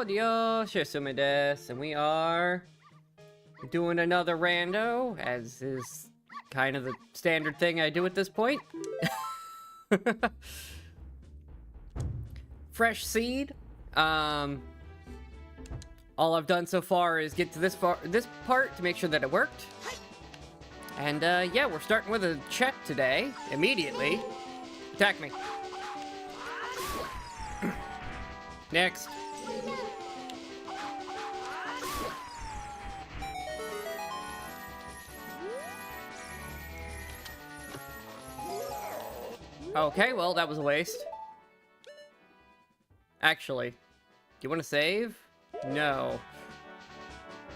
Audio Tsume desu, and we are doing another rando, as is kind of the standard thing I do at this point. Fresh seed. All I've done so far is get to this part to make sure that it worked. And yeah, we're starting with a check today, immediately. Attack me. Next. Okay, well, that was a waste. Actually, do you want to save? No.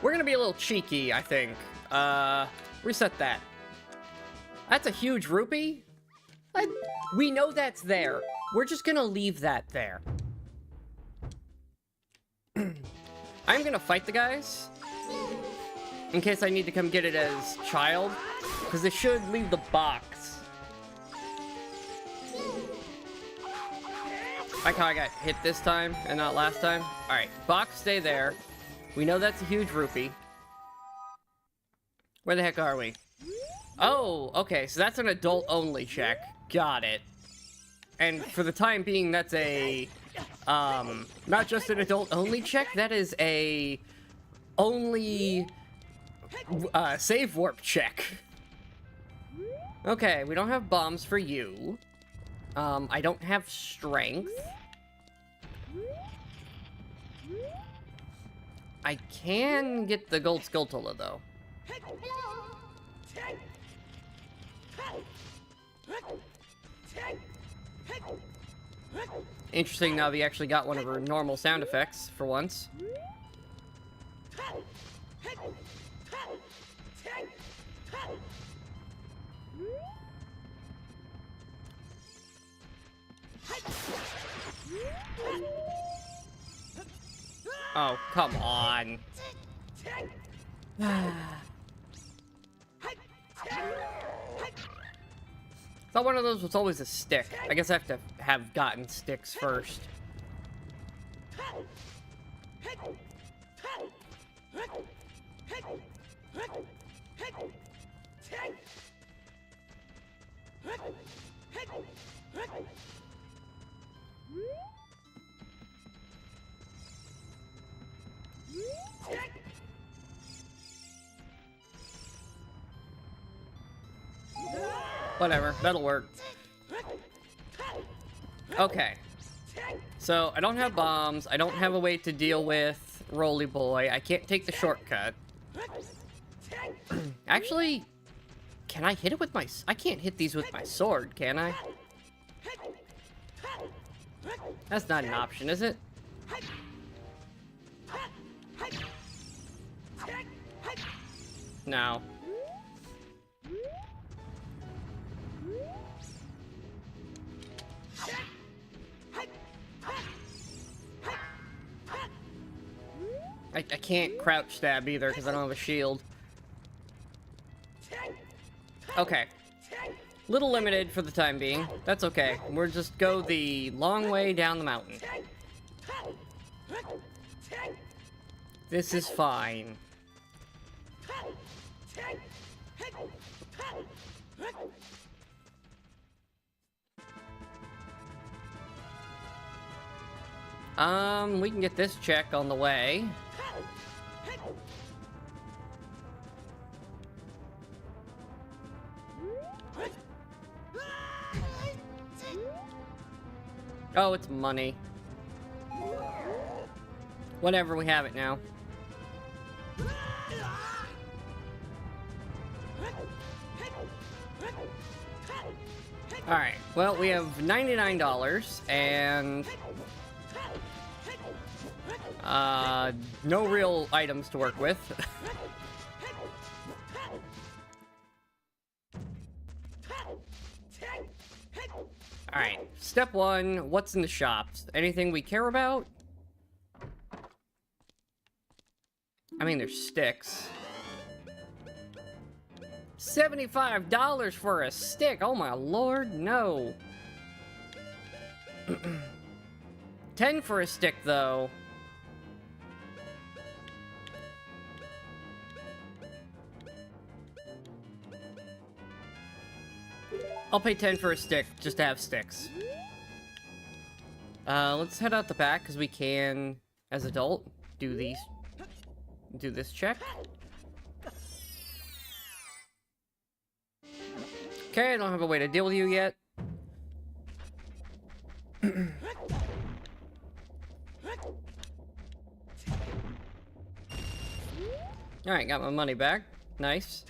We're gonna be a little cheeky, I think. Reset that. That's a huge rupee. We know that's there. We're just gonna leave that there. I'm gonna fight the guys, in case I need to come get it as child, because they should leave the box. Like how I got hit this time and not last time. Alright, box, stay there. We know that's a huge rupee. Where the heck are we? Oh, okay, so that's an adult-only check. Got it. And for the time being, that's a... not just an adult-only check, that is a... only... save warp check. Okay, we don't have bombs for you. I don't have strength. I can get the gold Skulltula, though. Interesting, now we actually got one of her normal sound effects, for once. Oh, come on. Thought one of those was always a stick. I guess I have to have gotten sticks first. Whatever, that'll work. Okay. So, I don't have bombs, I don't have a way to deal with Roly Boy, I can't take the shortcut. Actually, can I hit it with my... I can't hit these with my sword, can I? That's not an option, is it? No. I can't crouch stab either because I don't have a shield. Okay. Little limited for the time being. That's okay. We'll just go the long way down the mountain. This is fine. We can get this check on the way. Oh, it's money. Whatever, we have it now. Alright, well, we have $99, and... no real items to work with. Alright, step one, what's in the shops? Anything we care about? I mean, there's sticks. $75 for a stick! Oh my lord, no. 10 for a stick, though. I'll pay 10 for a stick, just to have sticks. Let's head out the back, because we can, as adult, do this check. Okay, I don't have a way to deal with you yet. Alright, got my money back. Nice.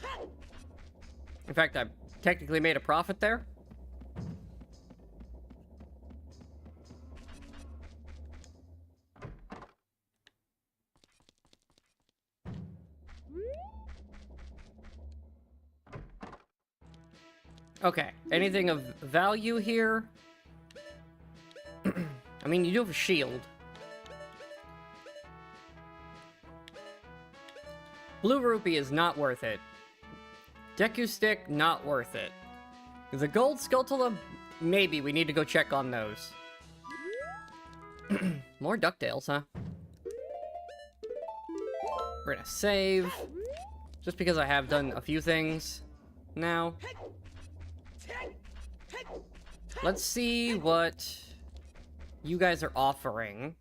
In fact, I technically made a profit there. Okay, anything of value here? I mean, you do have a shield. Blue rupee is not worth it. Deku stick, not worth it. The gold Skulltula, maybe. We need to go check on those. More DuckTales, huh? We're gonna save. Just because I have done a few things now. Let's see what you guys are offering.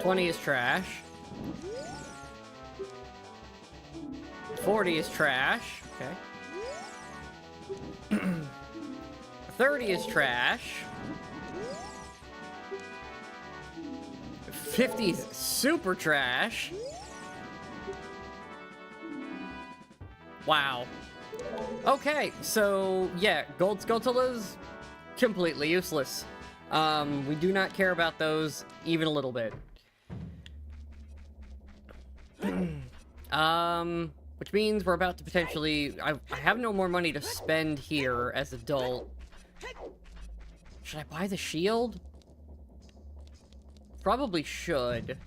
$20 is trash. 40 is trash. Okay. 30 is trash. 50 is super trash. Wow. Okay, so yeah, gold Skulltula's completely useless. We do not care about those even a little bit. Which means we're about to potentially... I have no more money to spend here as adult. Should I buy the shield? Probably should.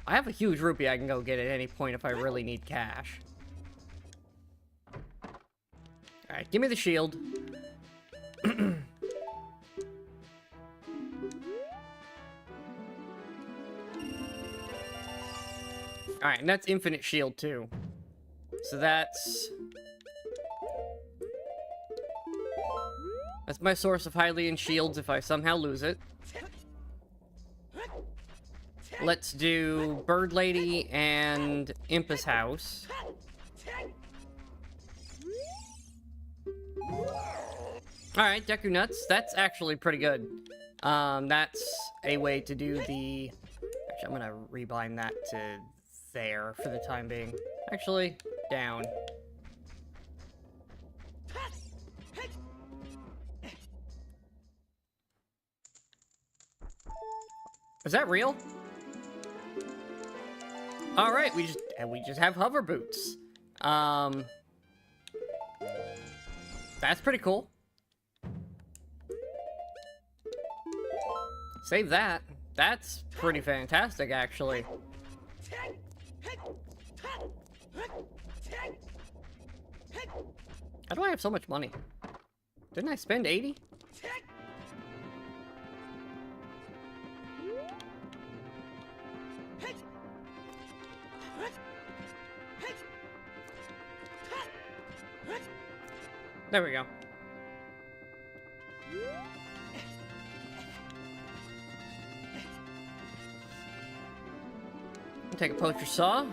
I have a huge rupee I can go get at any point if I really need cash. Alright, give me the shield. Alright, and that's infinite shield too. So that's my source of Hylian shields if I somehow lose it. Let's do Bird Lady and Impa's house. Alright, Deku Nuts. That's actually pretty good. That's a way to do the... Actually, I'm gonna rebind that to there for the time being. Actually, down. Is that real? Alright, we just have hover boots. That's pretty cool. Save that. That's pretty fantastic, actually. How do I have so much money? Didn't I spend 80? There we go. Take a poacher saw.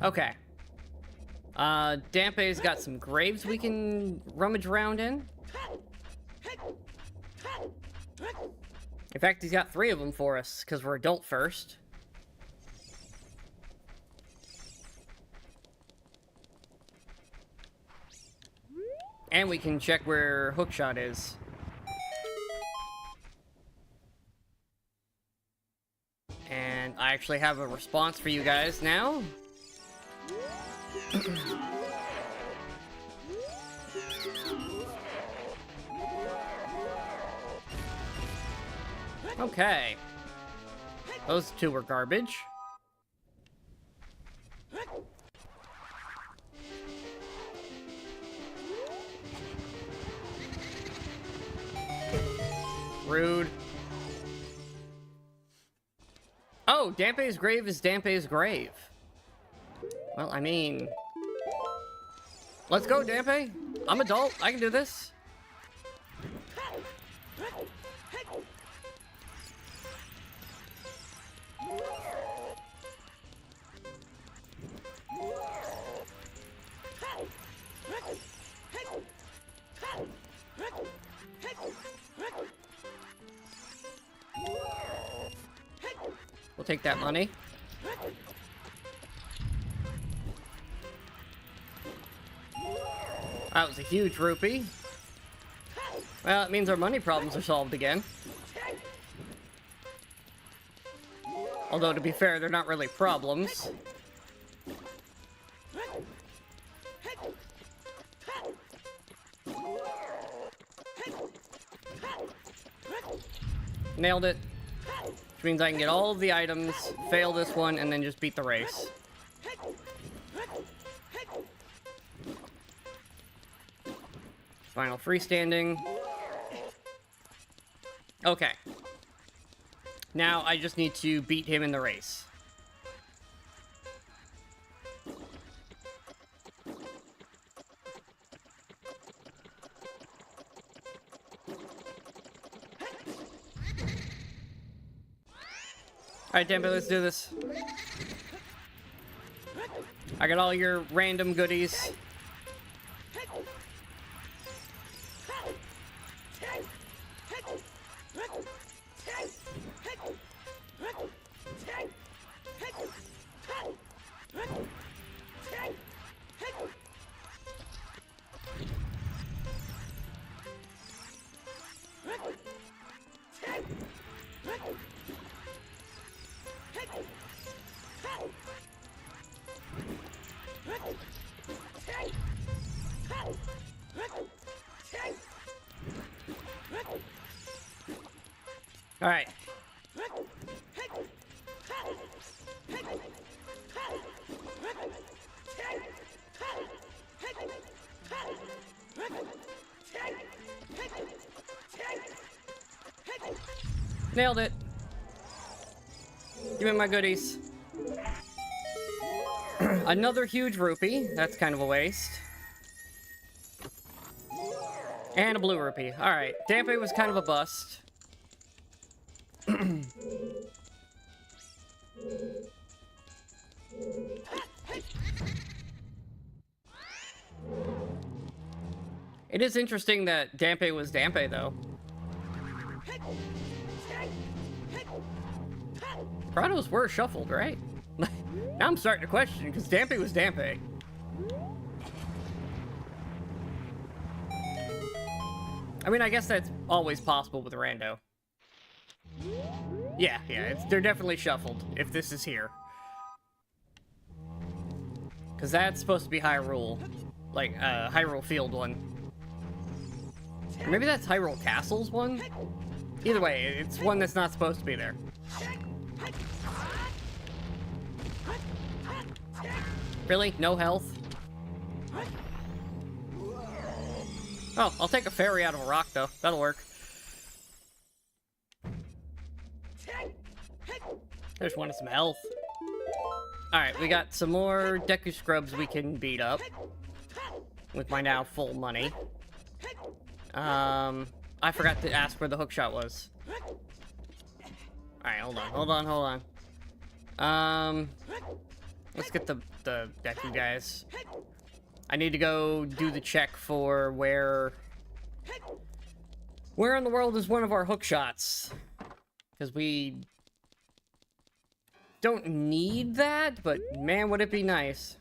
Okay. Dampe's got some graves we can rummage around in. In fact, he's got 3 of them for us, because we're adult first. And we can check where Hookshot is. And I actually have a response for you guys now. Okay. Those 2 were garbage. Rude. Oh, Dampe's grave is Dampe's grave. Well, I mean... Let's go, Dampe. I'm adult. I can do this. We'll take that money. That was a huge rupee. Well, it means our money problems are solved again. Although, to be fair, they're not really problems. Nailed it. Which means I can get all of the items, fail this one, and then just beat the race. Final freestanding. Okay. Now I just need to beat him in the race. Alright, Dampe, let's do this. I got all your random goodies. All right. Nailed it. Give me my goodies. Another huge rupee. That's kind of a waste. And a blue rupee. Alright. Dampe was kind of a bust. It is interesting that Dampe was Dampe, though. Prados were shuffled, right? Now I'm starting to question, because Dampe was Dampe. I mean, I guess that's always possible with Rando. Yeah, they're definitely shuffled, if this is here. Because that's supposed to be Hyrule. Like, Hyrule Field one. Or maybe that's Hyrule Castle's one? Either way, it's one that's not supposed to be there. Really? No health? Oh, I'll take a fairy out of a rock, though. That'll work. There's one with some health. Alright, we got some more Deku Scrubs we can beat up. With my now full money. I forgot to ask where the hookshot was. Alright, hold on. Let's get the Deku guys. I need to go do the check for where in the world is one of our hookshots? Because we don't need that, but man, would it be nice.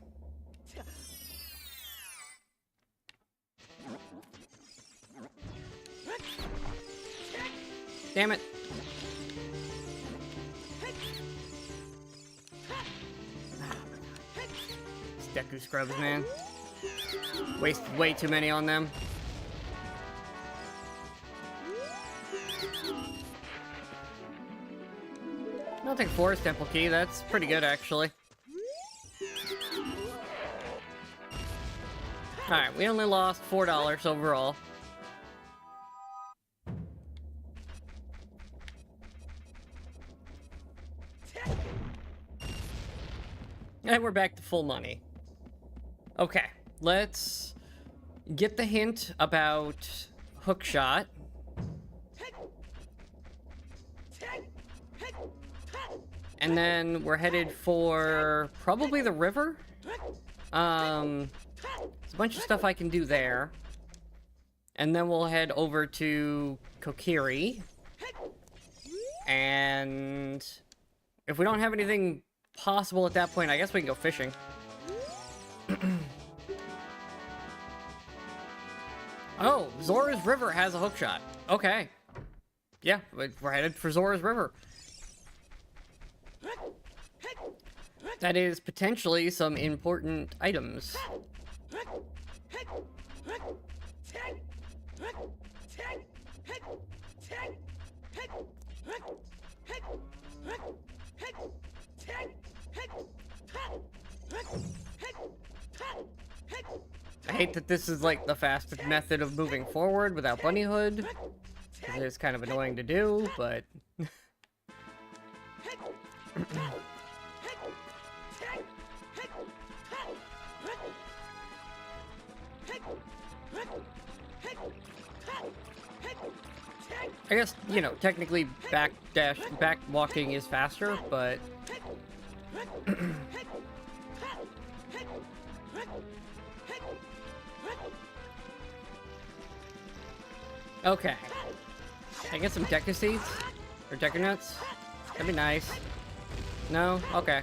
Damn it. These Deku Scrubs, man. Wasted way too many on them. I'll take Forest Temple Key, that's pretty good, actually. Alright, we only lost $4 overall. And we're back to full money. Okay, let's get the hint about hookshot. And then we're headed for probably the river. There's a bunch of stuff I can do there. And then we'll head over to Kokiri. And if we don't have anything possible at that point, I guess we can go fishing. Oh, Zora's River has a hookshot. Okay. Yeah, we're headed for Zora's River. That is potentially some important items. I hate that this is like the fastest method of moving forward without bunnyhood. It is kind of annoying to do, but... I guess, you know, technically back walking is faster, but... Okay. Can I get some Deca seeds? Or Deca nuts? That'd be nice. No? Okay.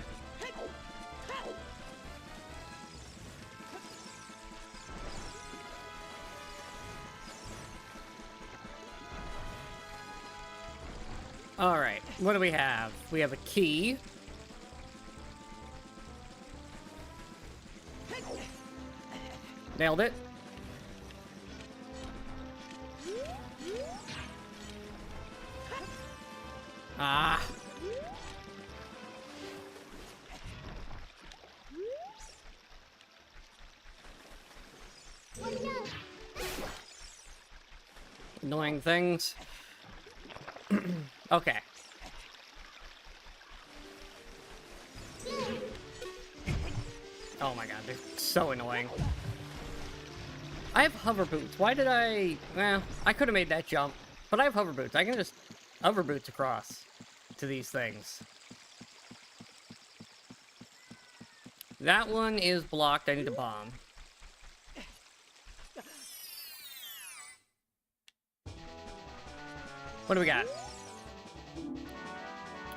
Alright, what do we have? We have a key. Nailed it. Ah. Annoying things. Okay. Oh my god, they're so annoying. I have hover boots. Why did I... Well, I could have made that jump. But I have hover boots. I can just hover boots across to these things. That one is blocked. I need a bomb. What do we got?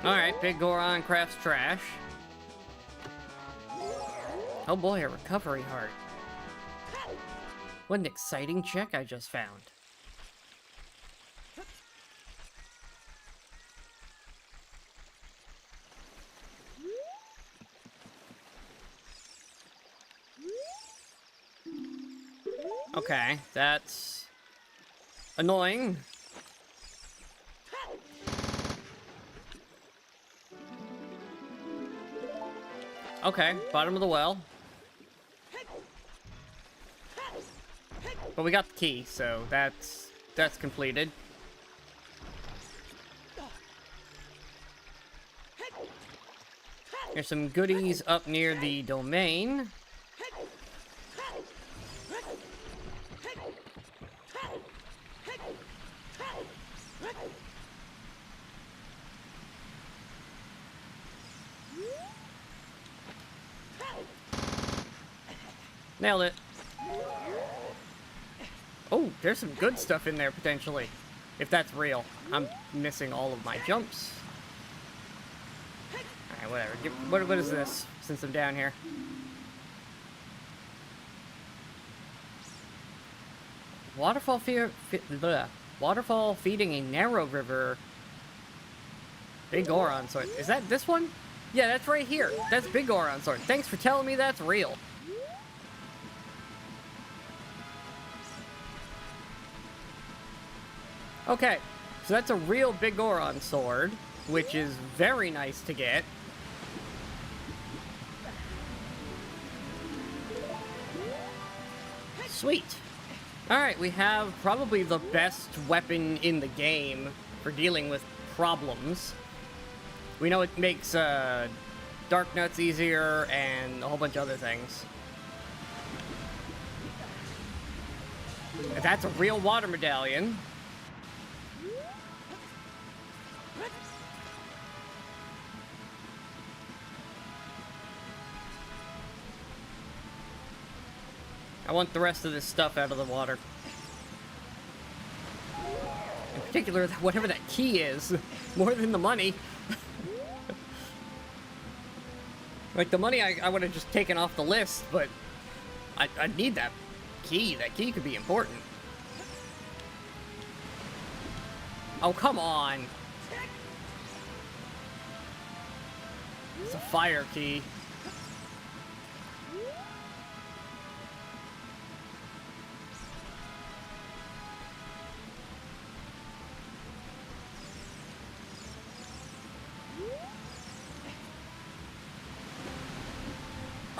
Alright, Big Goron crafts trash. Oh boy, a recovery heart. What an exciting check I just found. Okay, that's annoying. Okay, bottom of the well. But we got the key, so that's completed. There's some goodies up near the domain. Nailed it. Oh, there's some good stuff in there, potentially. If that's real. I'm missing all of my jumps. Alright, whatever. What is this, since I'm down here? Waterfall feeding a narrow river. Big Goron sword. Is that this one? Yeah, that's right here. That's Big Goron sword. Thanks for telling me that's real. Okay, so that's a real Big Goron sword, which is very nice to get. Sweet. Alright, we have probably the best weapon in the game for dealing with problems. We know it makes dark nuts easier, and a whole bunch of other things. That's a real water medallion. I want the rest of this stuff out of the water. In particular, whatever that key is, more than the money. Like, the money I would have just taken off the list, but I need that key. That key could be important. Oh, come on. It's a fire key.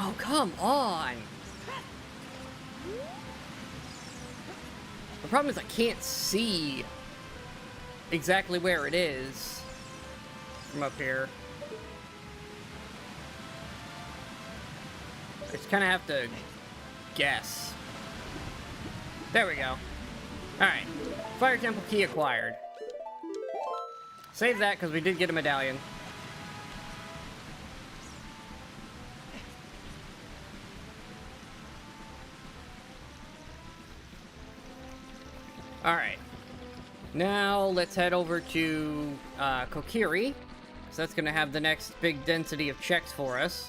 Oh, come on! The problem is I can't see exactly where it is from up here. I just kind of have to guess. There we go. Alright. Fire Temple key acquired. Save that because we did get a medallion. Alright. Now, let's head over to Kokiri. So that's going to have the next big density of checks for us.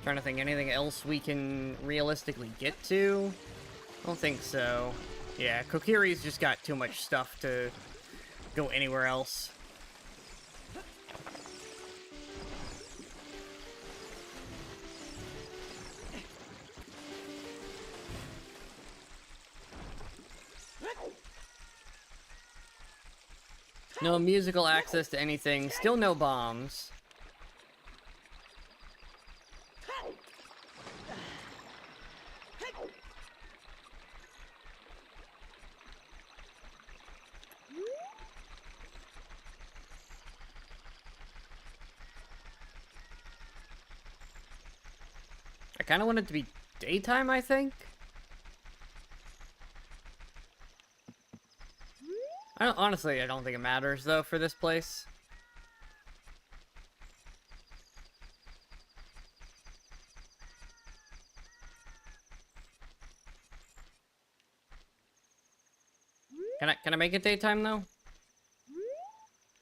Trying to think anything else we can realistically get to. I don't think so. Yeah, Kokiri's just got too much stuff to go anywhere else. No musical access to anything. Still no bombs. I kind of want it to be daytime, I think. Honestly, I don't think it matters, though, for this place. Can I make it daytime, though?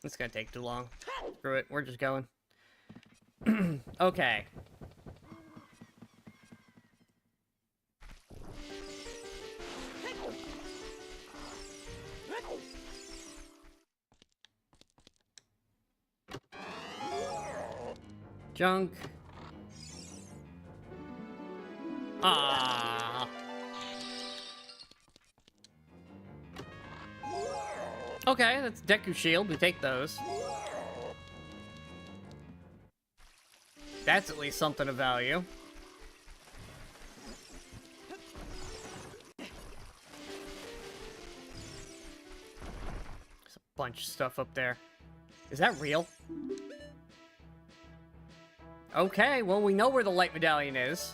It's gonna take too long. Screw it, we're just going. Okay. Junk. Ah. Okay, that's Deku Shield. We take those. That's at least something of value. There's a bunch of stuff up there. Is that real? Okay, well, we know where the light medallion is.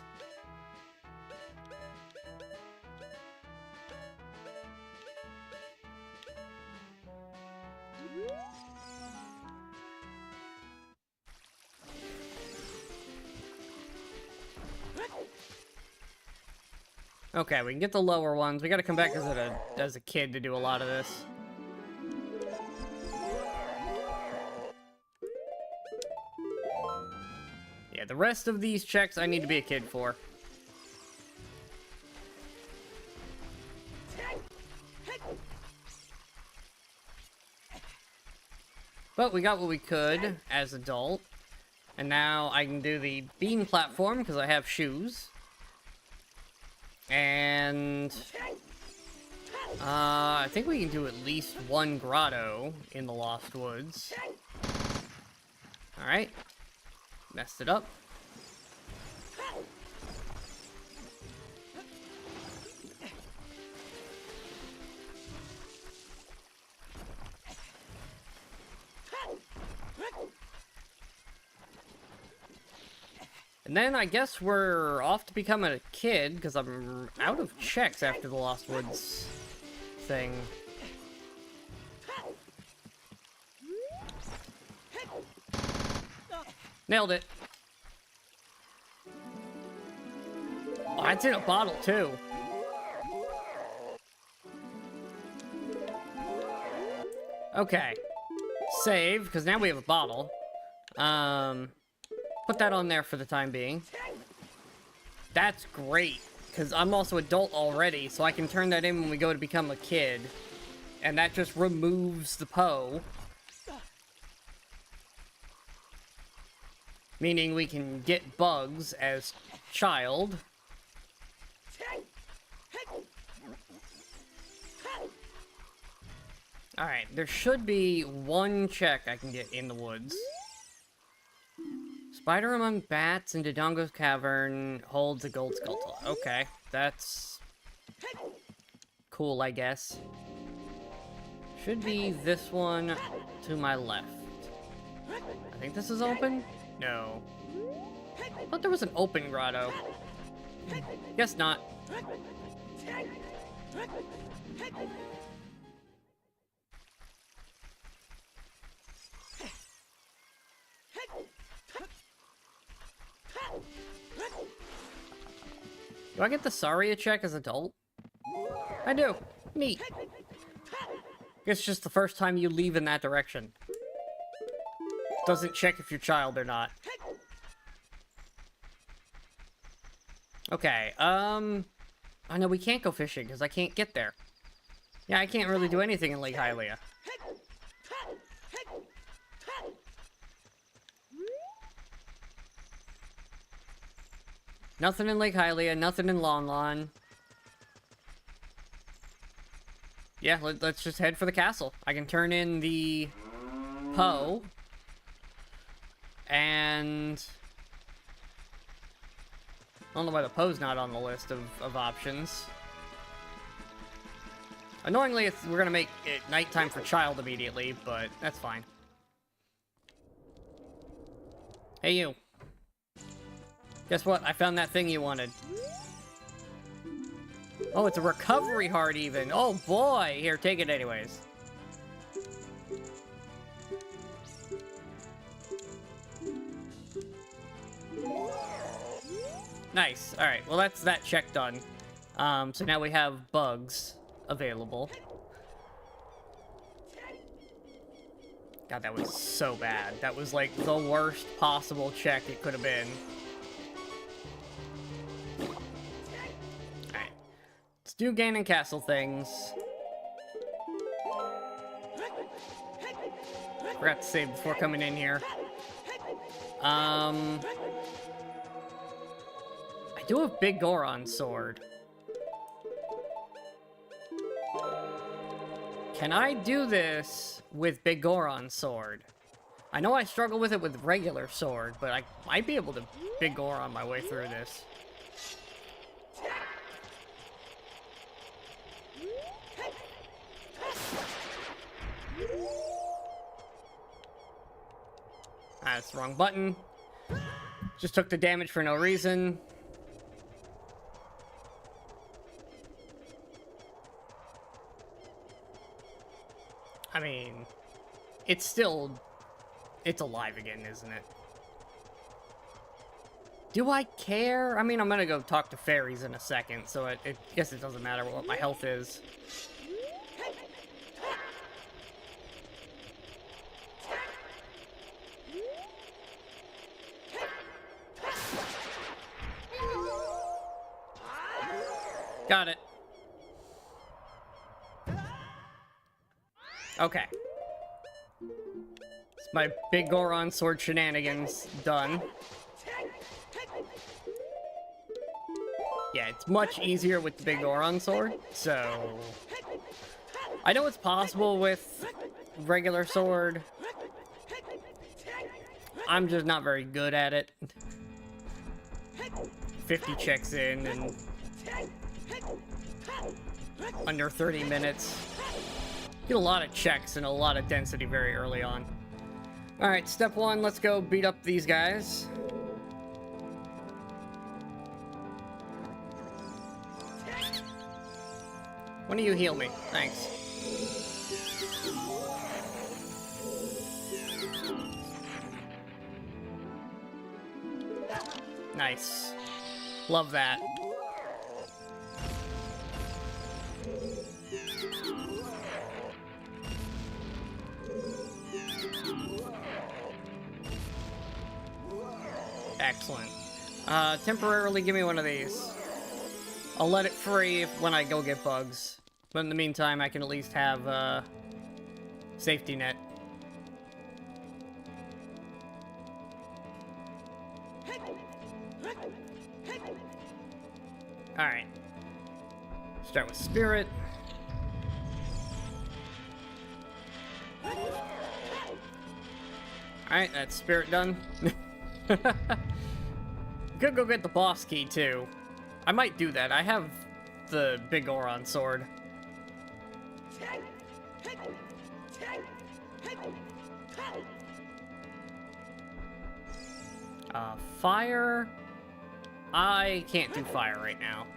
Okay, we can get the lower ones. We gotta come back as a kid to do a lot of this. Yeah, the rest of these checks I need to be a kid for. But we got what we could as adult. And now I can do the bean platform because I have shoes. And I think we can do at least one grotto in the Lost Woods. Alright. Messed it up. And then I guess we're off to become a kid, because I'm out of checks after the Lost Woods thing. Nailed it. Oh, it's in a bottle, too. Okay. Save, because now we have a bottle. Put that on there for the time being. That's great, because I'm also adult already, so I can turn that in when we go to become a kid. And that just removes the Poe. Meaning we can get bugs as child. Alright, there should be one check I can get in the woods. Spider among bats in Dodongo's cavern holds a gold skull. Okay, that's cool, I guess. Should be this one to my left. I think this is open? No. I thought there was an open grotto. Guess not. Do I get the Saria check as adult? I do. Neat. It's just the first time you leave in that direction. Doesn't check if you're child or not. Okay, I know we can't go fishing because I can't get there. Yeah, I can't really do anything in Lake Hylia. Nothing in Lake Hylia, nothing in Lon Lon. Yeah, let's just head for the castle. I can turn in the Poe. And I don't know why the Poe's not on the list of options. Annoyingly, we're gonna make it nighttime for child immediately, but that's fine. Hey, you. Guess what? I found that thing you wanted. Oh, it's a recovery heart even. Oh boy! Here, take it anyways. Nice. Alright, well that's that check done. So now we have bugs available. God, that was so bad. That was like the worst possible check it could have been. Alright. Let's do Ganon Castle things. Forgot to save before coming in here. I do have Big Goron's sword. Can I do this with Big Goron's sword? I know I struggle with it with regular sword, but I might be able to Big Goron my way through this. Ah, that's the wrong button. Just took the damage for no reason. I mean, it's alive again, isn't it? Do I care? I mean, I'm gonna go talk to fairies in a second, so I guess it doesn't matter what my health is. Got it. Okay. It's my Big Goron sword shenanigans done. Yeah, it's much easier with the Big Goron sword, so... I know it's possible with regular sword. I'm just not very good at it. 50 checks in and... under 30 minutes. Get a lot of checks and a lot of density very early on. Alright, step one, let's go beat up these guys. Why don't you heal me? Thanks. Nice. Love that. Excellent. Temporarily give me one of these. I'll let it free when I go get bugs. But in the meantime, I can at least have a safety net. Alright. Start with Spirit. Alright, that's Spirit done. Could go get the boss key, too. I might do that. I have the big Oron sword. Fire... I can't do fire right now.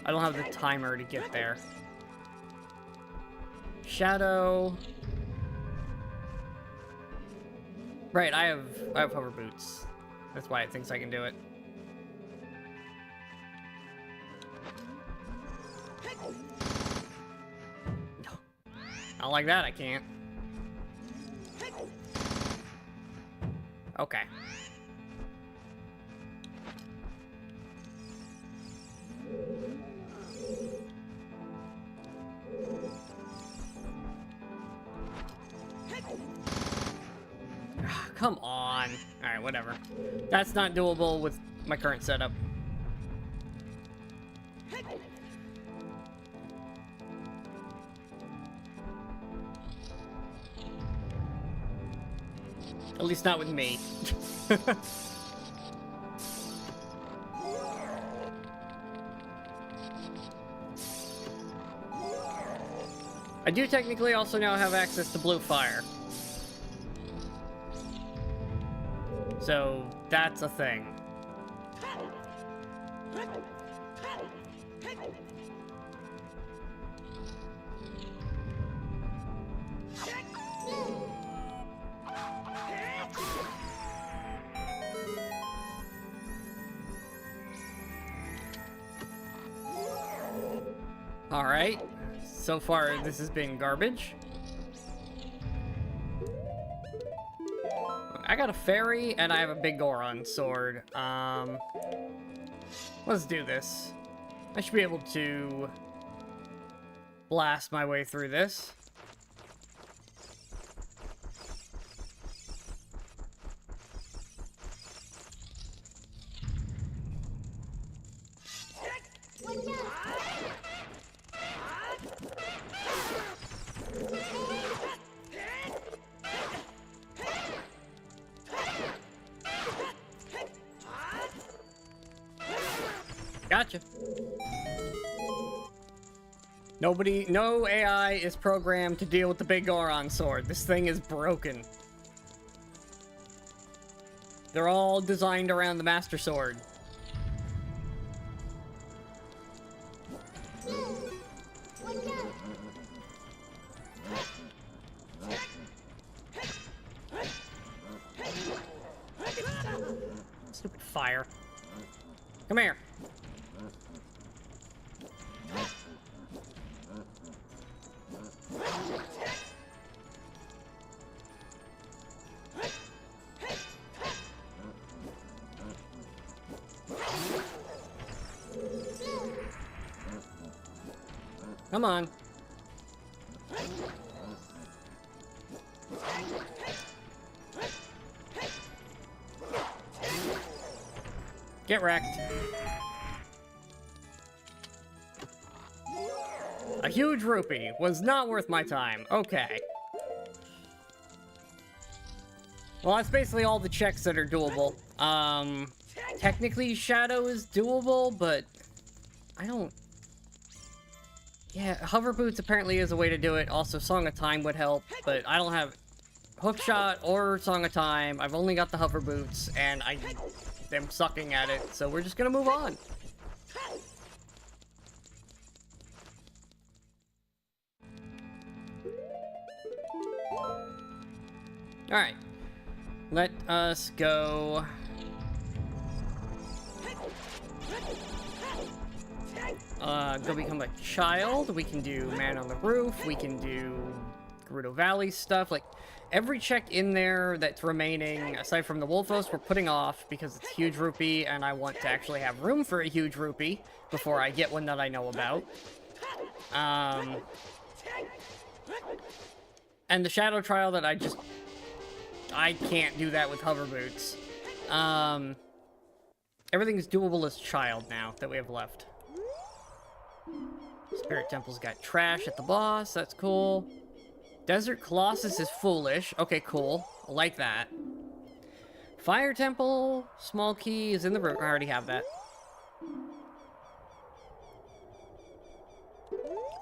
I don't have the timer to get there. Shadow... Right, I have hover boots. That's why it thinks I can do it. No. Not like that, I can't. Okay. Come on. Alright, whatever. That's not doable with my current setup. At least not with me. I do technically also now have access to blue fire. So, that's a thing. Alright. So far, this has been garbage. I got a fairy, and I have a big Goron sword. Let's do this. I should be able to blast my way through this. Gotcha. No AI is programmed to deal with the big Goron sword. This thing is broken. They're all designed around the Master Sword. Stupid fire. Come here. Come on. Get wrecked. A huge rupee was not worth my time. Okay. Well, that's basically all the checks that are doable. Technically Shadow is doable, but I don't... Yeah, hover boots apparently is a way to do it. Also, Song of Time would help, but I don't have Hookshot or Song of Time. I've only got the hover boots, and I am sucking at it, so we're just gonna move on. Alright. Let us go... go become a child. We can do Man on the Roof. We can do Gerudo Valley stuff. Like, every check in there that's remaining, aside from the Wolfos, we're putting off because it's huge rupee, and I want to actually have room for a huge rupee before I get one that I know about. And the Shadow Trial that I can't do that with hover boots. Everything's doable as child now that we have left. Spirit Temple's got trash at the boss. That's cool. Desert Colossus is foolish. Okay, cool. I like that. Fire Temple, small key is in the room. I already have that.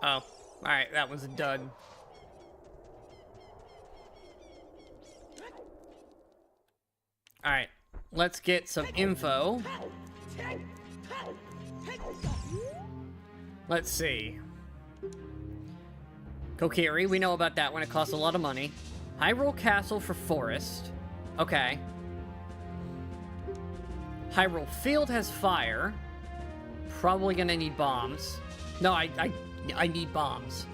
Oh. Alright, that was a dud. Alright, let's get some info. Let's see. Kokiri, we know about that one. It costs a lot of money. Hyrule Castle for Forest. Okay. Hyrule Field has fire. Probably gonna need bombs. No, I need bombs.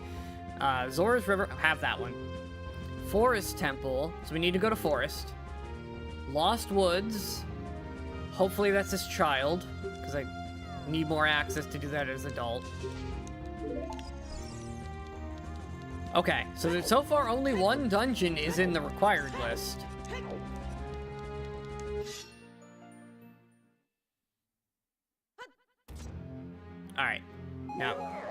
Zora's River, have that one. Forest Temple, so we need to go to Forest. Lost Woods. Hopefully that's his child, because I need more access to do that as adult. Okay, so far only one dungeon is in the required list. Alright, now...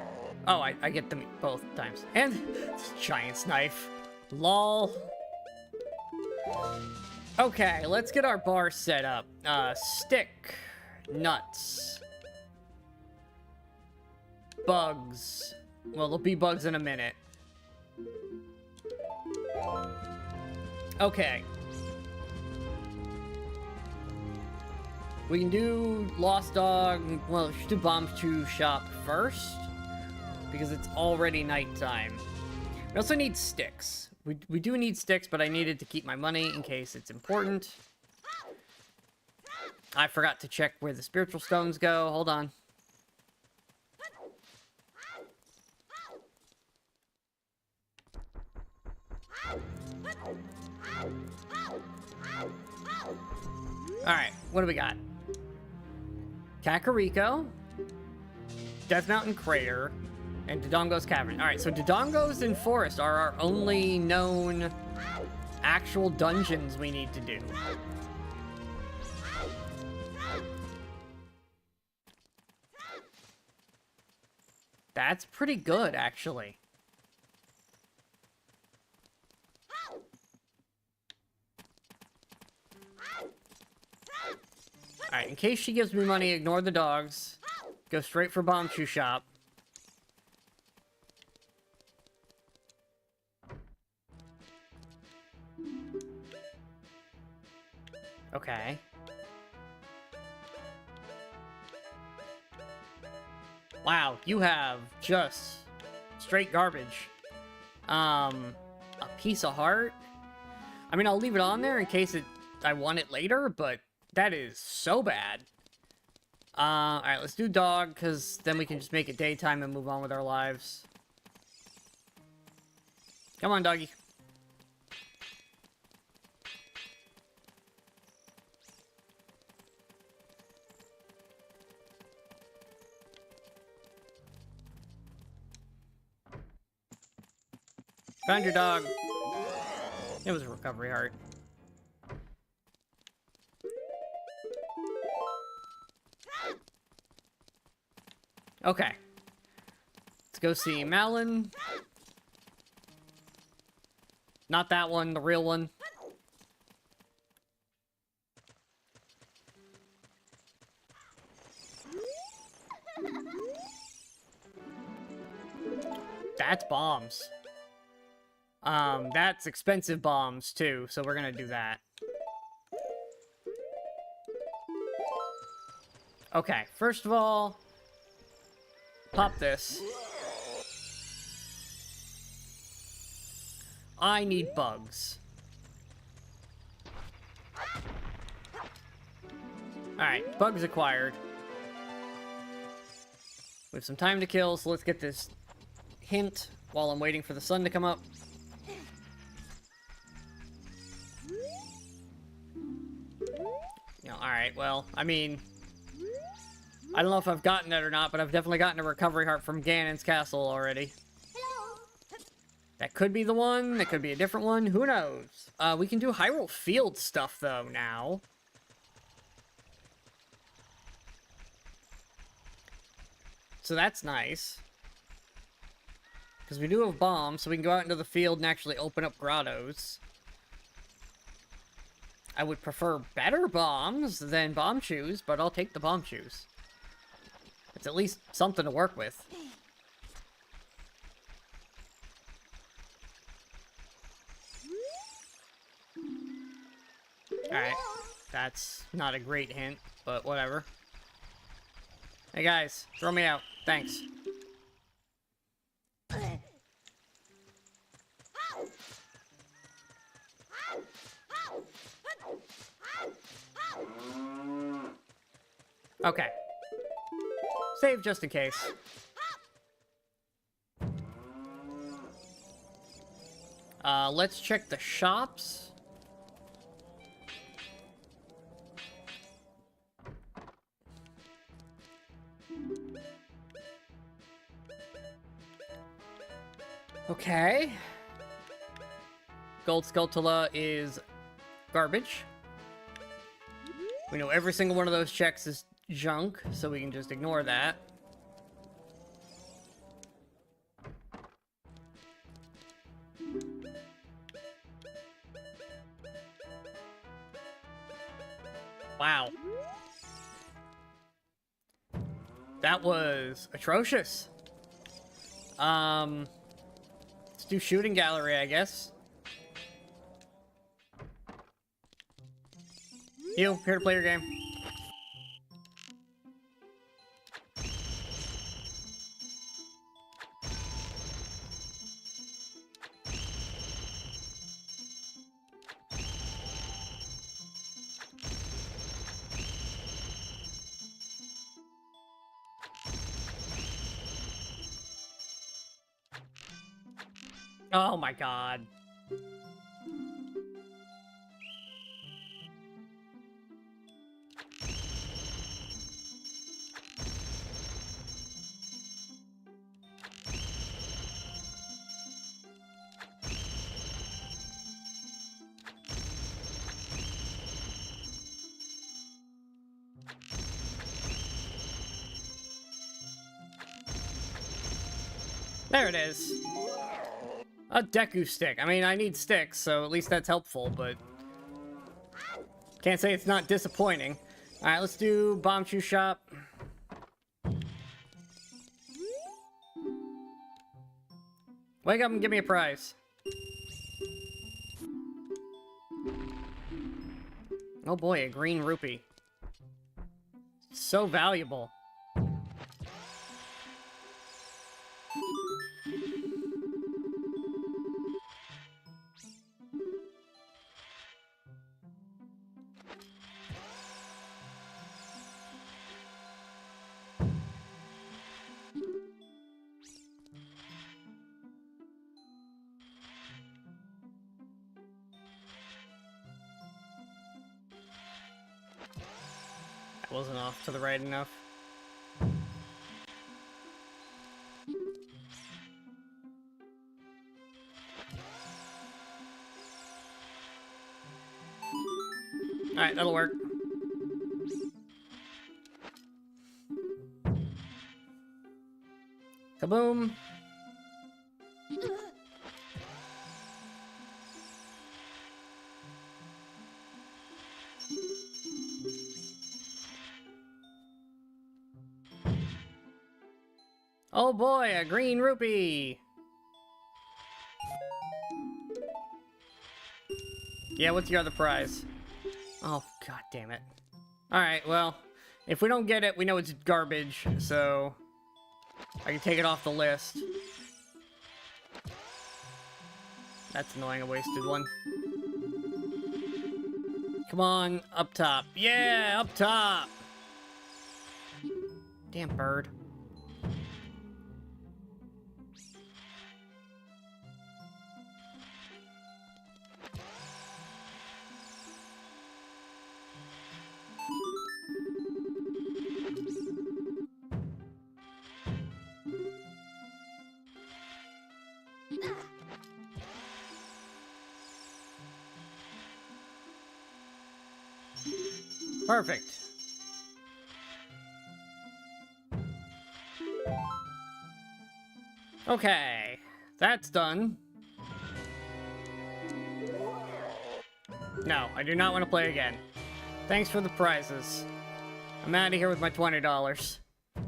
Oh, I get them both times. And Giant's Knife. Lol. Okay, let's get our bar set up. Stick. Nuts. Bugs. Well, there'll be bugs in a minute. Okay. We can do Lost Dog. Well, we should do Bombchu Shop first, because it's already nighttime. We also need sticks. We do need sticks, but I needed to keep my money in case it's important. I forgot to check where the spiritual stones go. Hold on. Alright, what do we got? Kakariko, Death Mountain Crater, and Dodongo's Cavern. Alright, so Dodongo's and Forest are our only known actual dungeons we need to do. That's pretty good, actually. Alright, in case she gives me money, ignore the dogs. Go straight for Bombchu Shop. Okay. Wow, you have just straight garbage. A piece of heart? I mean, I'll leave it on there in case I want it later, but that is so bad. Alright, let's do dog, because then we can just make it daytime and move on with our lives. Come on, doggy. Found your dog. It was a recovery heart. Okay. Let's go see Malin. Not that one, the real one. That's bombs. That's expensive bombs, too, so we're gonna do that. Okay, first of all, pop this. I need bugs. Alright, bugs acquired. We have some time to kill, so let's get this hint while I'm waiting for the sun to come up. Alright, well, I mean... I don't know if I've gotten it or not, but I've definitely gotten a recovery heart from Ganon's castle already. That could be the one, that could be a different one, who knows? We can do Hyrule Field stuff, though, now. So that's nice. Because we do have bombs, so we can go out into the field and actually open up grottos. I would prefer better bombs than bomb shoes, but I'll take the bomb shoes. It's at least something to work with. Alright, that's not a great hint, but whatever. Hey guys, throw me out. Thanks. Okay. Save just in case. Let's check the shops. Okay. Gold Skulltula is garbage. We know every single one of those checks is junk, so we can just ignore that. Wow. That was atrocious. Let's do shooting gallery, I guess. You, here to play your game. Oh my god. There it is. A Deku stick. I mean, I need sticks, so at least that's helpful, but... can't say it's not disappointing. Alright, let's do Bomb Shoe Shop. Wake up and give me a prize. Oh boy, a green rupee. So valuable. Wasn't off to the right enough. Alright, that'll work. Kaboom! Oh boy, a green rupee! Yeah, what's your other prize? Oh, god damn it. Alright, well, if we don't get it, we know it's garbage, so... I can take it off the list. That's annoying, a wasted one. Come on, up top. Yeah, up top! Damn bird. Perfect. Okay, that's done. No, I do not want to play again. Thanks for the prizes. I'm out of here with my $20. Oh,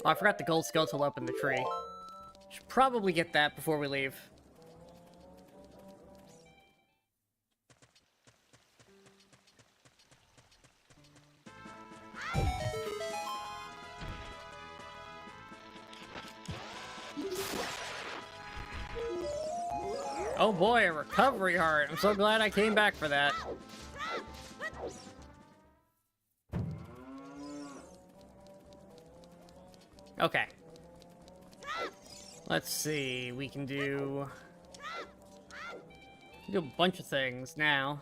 I forgot the gold skeletal up in the tree. Should probably get that before we leave. Oh boy, a recovery heart. I'm so glad I came back for that. Okay. Let's see, we can do a bunch of things now.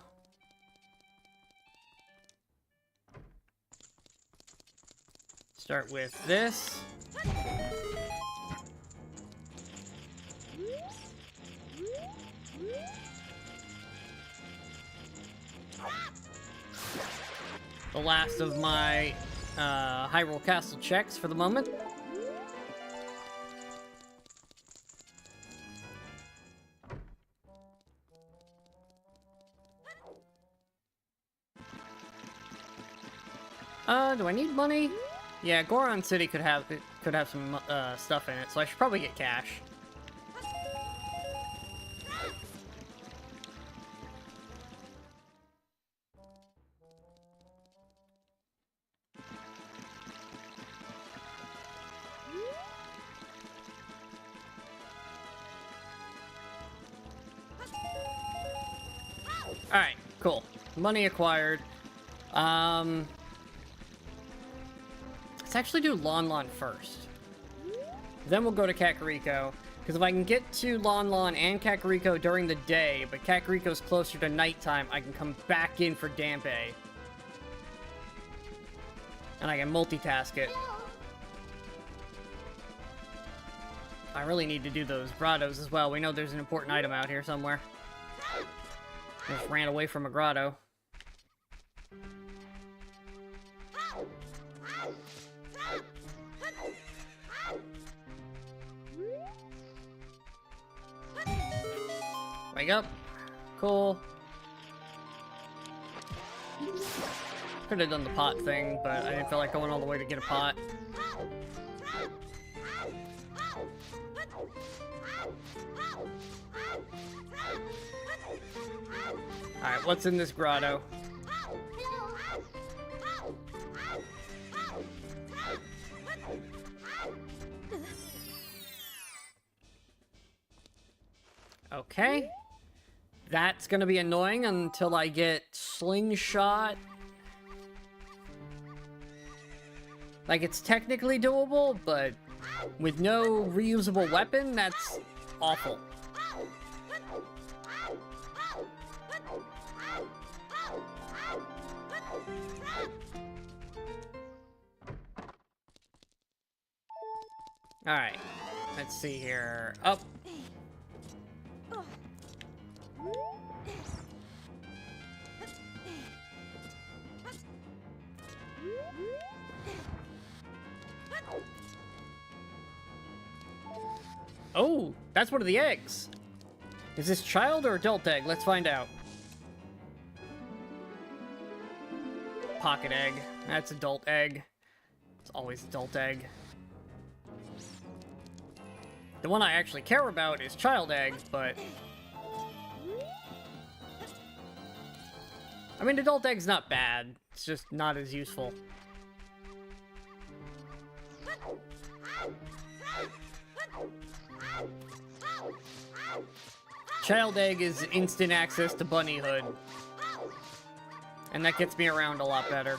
Start with this. The last of my Hyrule Castle checks for the moment. Do I need money? Yeah, Goron City could have some stuff in it, so I should probably get cash. Alright, cool. Money acquired. Let's actually do Lon Lon first. Then we'll go to Kakariko. Because if I can get to Lon Lon and Kakariko during the day, but Kakariko's closer to nighttime, I can come back in for Dampé. And I can multitask it. I really need to do those grottos as well. We know there's an important item out here somewhere. I just ran away from a grotto. Wake up. Cool. Could have done the pot thing, but I didn't feel like going all the way to get a pot. Alright, what's in this grotto? Okay. That's gonna be annoying until I get Slingshot. Like, it's technically doable, but with no reusable weapon, that's awful. Alright, let's see here. Up. Oh, that's one of the eggs. Is this child or adult egg? Let's find out. Pocket egg. That's adult egg. It's always adult egg. The one I actually care about is child egg, but... I mean, adult egg's not bad. It's just not as useful. Child Egg is instant access to Bunnyhood. And that gets me around a lot better.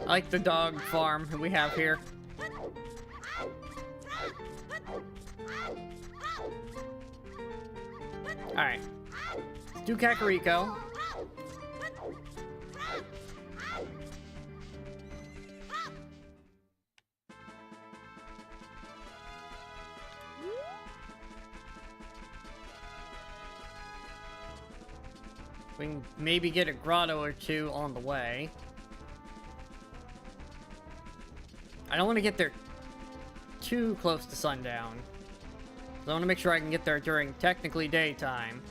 I like the dog farm that we have here. Alright. Let's do Kakariko. We can maybe get a grotto or two on the way. I don't want to get there too close to sundown. I want to make sure I can get there during technically daytime.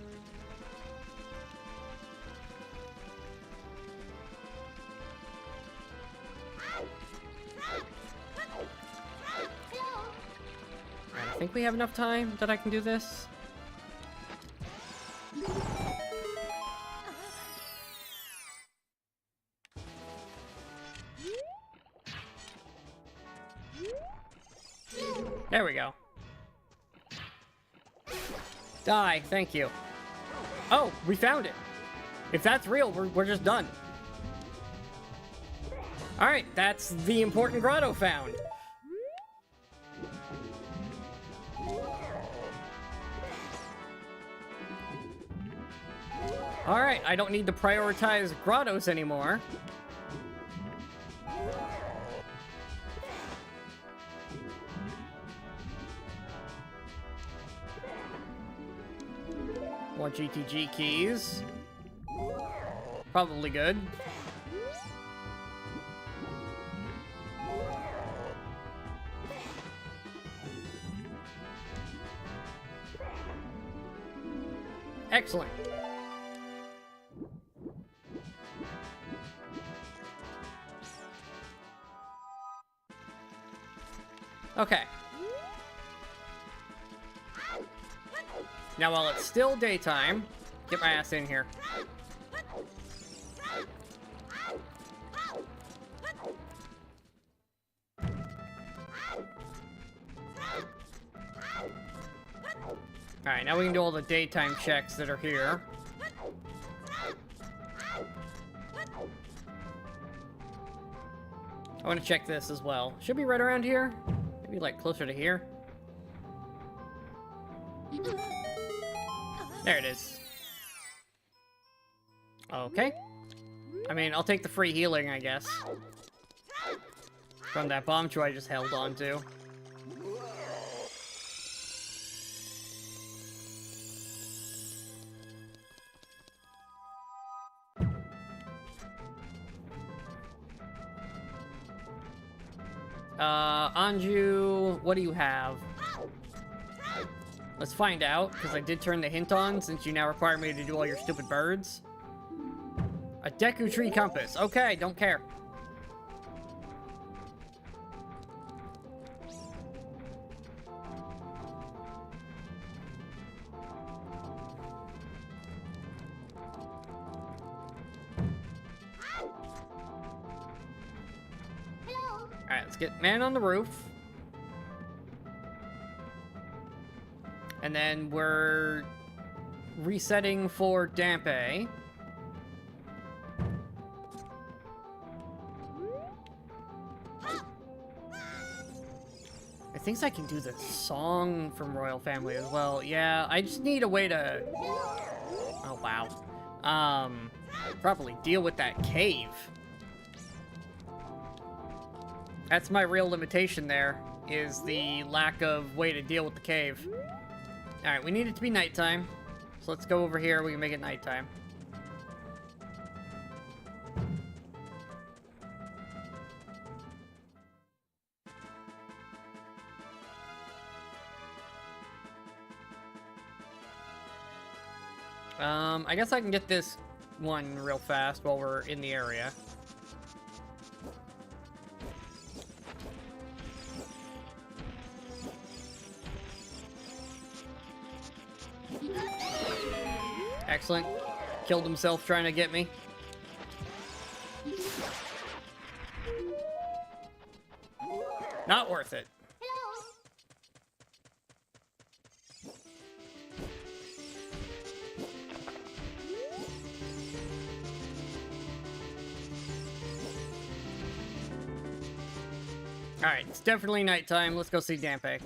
Alright, I think we have enough time that I can do this. There we go. Die, thank you. Oh, we found it. If that's real, we're just done. Alright, that's the important grotto found. Alright, I don't need to prioritize grottos anymore. More GTG keys. Probably good. Excellent. Okay. Now, while it's still daytime, get my ass in here. Alright, now we can do all the daytime checks that are here. I want to check this as well. Should be right around here. Maybe like closer to here. There it is. Okay. I mean, I'll take the free healing, I guess. From that bomb tree I just held on to. Anju, what do you have? Let's find out, because I did turn the hint on, since you now require me to do all your stupid birds. A Deku Tree Compass. Okay, don't care. Alright, let's get man on the roof. And then we're resetting for Dampe. I think I can do the song from Royal Family as well. Yeah, I just need a way to... Oh, wow. Properly deal with that cave. That's my real limitation there, is the lack of way to deal with the cave. Alright, we need it to be nighttime. So let's go over here, we can make it nighttime. I guess I can get this one real fast while we're in the area. Excellent. Killed himself trying to get me. Not worth it. Alright, it's definitely nighttime. Let's go see Dampe.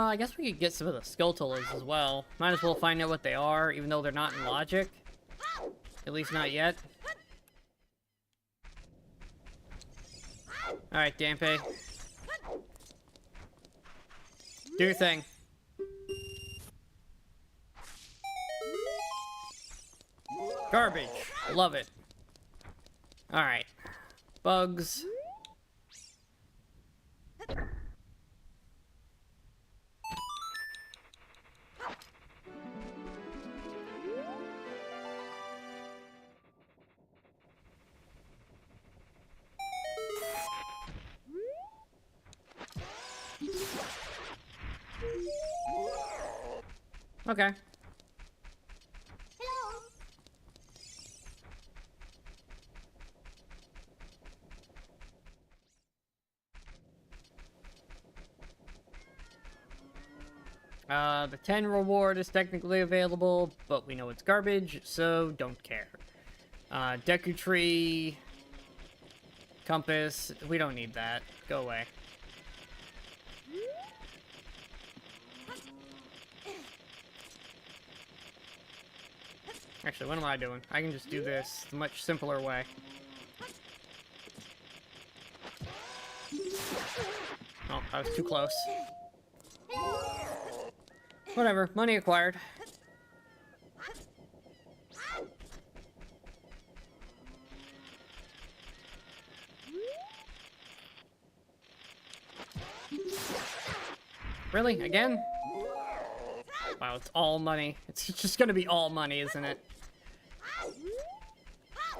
I guess we could get some of the Skulltulas as well. Might as well find out what they are, even though they're not in logic. At least not yet. Alright, Dampe. Do your thing. Garbage. Love it. Alright. Bugs. Okay. The 10 reward is technically available, but we know it's garbage, so don't care. Deku Tree, Compass, we don't need that. Go away. Actually, what am I doing? I can just do this the much simpler way. Oh, I was too close. Whatever, money acquired. Really? Again? Wow, it's all money. It's just gonna be all money, isn't it?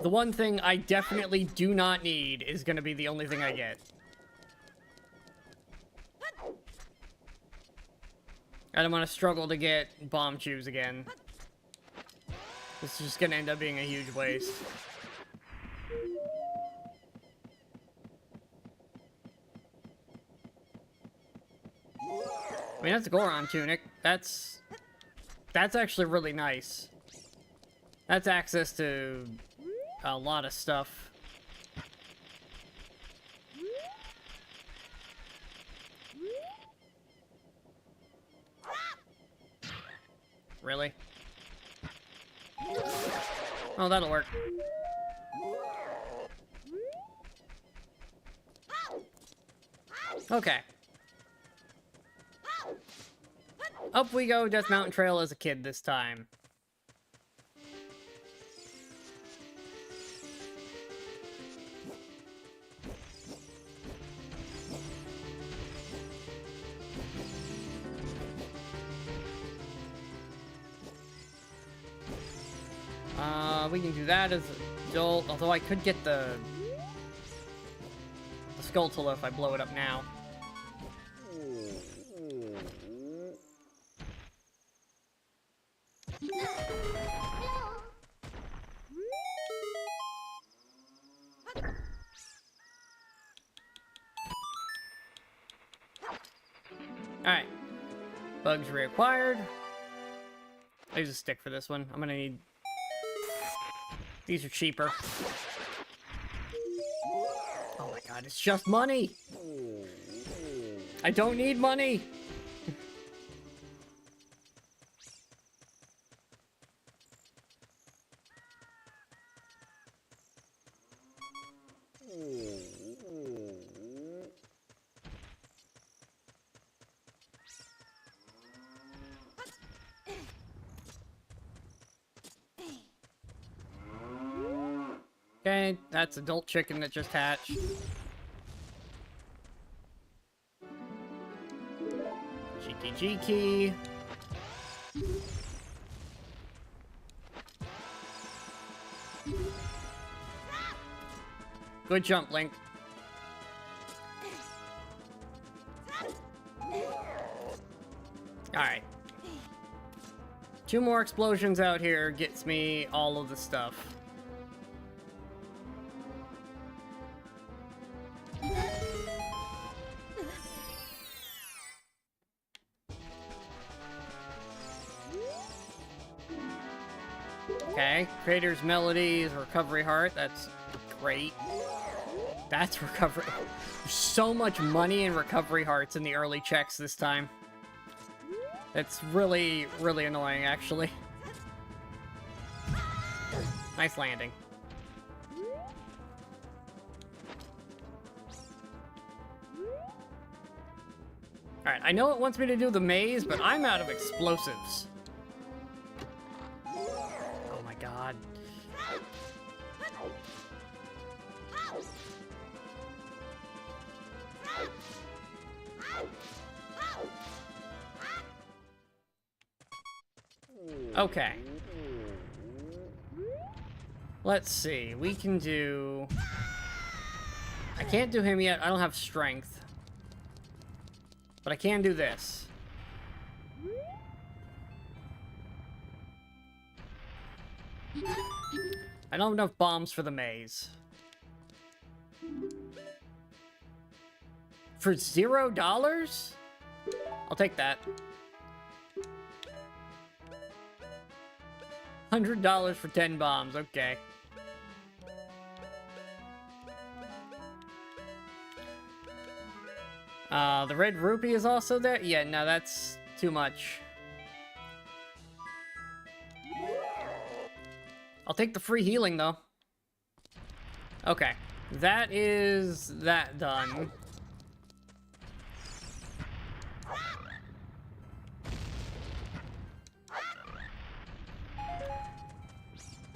The one thing I definitely do not need is gonna be the only thing I get. I don't want to struggle to get bomb shoes again. This is just gonna end up being a huge waste. I mean, that's a Goron tunic. That's actually really nice. That's access to a lot of stuff. Really? Oh, that'll work. Okay. Up we go, Death Mountain Trail as a kid this time. We can do that as adult, although I could get the Skulltula if I blow it up now. Alright. Bugs reacquired. I'll use a stick for this one. I'm gonna need... These are cheaper. Oh my god, it's just money! I don't need money! Okay, that's adult chicken that just hatched. GTG key. Good jump, Link. Alright. 2 more explosions out here gets me all of the stuff. Okay, Creator's Melodies, Recovery Heart, that's great. That's recovery. There's so much money in Recovery Hearts in the early checks this time. It's really, really annoying, actually. Nice landing. Alright, I know it wants me to do the maze, but I'm out of explosives. Oh my god. Okay. Let's see. We can do... I can't do him yet. I don't have strength. But I can do this. I don't have enough bombs for the maze. For $0? I'll take that. $100 for 10 bombs, okay. The red rupee is also there? Yeah, no, that's too much. I'll take the free healing, though. Okay. That is that done.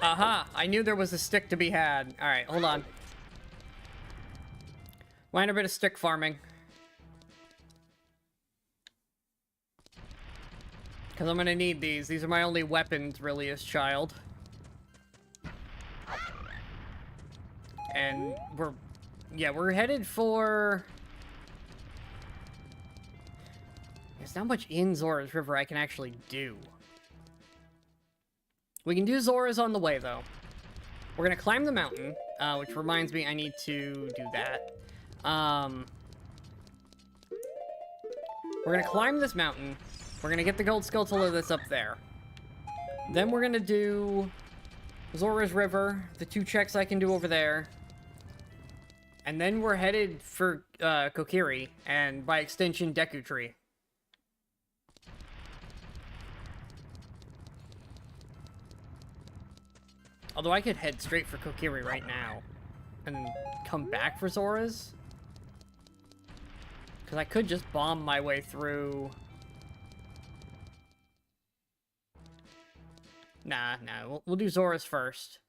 Aha! I knew there was a stick to be had. Alright, hold on. Minor bit of stick farming. Because I'm gonna need these. These are my only weapons, really, as child. And we're headed for... There's not much in Zora's River I can actually do. We can do Zora's on the way, though. We're gonna climb the mountain, which reminds me I need to do that. We're gonna climb this mountain. We're gonna get the gold skull that's up there. Then we're gonna do Zora's River, the 2 checks I can do over there. And then we're headed for Kokiri, and by extension, Deku Tree. Although I could head straight for Kokiri right now. And then come back for Zora's. Because I could just bomb my way through... Nah, we'll do Zora's first.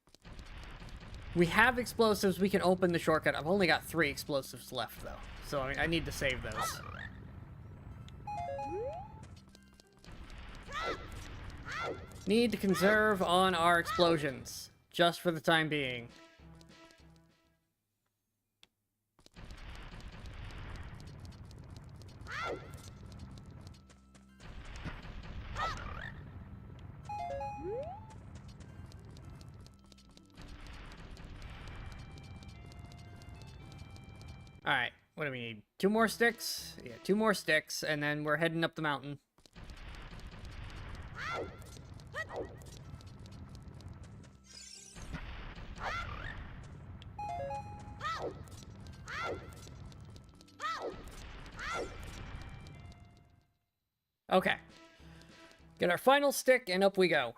We have explosives, we can open the shortcut. I've only got 3 explosives left, though. So I need to save those. Need to conserve on our explosions. Just for the time being. Alright, what do we need? 2 more sticks? Yeah, 2 more sticks, and then we're heading up the mountain. Okay. Get our final stick, and up we go.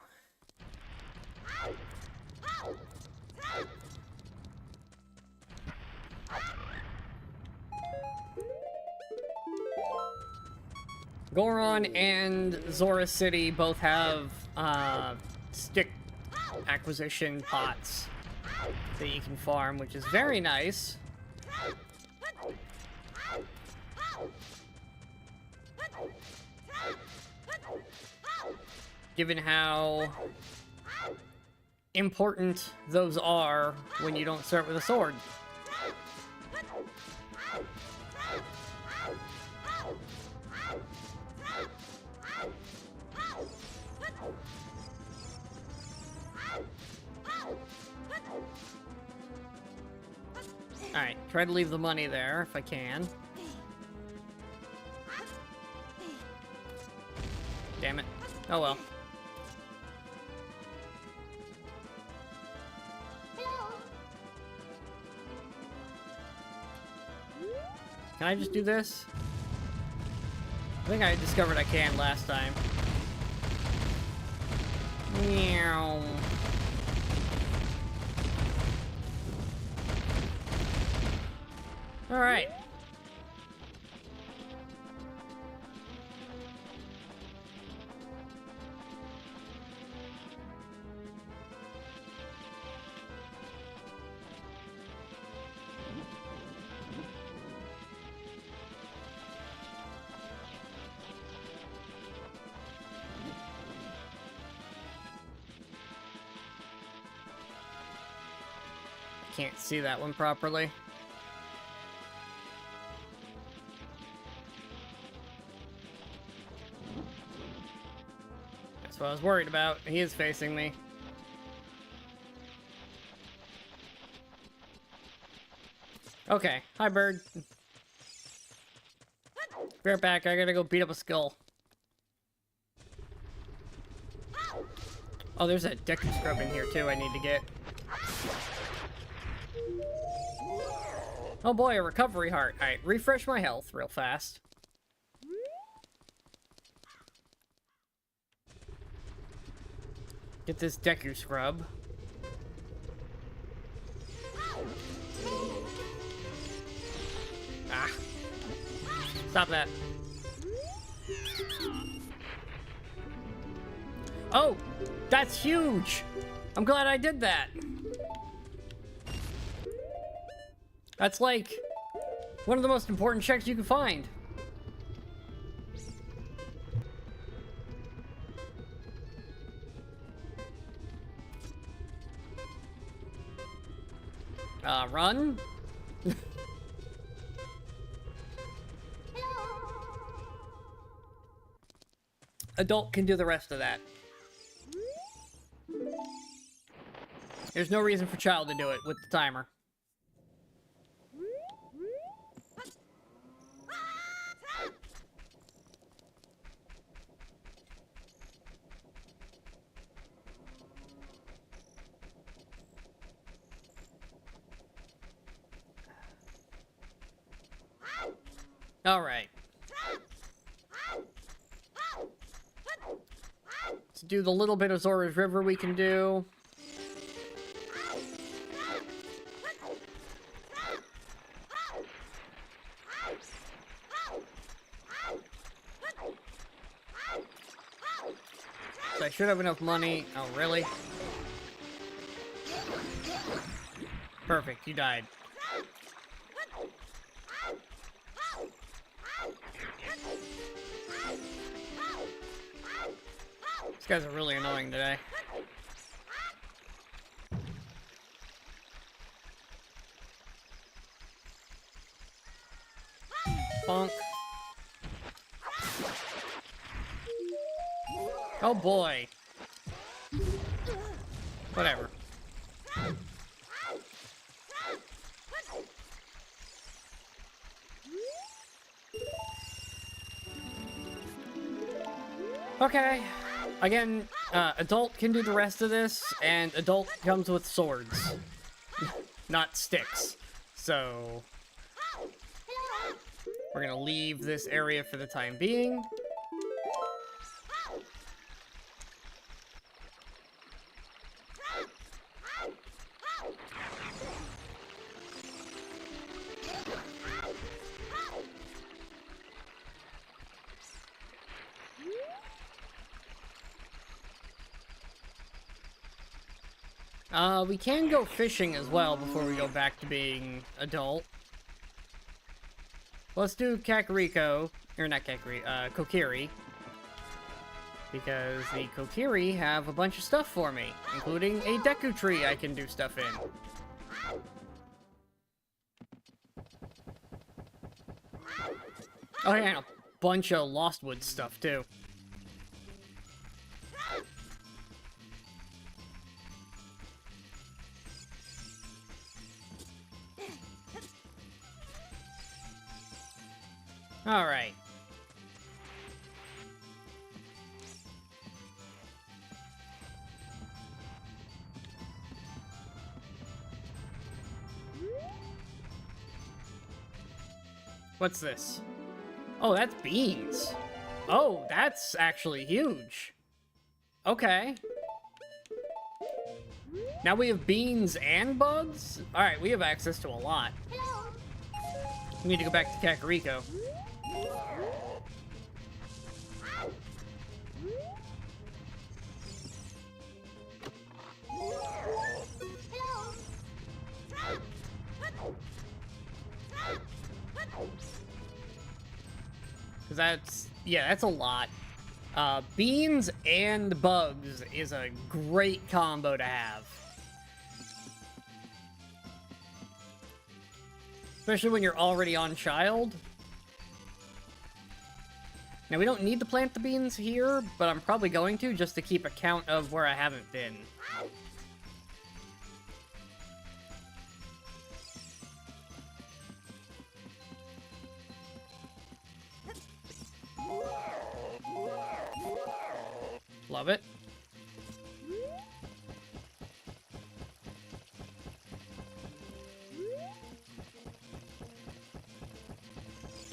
Goron and Zora City both have stick acquisition pots that you can farm, which is very nice. Given how important those are when you don't start with a sword. Alright, try to leave the money there if I can. Damn it. Oh well. Can I just do this? I think I discovered I can last time. Meow. Alright. Can't see that one properly. That's what I was worried about. He is facing me. Okay. Hi, bird. Be right back. I gotta go beat up a skull. Oh, there's a Deku Scrub in here, too, I need to get. Oh boy, a recovery heart. Alright, refresh my health real fast. Get this Deku Scrub. Ah. Stop that. Oh! That's huge! I'm glad I did that. That's like one of the most important checks you can find. Run? Adult can do the rest of that. There's no reason for child to do it with the timer. All right. Let's do the little bit of Zora's River we can do. So I should have enough money. Oh, really? Perfect, you died. These guys are really annoying today. Bonk. Oh boy. Whatever. Okay. Again, adult can do the rest of this, and adult comes with swords, not sticks. So, we're gonna leave this area for the time being. We can go fishing as well before we go back to being adult. Let's do Kakariko, or not Kakariko, Kokiri. Because the Kokiri have a bunch of stuff for me, including a Deku Tree I can do stuff in. Oh yeah, and a bunch of Lostwood stuff too. Alright. What's this? Oh, that's beans. Oh, that's actually huge. Okay. Now we have beans and bugs? Alright, we have access to a lot. We need to go back to Kakariko. Because that's, yeah, that's a lot. Beans and bugs is a great combo to have. Especially when you're already on child. Now, we don't need to plant the beans here, but I'm probably going to, just to keep account of where I haven't been. Love it.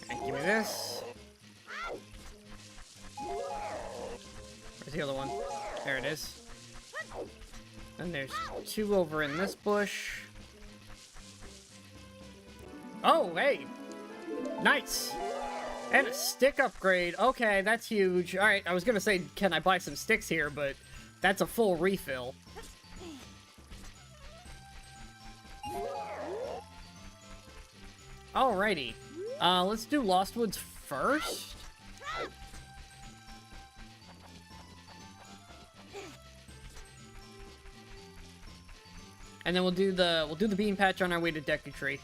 Okay, give me this. Where's the other one? There it is. Then there's two over in this bush. Oh, hey! Nice! And a stick upgrade. Okay, that's huge. Alright, I was gonna say, can I buy some sticks here, but that's a full refill. Alrighty. Let's do Lost Woods first. And then we'll do the bean patch on our way to Deku Tree.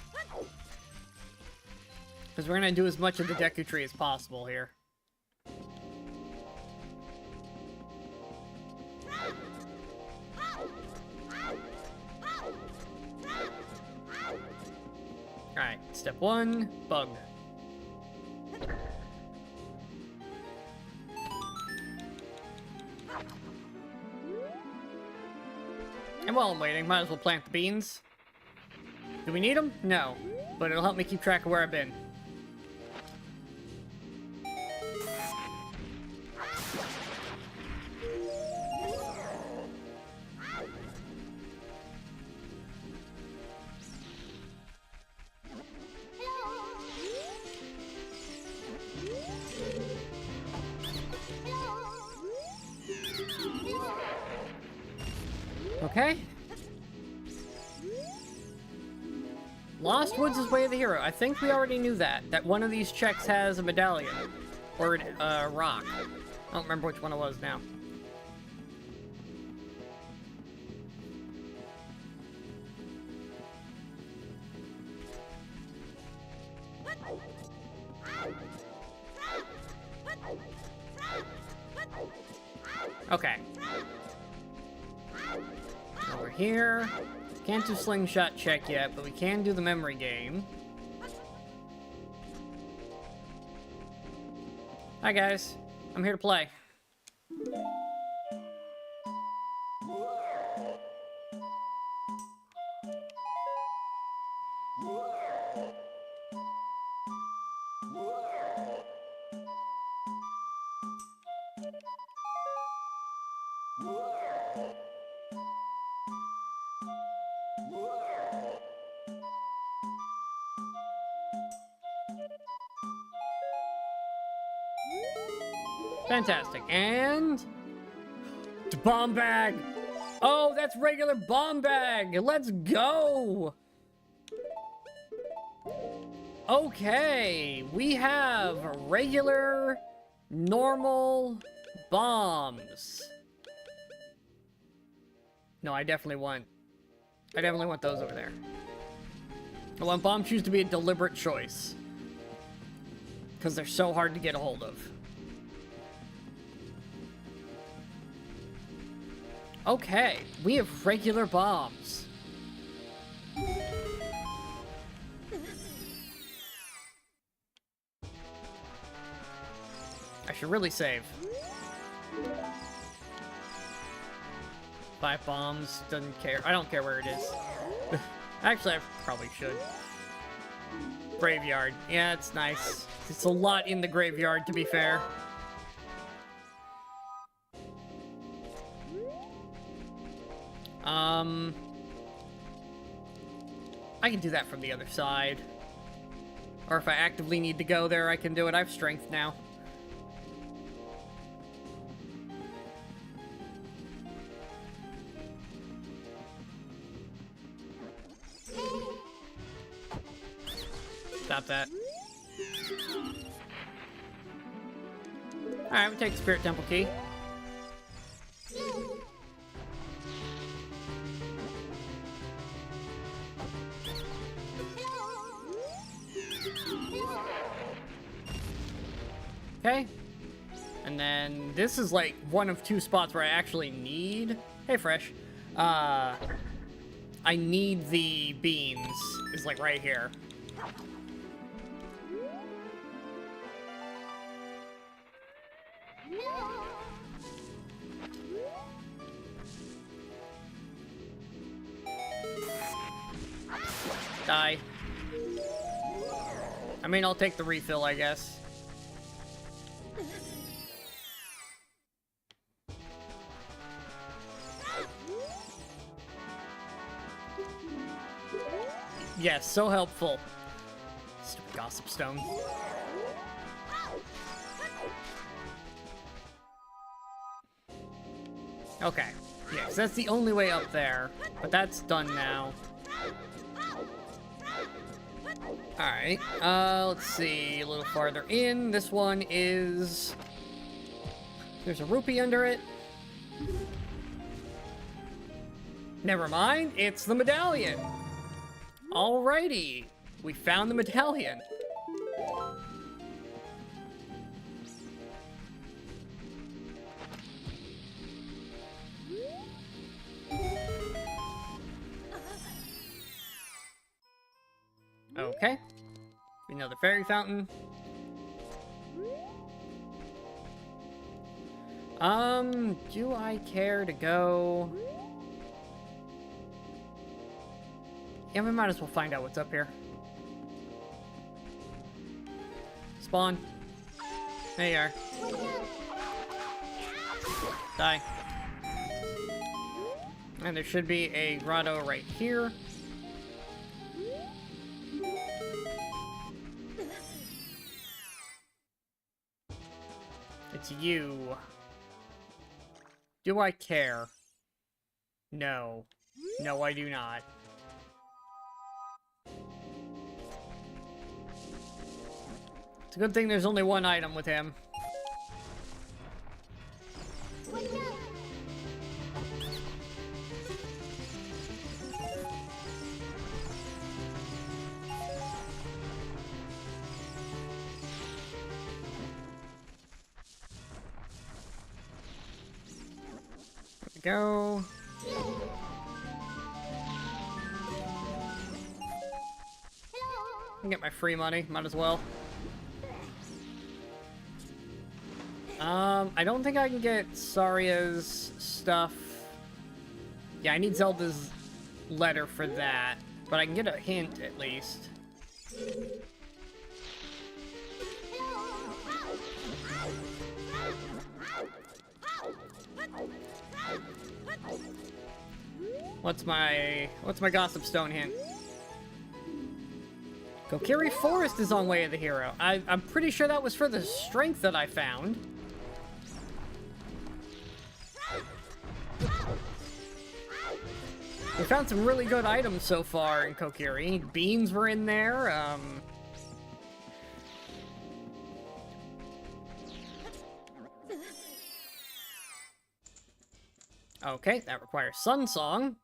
Because we're going to do as much of the Deku Tree as possible here. Alright, step one, bug. And while I'm waiting, might as well plant the beans. Do we need them? No. But it'll help me keep track of where I've been. Okay. Lost Woods is Way of the Hero. I think we already knew that. That one of these checks has a medallion. Or a rock. I don't remember which one it was now. Okay. Over here. Can't do slingshot check yet, but we can do the memory game. Hi guys, I'm here to play. Fantastic. And the bomb bag. Oh, that's regular bomb bag. Let's go. Okay, we have regular, normal bombs. No, I definitely want those over there. I want bomb shoes to be a deliberate choice. Because they're so hard to get a hold of. Okay, we have regular bombs. I should really save. 5 bombs, doesn't care. I don't care where it is. Actually, I probably should. Graveyard. Yeah, it's nice. It's a lot in the graveyard, to be fair. I can do that from the other side. Or if I actively need to go there, I can do it. I have strength now. Stop that. Alright, we take the Spirit Temple key. Okay. And then this is like one of 2 spots where I actually need... Hey, Fresh. I need the beans. It's like right here. Die. I mean, I'll take the refill, I guess. Yes, so helpful. Stupid gossip stone. Okay. Yes, that's the only way up there. But that's done now. Alright, let's see, a little farther in. This one is... There's a rupee under it. Never mind, it's the medallion. Alrighty, we found the medallion. Okay. Another fairy fountain. Do I care to go? Yeah, we might as well find out what's up here. Spawn. There you are. Die. And there should be a grotto right here. It's you. Do I care? No. No, I do not. It's a good thing there's only one item with him. Go. I can get my free money, might as well. I don't think I can get Saria's stuff. Yeah, I need Zelda's letter for that, but I can get a hint at least. What's my gossip stone hint? Kokiri Forest is on Way of the Hero. I'm pretty sure that was for the strength that I found. We found some really good items so far in Kokiri. Beans were in there, Okay, that requires Sun Song.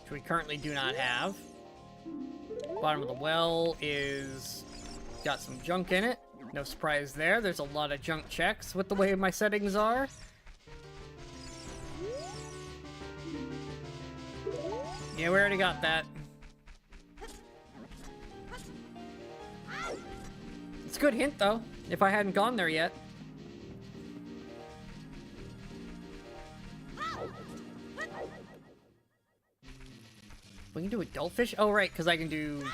Which we currently do not have. Bottom of the well is... got some junk in it. No surprise there. There's a lot of junk checks with the way my settings are. Yeah, we already got that. good hint, though, if I hadn't gone there yet. We can do adult fish? Oh, right, because I can do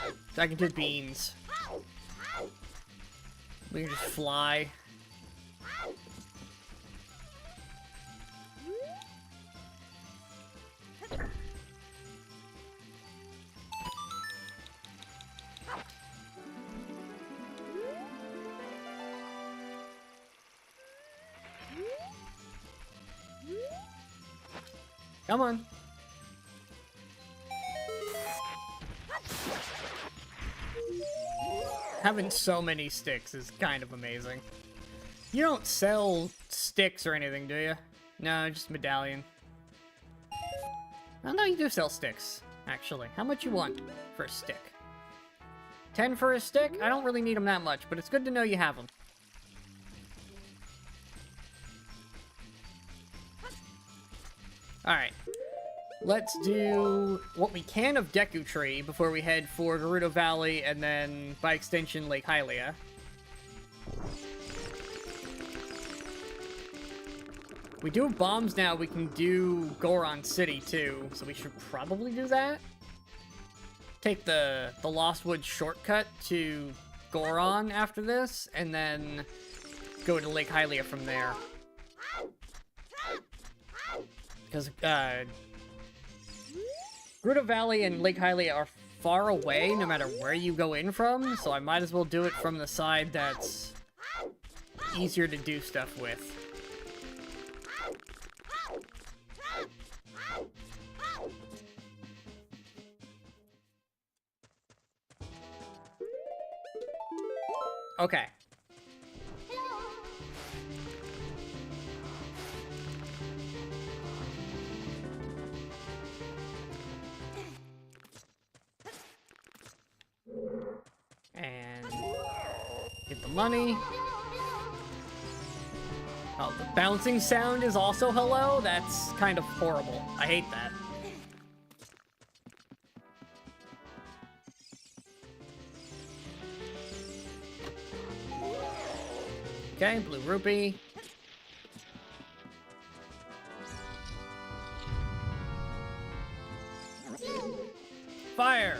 beans. We can just fly. Come on. Having so many sticks is kind of amazing. You don't sell sticks or anything, do you? No, just medallion. Oh, no, you do sell sticks, actually. How much you want for a stick? 10 for a stick? I don't really need them that much, but it's good to know you have them. Alright. Let's do what we can of Deku Tree before we head for Gerudo Valley and then, by extension, Lake Hylia. We do have bombs now, we can do Goron City too, so we should probably do that. Take the Lost Woods shortcut to Goron after this, and then go to Lake Hylia from there. Because, Gerudo Valley and Lake Hylia are far away no matter where you go in from, so I might as well do it from the side that's easier to do stuff with. Okay. And get the money. Oh, the bouncing sound is also hello? That's kind of horrible. I hate that. Okay, blue rupee. Fire!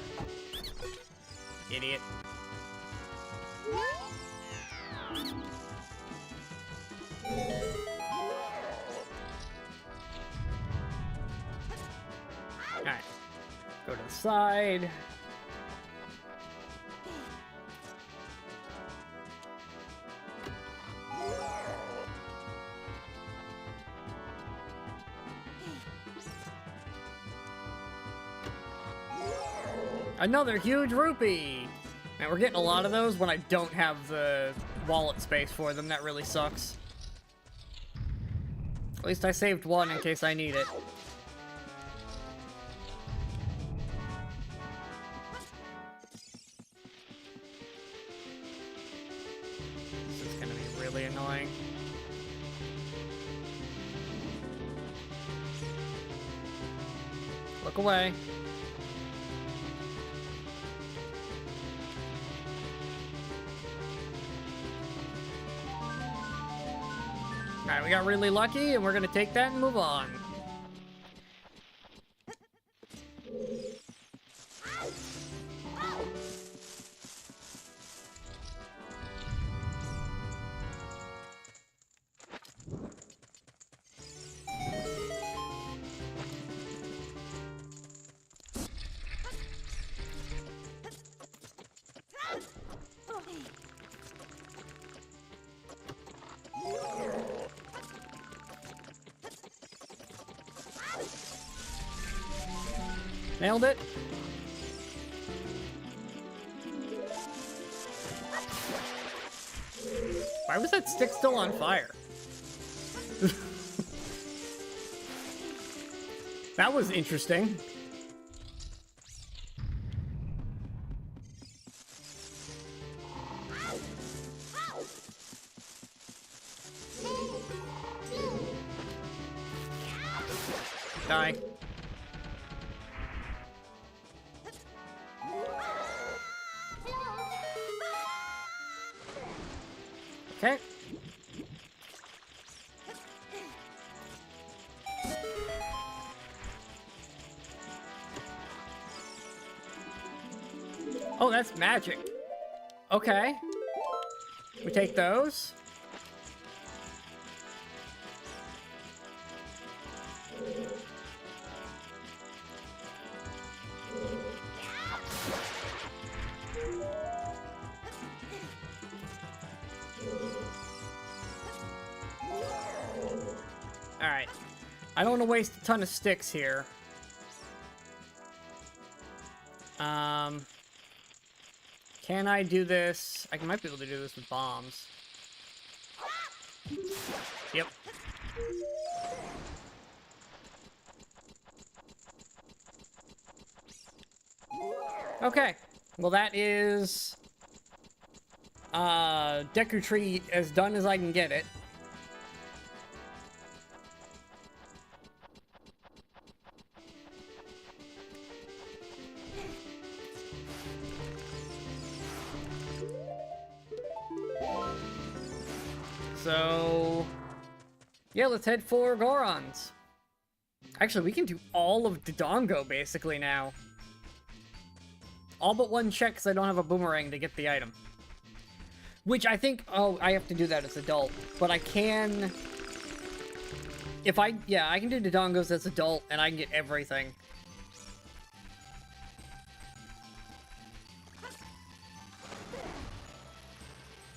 Idiot. Alright. Go to the side. Another huge rupee! Man, we're getting a lot of those when I don't have the wallet space for them. That really sucks. At least I saved one in case I need it. This is gonna be really annoying. Look away. Alright, we got really lucky, and we're gonna take that and move on. Nailed it. Why was that stick still on fire? That was interesting. Die. Okay. Oh, that's magic. Okay. We take those. Alright. I don't want to waste a ton of sticks here. Can I do this? I might be able to do this with bombs. Yep. Okay. Well, that is... Deku Tree as done as I can get it. So... yeah, let's head for Goron's. Actually, we can do all of Dodongo, basically, now. All but one check, because I don't have a boomerang to get the item. Which I think... oh, I have to do that as adult. But I can... if I... yeah, I can do Dodongos as adult, and I can get everything.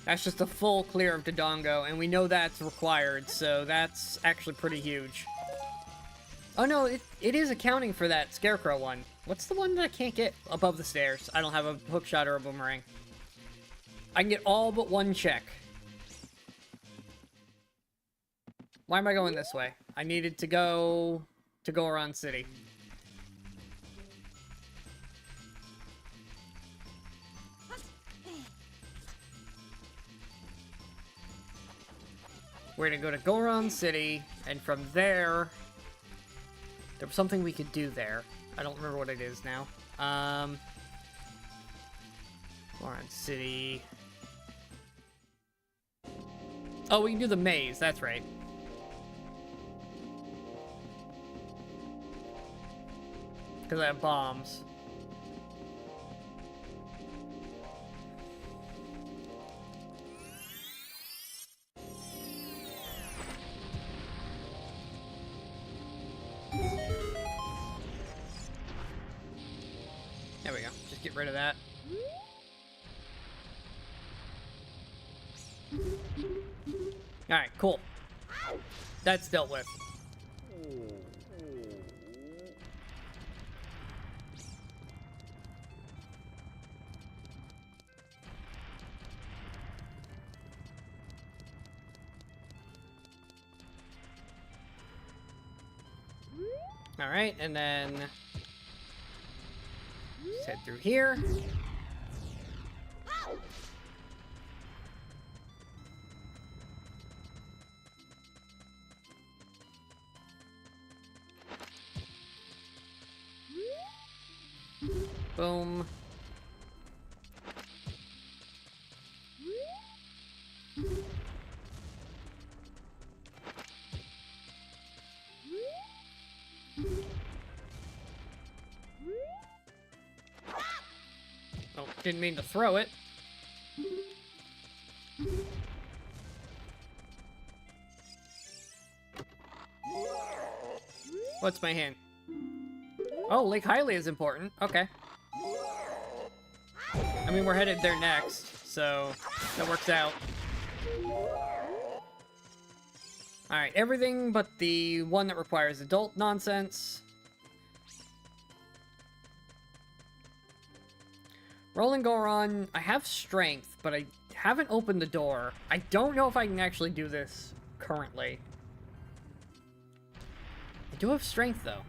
That's just a full clear of Dodongo, and we know that's required, so that's actually pretty huge. Oh no, it is accounting for that Scarecrow one. What's the one that I can't get above the stairs? I don't have a hookshot or a boomerang. I can get all but one check. Why am I going this way? I needed to go to Goron City. We're gonna go to Goron City, and from there... there was something we could do there. I don't remember what it is now. Goron City... oh, we can do the maze, that's right. Because I have bombs. There we go. Just get rid of that. Alright, cool. That's dealt with. Alright, and then... just head through here. Boom. Oh, didn't mean to throw it. What's my hint? Oh, Lake Hylia is important. Okay. I mean, we're headed there next, so that works out. Alright, everything but the one that requires adult nonsense. Rolling Goron, I have strength, but I haven't opened the door. I don't know if I can actually do this currently. I do have strength, though.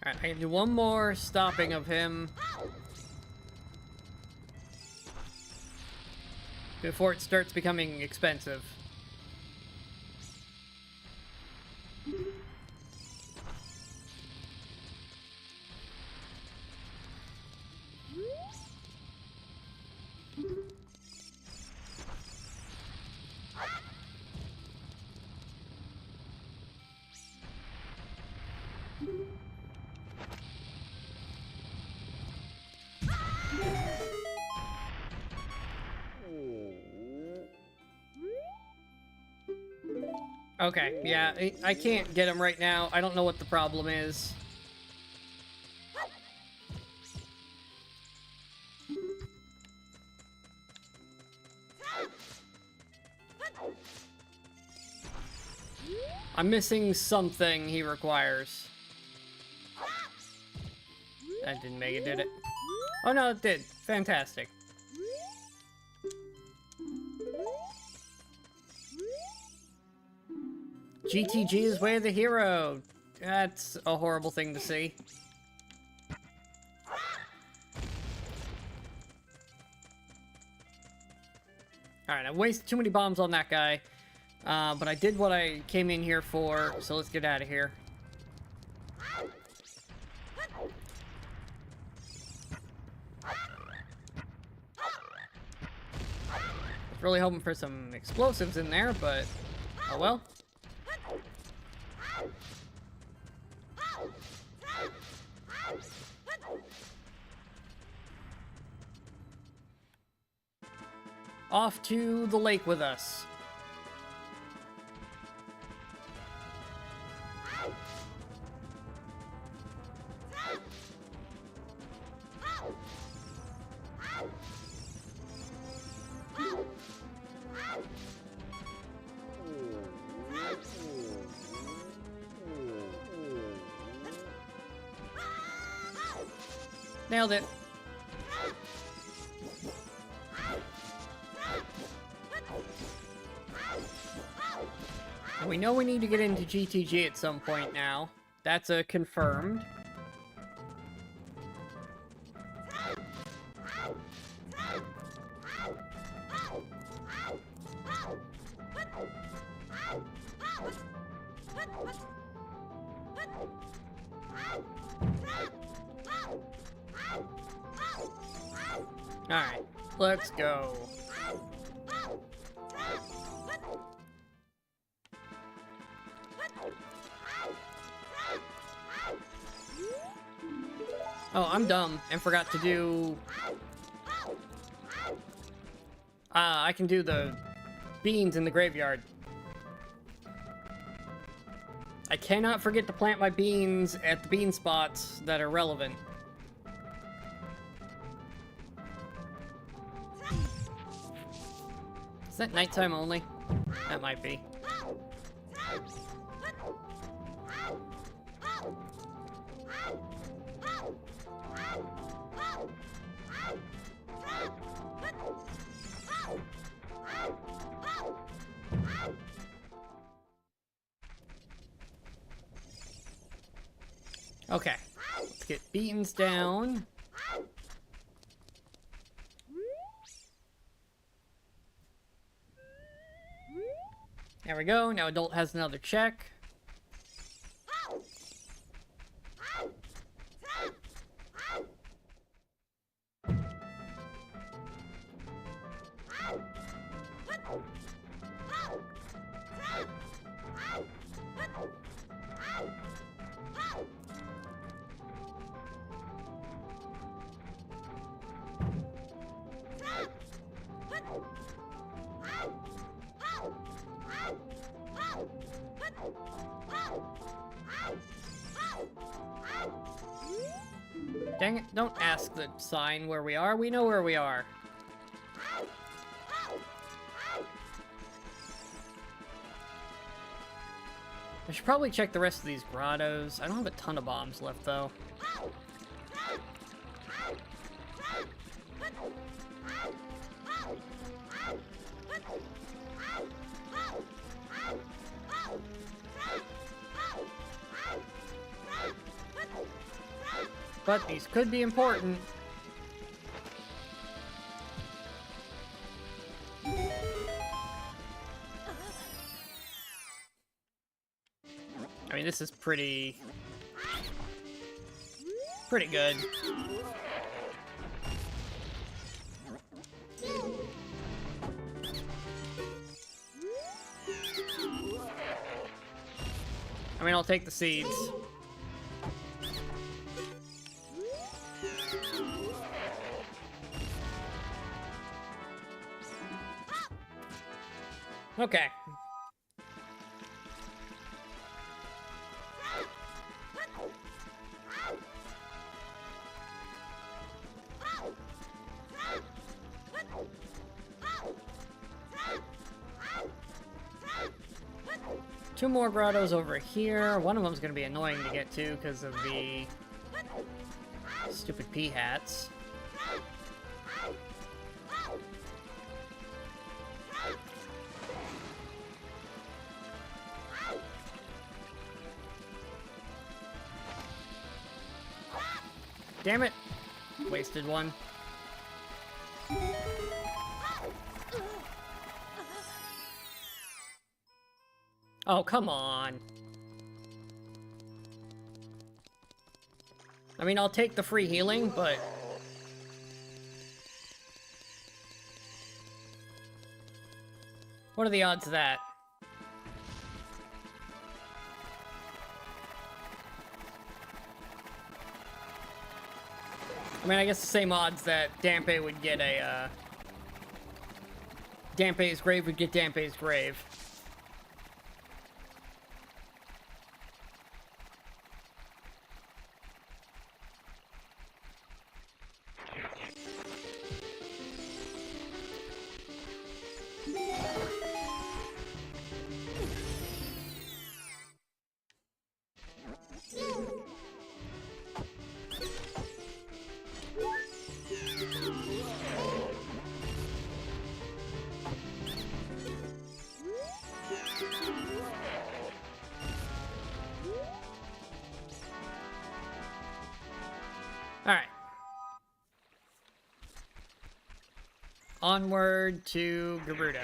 Alright, I can do one more stopping of him. before it starts becoming expensive. Okay, yeah, I can't get him right now. I don't know what the problem is. I'm missing something he requires. That didn't make it, did it? Oh no, it did. Fantastic. GTG is way of the hero. That's a horrible thing to see. Alright, I wasted too many bombs on that guy. But I did what I came in here for, so let's get out of here. I was really hoping for some explosives in there, but oh well. Off to the lake with us. Nailed it. We know we need to get into GTG at some point now. That's a confirmed. Alright, let's go. Oh, I'm dumb and forgot to do... I can do the beans in the graveyard. I cannot forget to plant my beans at the bean spots that are relevant. Is that nighttime only? That might be. Okay, let's get beans down. There we go, now Adult has another check. Dang it, don't ask the sign where we are. We know where we are. I should probably check the rest of these grottos. I don't have a ton of bombs left, though. But these could be important. I mean, this is pretty good. I mean, I'll take the seeds. Okay. Two more grottos over here. One of them's gonna be annoying to get to because of the stupid pea hats. Damn it! Wasted one. Oh, come on. I mean, I'll take the free healing, but... what are the odds of that? I mean, I guess the same odds that Dampe would get a, Dampe's grave would get Dampe's grave. Alright. Onward to Gerudo.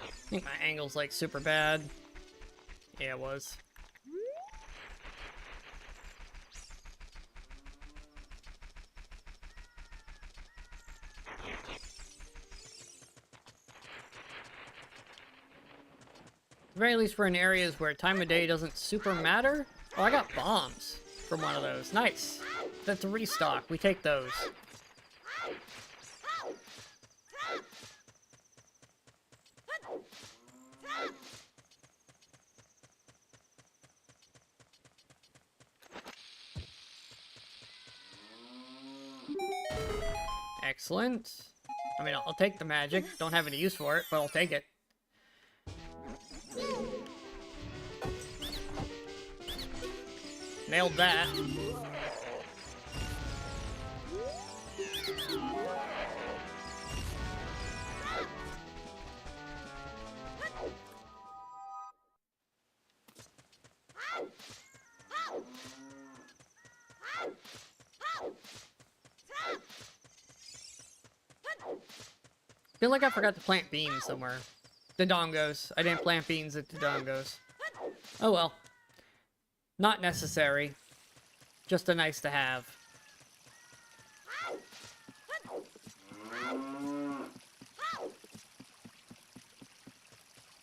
I think my angle's like super bad. Yeah, it was. At the very least, we're in areas where time of day doesn't super matter. Oh, I got bombs from one of those. Nice. That's a restock. We take those. Excellent. I mean, I'll take the magic. Don't have any use for it, but I'll take it. Nailed that. Feel like I forgot to plant beans somewhere. Dodongos. I didn't plant beans at Dodongos. Oh well. Not necessary. Just a nice to have.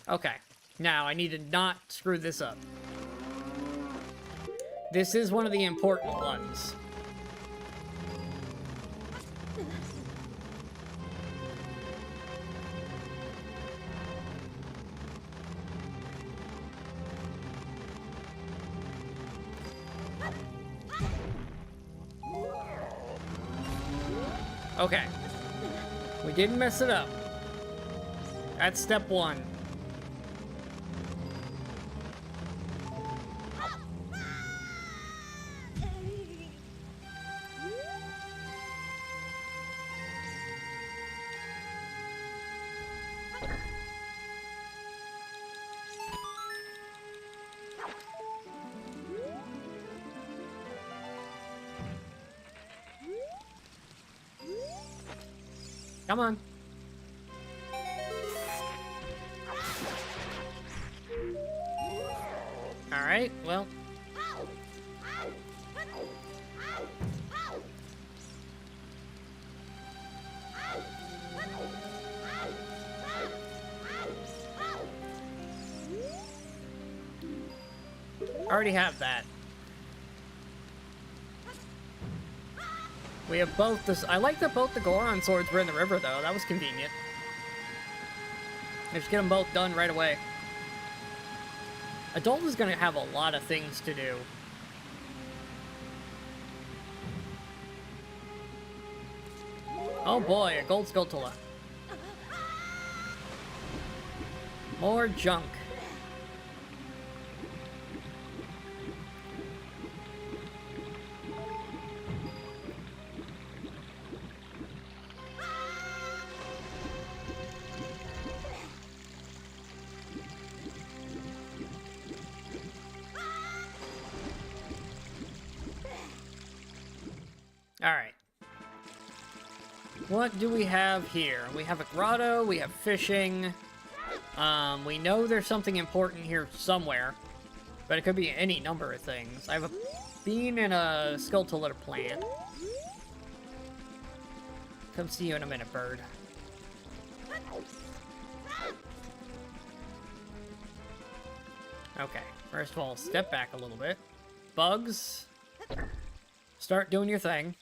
Okay. Now, I need to not screw this up. This is one of the important ones. Okay. We didn't mess it up. That's step one. Come on. Alright, well. Already have that. We have both this. I like that both the Goron swords were in the river, though. That was convenient. Just get them both done right away. Adult is going to have a lot of things to do. Oh boy, a gold Skulltula. More junk. Alright. What do we have here? We have a grotto, we have fishing. We know there's something important here somewhere. But it could be any number of things. I have a bean and a Skulltula plant. Come see you in a minute, bird. Okay, first of all, step back a little bit. Bugs, start doing your thing.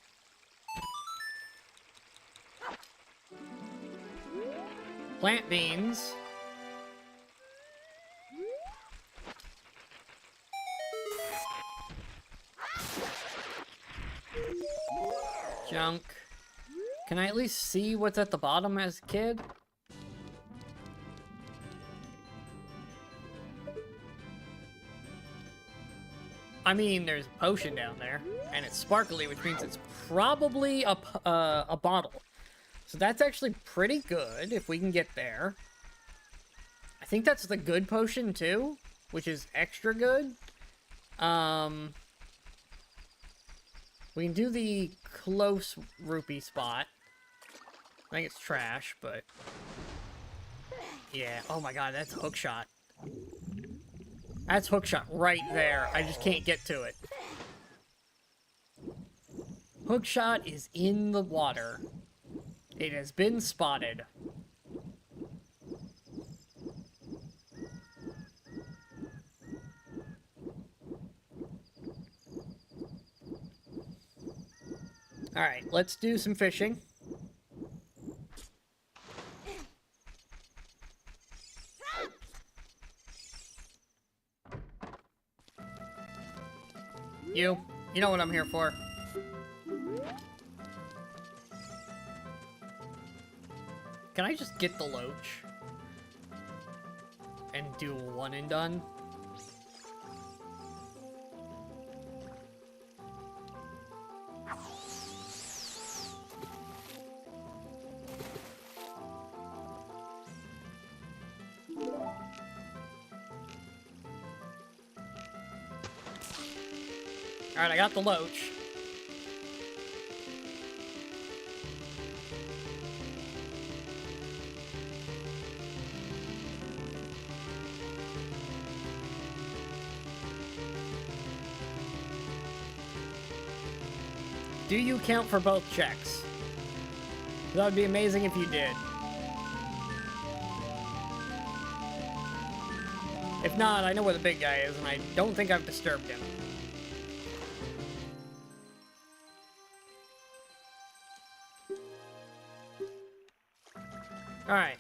Plant beans. Junk. Can I at least see what's at the bottom as a kid? I mean, there's a potion down there, and it's sparkly, which means it's probably a bottle. So that's actually pretty good, if we can get there. I think that's the good potion, too, which is extra good. We can do the close rupee spot. I think it's trash, but... yeah, oh my god, that's hookshot. That's hookshot right there. I just can't get to it. Hookshot is in the water. It has been spotted. Alright, let's do some fishing. You know what I'm here for. Can I just get the loach? And do a one and done? Alright, I got the loach. Do you count for both checks? That would be amazing if you did. If not, I know where the big guy is, and I don't think I've disturbed him. Alright.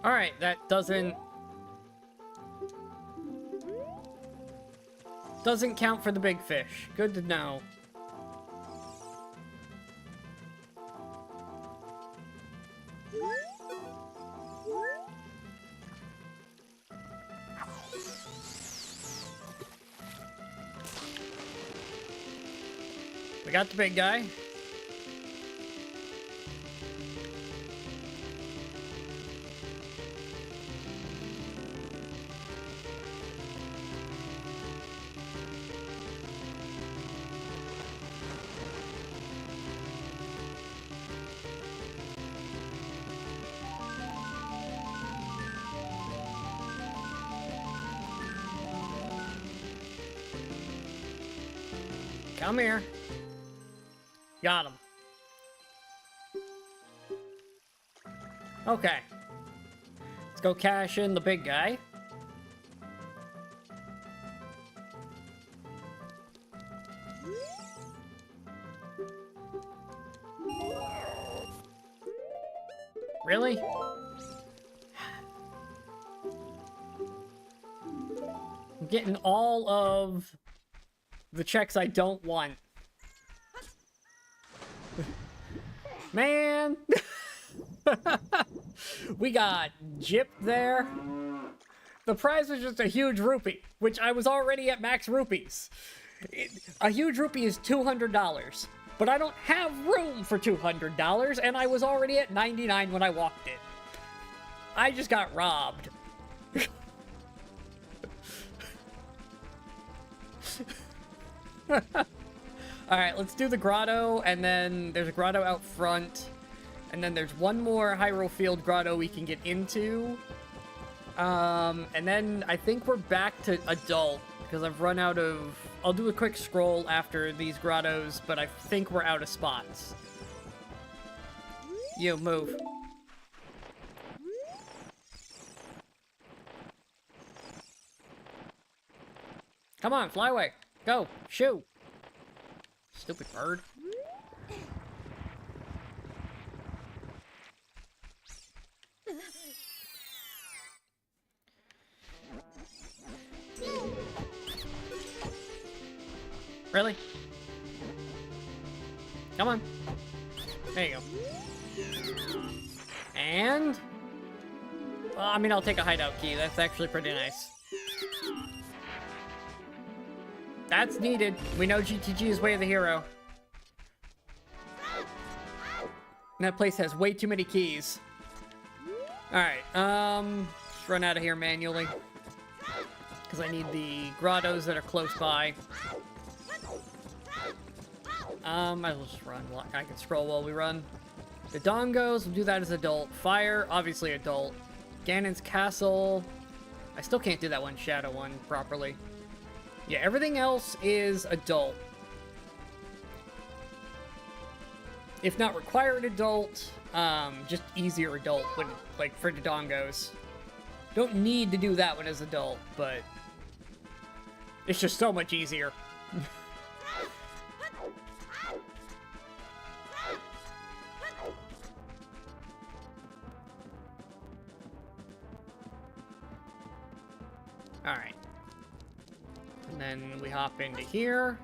Alright, that doesn't count for the big fish. Good to know. We got the big guy. Come here. Got him. Okay. Let's go cash in the big guy. Really? I'm getting all of the checks I don't want. Man! We got gypped there. The prize was just a huge rupee, which I was already at max rupees. A huge rupee is $200. But I don't have room for $200, and I was already at 99 when I walked in. I just got robbed. Alright, let's do the grotto, and then there's a grotto out front. And then there's one more Hyrule Field grotto we can get into. And then I think we're back to adult, because I've run out of... I'll do a quick scroll after these grottos, but I think we're out of spots. You, move. Come on, fly away. Go, shoo. Stupid bird. Really? Come on. There you go. And... well, I mean, I'll take a hideout key. That's actually pretty nice. That's needed. We know GTG is way of the hero. And that place has way too many keys. Alright, just run out of here manually. Because I need the grottos that are close by. I'll just run. I can scroll while we run. The Dongos, we'll do that as adult. Fire, obviously adult. Ganon's Castle. I still can't do that one Shadow one properly. Yeah, everything else is adult. If not required adult, just easier adult, when, like, for the Dongos. Don't need to do that one as adult, but it's just so much easier. Alright. And then we hop into here.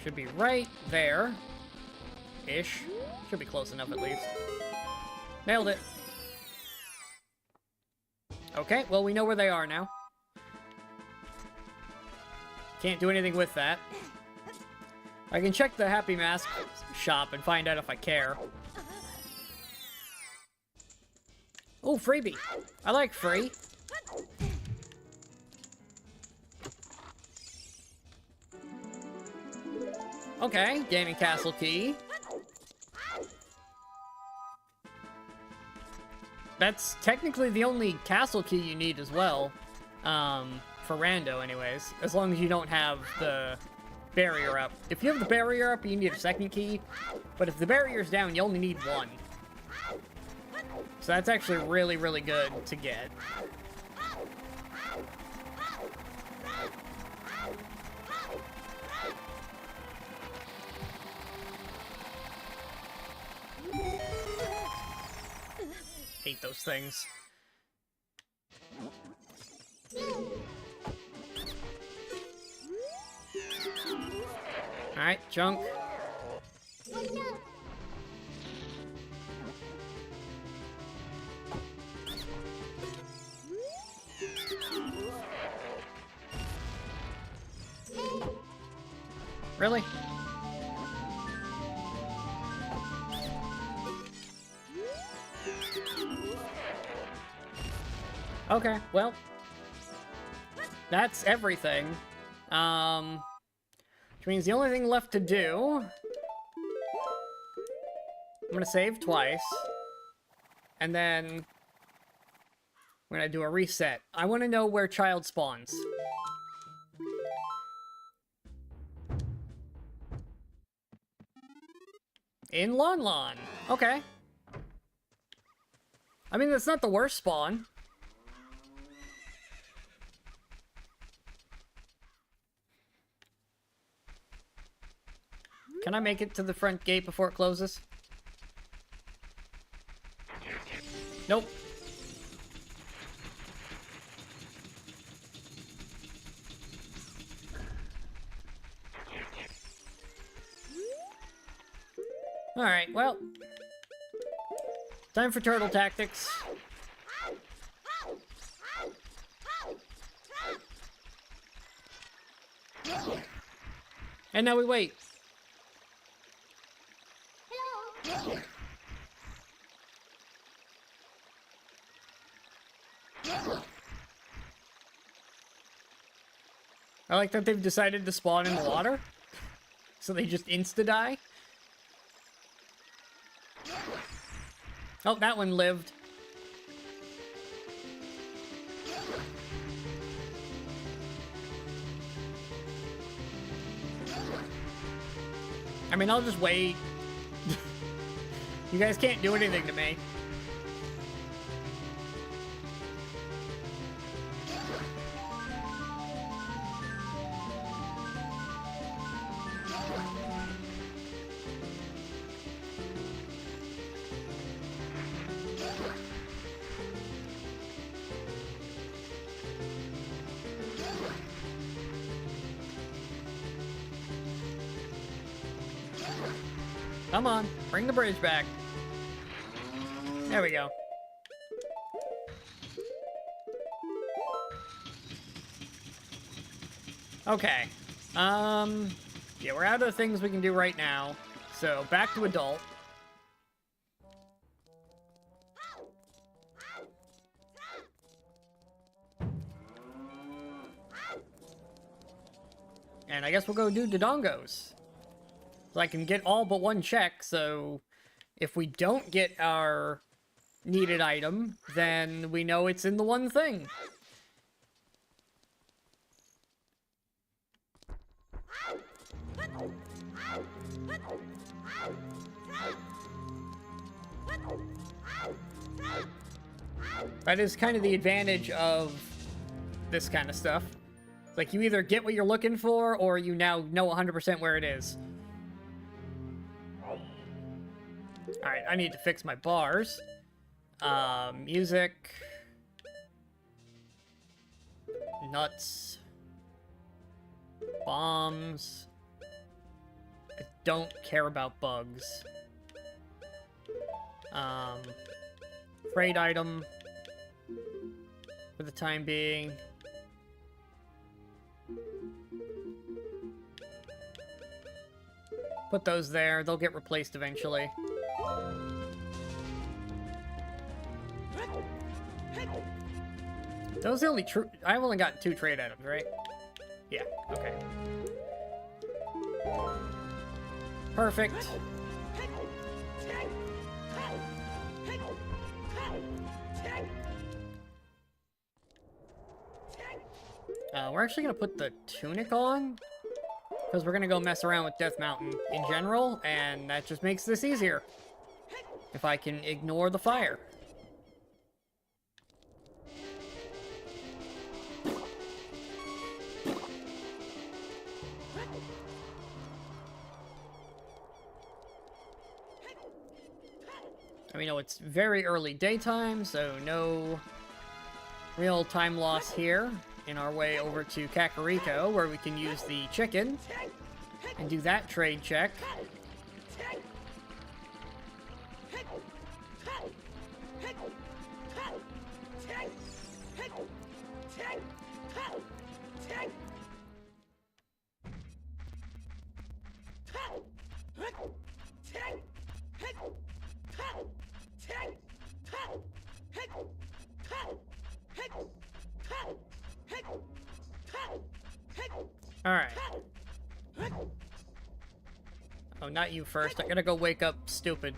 Should be right there. Ish. Should be close enough at least. Nailed it. Okay, well we know where they are now. Can't do anything with that. I can check the Happy Mask shop and find out if I care. Oh, freebie. I like free. Okay, gaming castle key. That's technically the only castle key you need as well. For rando anyways. As long as you don't have the barrier up. If you have the barrier up, you need a second key. But if the barrier's down, you only need one. So that's actually really, really good to get. Hate those things. Alright, junk. Really? Okay, well, that's everything. Which means the only thing left to do... I'm gonna save twice. And then... we're gonna do a reset. I want to know where child spawns. in Lon Lon. Okay. I mean, that's not the worst spawn. Can I make it to the front gate before it closes? Nope. Alright, well. Time for turtle tactics. And now we wait. I like that they've decided to spawn in the water. So they just insta-die. Oh, that one lived. I mean, I'll just wait. You guys can't do anything to me. Come on, bring the bridge back. There we go. Okay. Yeah, we're out of the things we can do right now. So, back to adult. And I guess we'll go do Dodongos. So I can get all but one check, so if we don't get our needed item, then we know it's in the one thing. That is kind of the advantage of this kind of stuff. Like, you either get what you're looking for, or you now know 100% where it is. Alright, I need to fix my bars. Music. Nuts. Bombs. I don't care about bugs. Trade item. For the time being. Put those there. They'll get replaced eventually. Those are the only true. I've only got 2 trade items, right? Yeah, okay. Perfect. We're actually gonna put the tunic on, because we're gonna go mess around with Death Mountain in general, and that just makes this easier. If I can ignore the fire. I mean, it's very early daytime, so no real time loss here in our way over to Kakariko, where we can use the chicken and do that trade check. Alright. Oh, not you first. I gotta go wake up stupid.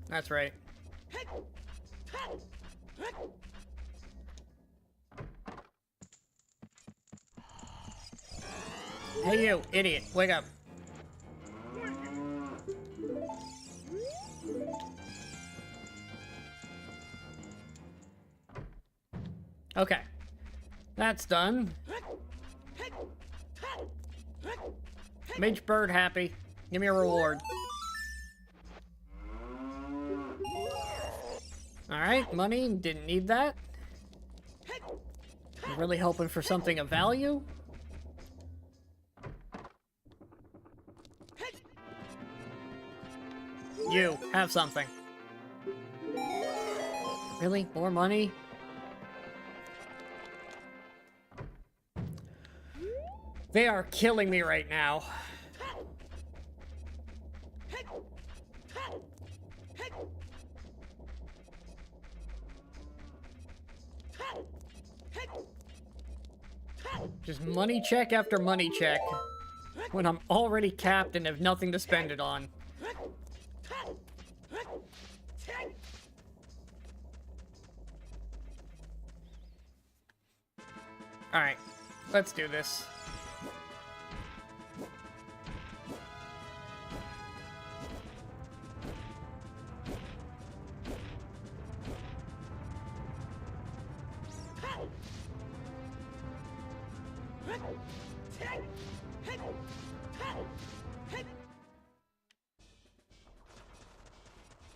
That's right. Hey you, idiot. Wake up. Okay. That's done. Mage Bird happy. Give me a reward. Alright, money. Didn't need that. I'm really hoping for something of value. You, have something. Really? More money? They are killing me right now. Just money check after money check when I'm already capped and have nothing to spend it on. Alright, let's do this.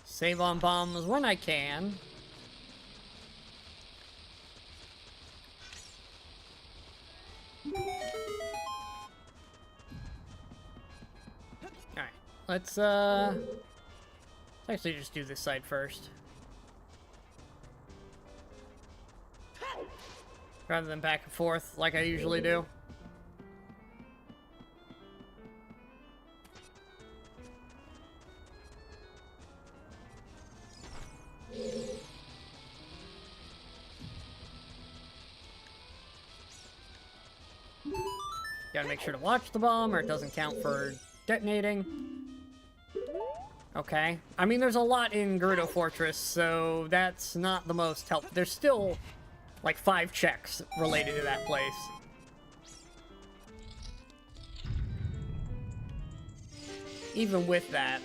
Save on bombs when I can. Alright, let's actually just do this side first. Rather than back and forth like I usually do. Gotta make sure to watch the bomb or it doesn't count for detonating. Okay. I mean, there's a lot in Gerudo Fortress, so that's not the most helpful. There's still like 5 checks related to that place. Even with that.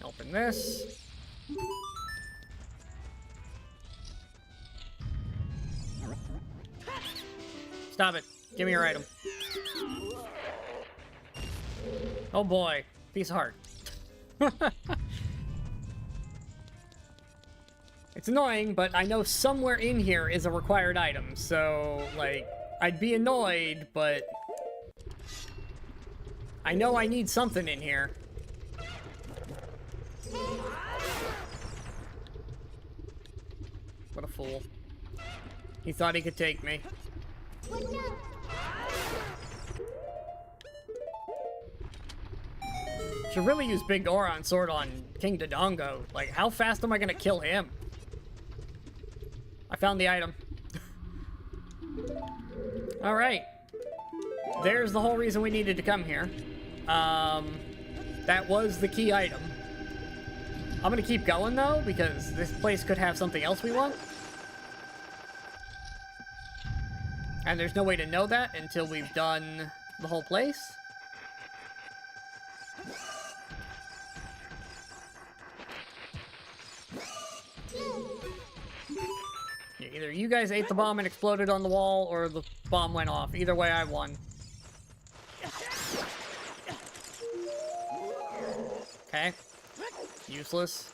Open this. Stop it. Give me your item. Oh boy. Piece of heart. It's annoying, but I know somewhere in here is a required item, so, like, I'd be annoyed, but I know I need something in here. What a fool. He thought he could take me. Should really use Big Goron Sword on King Dodongo. Like, how fast am I gonna kill him? I found the item. Alright. There's the whole reason we needed to come here. That was the key item. I'm gonna keep going, though, because this place could have something else we want. And there's no way to know that until we've done the whole place. Yeah, either you guys ate the bomb and exploded on the wall, or the bomb went off. Either way, I won. Okay. Useless.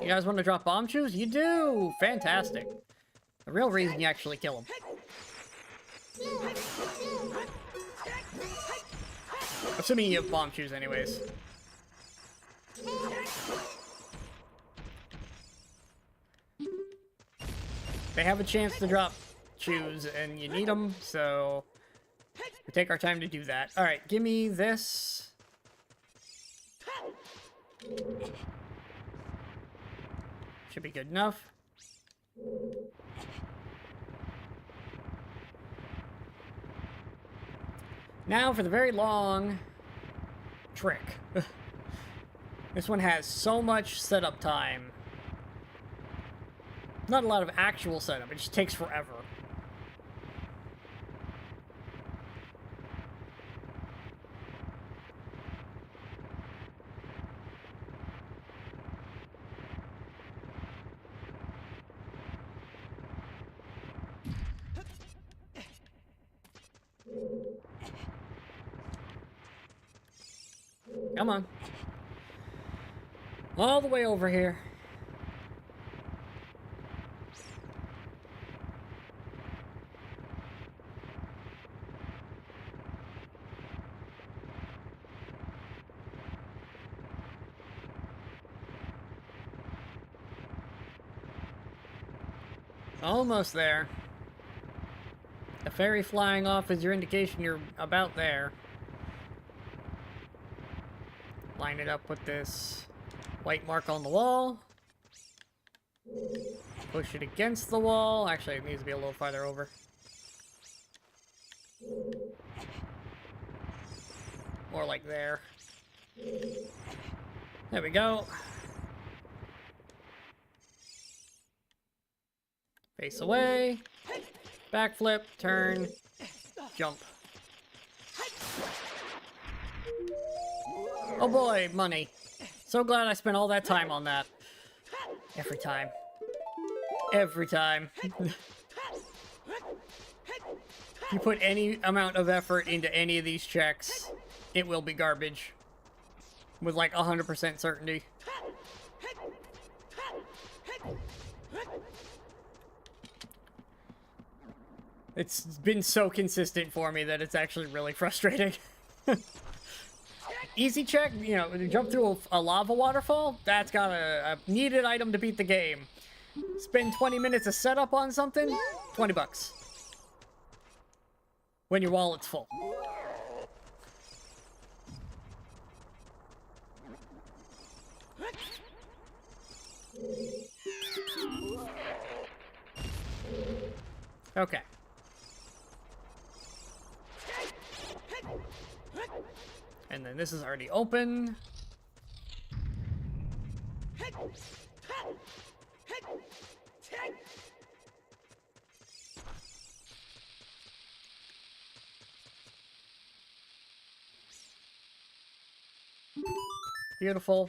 You guys want to drop bomb shoes? You do! Fantastic. The real reason you actually kill them. Assuming you have bomb shoes anyways. They have a chance to drop shoes, and you need them, so we take our time to do that. Alright, give me this. Should be good enough. Now for the very long trick. This one has so much setup time. Not a lot of actual setup, it just takes forever. Come on. All the way over here. Almost there. The fairy flying off is your indication you're about there. Line it up with this white mark on the wall. Push it against the wall. Actually, it needs to be a little farther over. More like there. There we go. Face away. Backflip, turn, jump. Oh boy, money. So glad I spent all that time on that. Every time. Every time. If you put any amount of effort into any of these checks, it will be garbage. With like 100% certainty. It's been so consistent for me that it's actually really frustrating. Easy check, you know, jump through a lava waterfall, that's got a needed item to beat the game. Spend 20 minutes of setup on something, 20 bucks. When your wallet's full. Okay. And then this is already open. Beautiful.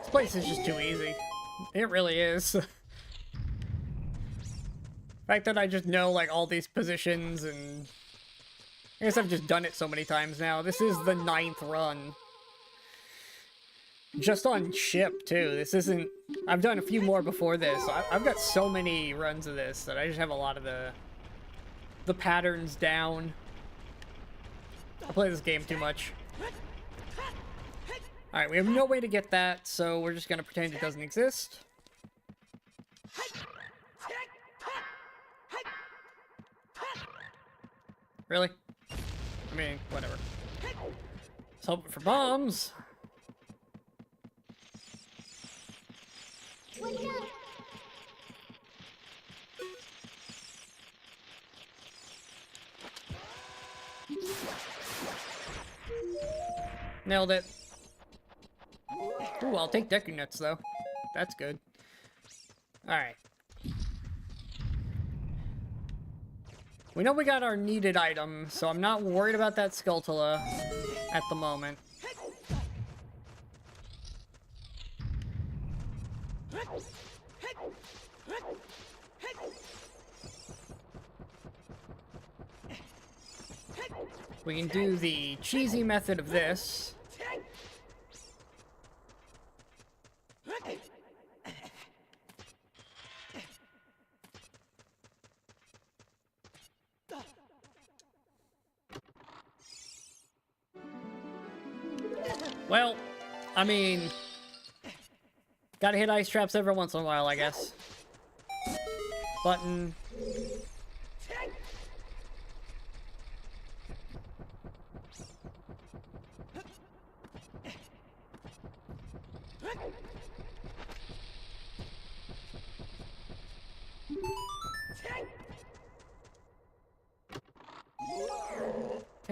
This place is just too easy. It really is. The fact that I just know like all these positions, and I guess I've just done it so many times now. This is the 9th run. Just on ship too. This isn't, I've done a few more before this. I've got so many runs of this that I just have a lot of the patterns down. I play this game too much. Alright, we have no way to get that, so we're just gonna pretend it doesn't exist. Really? I mean, whatever. Let's hope for bombs. Nailed it. Ooh, I'll take decking nuts though. That's good. Alright. We know we got our needed item, so I'm not worried about that Skulltula at the moment. We can do the cheesy method of this. Well, I mean, gotta hit ice traps every once in a while, I guess. Button.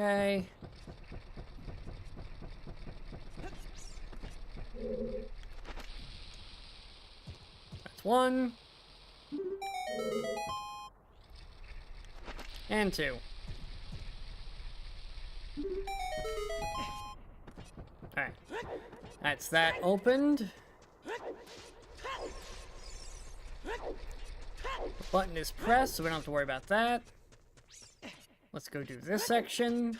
Okay. That's one. And two. Alright. That's that opened. The button is pressed, so we don't have to worry about that. Let's go do this section.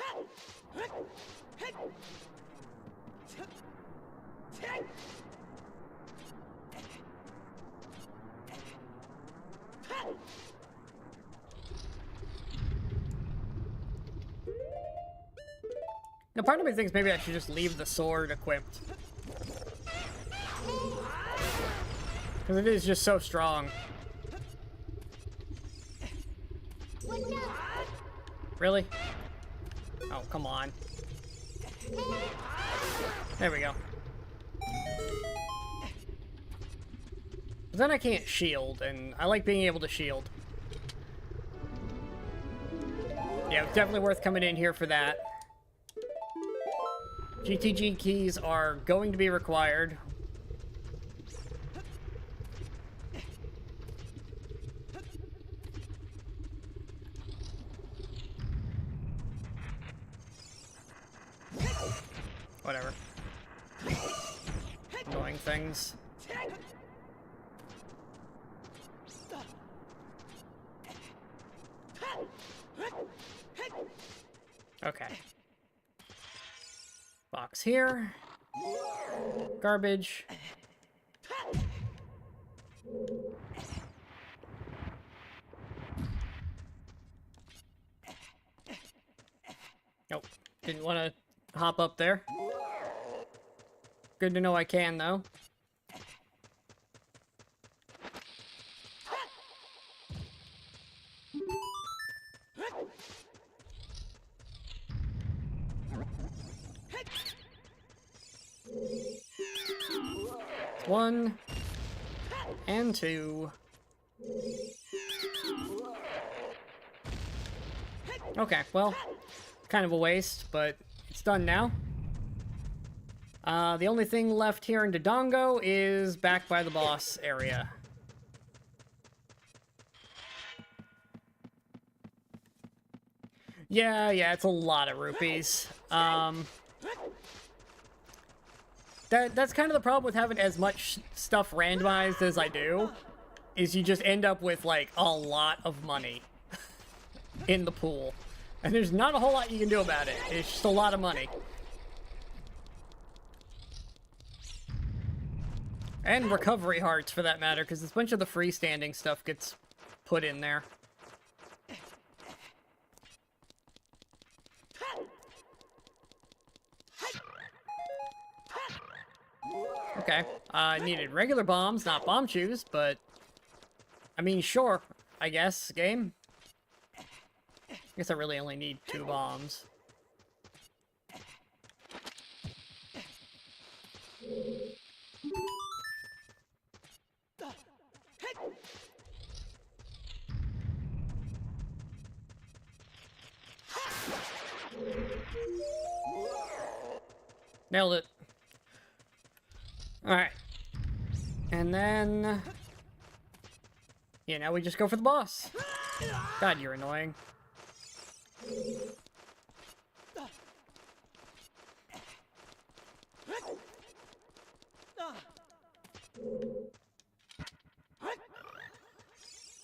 Now, part of me thinks maybe I should just leave the sword equipped. Because it is just so strong. Really? Oh, come on. There we go. But then I can't shield, and I like being able to shield. Yeah, it's definitely worth coming in here for that. GTG keys are going to be required. Whatever. Annoying things. Okay. Box here. Garbage. Nope. Didn't want to hop up there. Good to know I can, though. One. And two. Okay, well, kind of a waste, but it's done now. The only thing left here in Dodongo is back by the boss area. Yeah, it's a lot of rupees. That's kind of the problem with having as much stuff randomized as I do, is you just end up with, like, a lot of money in the pool. And there's not a whole lot you can do about it. It's just a lot of money. And recovery hearts, for that matter, because a bunch of the freestanding stuff gets put in there. Okay, needed regular bombs, not bomb shoes, but... I mean, sure, I guess, game. I guess I really only need 2 bombs. Nailed it. Alright. And then... yeah, now we just go for the boss. God, you're annoying.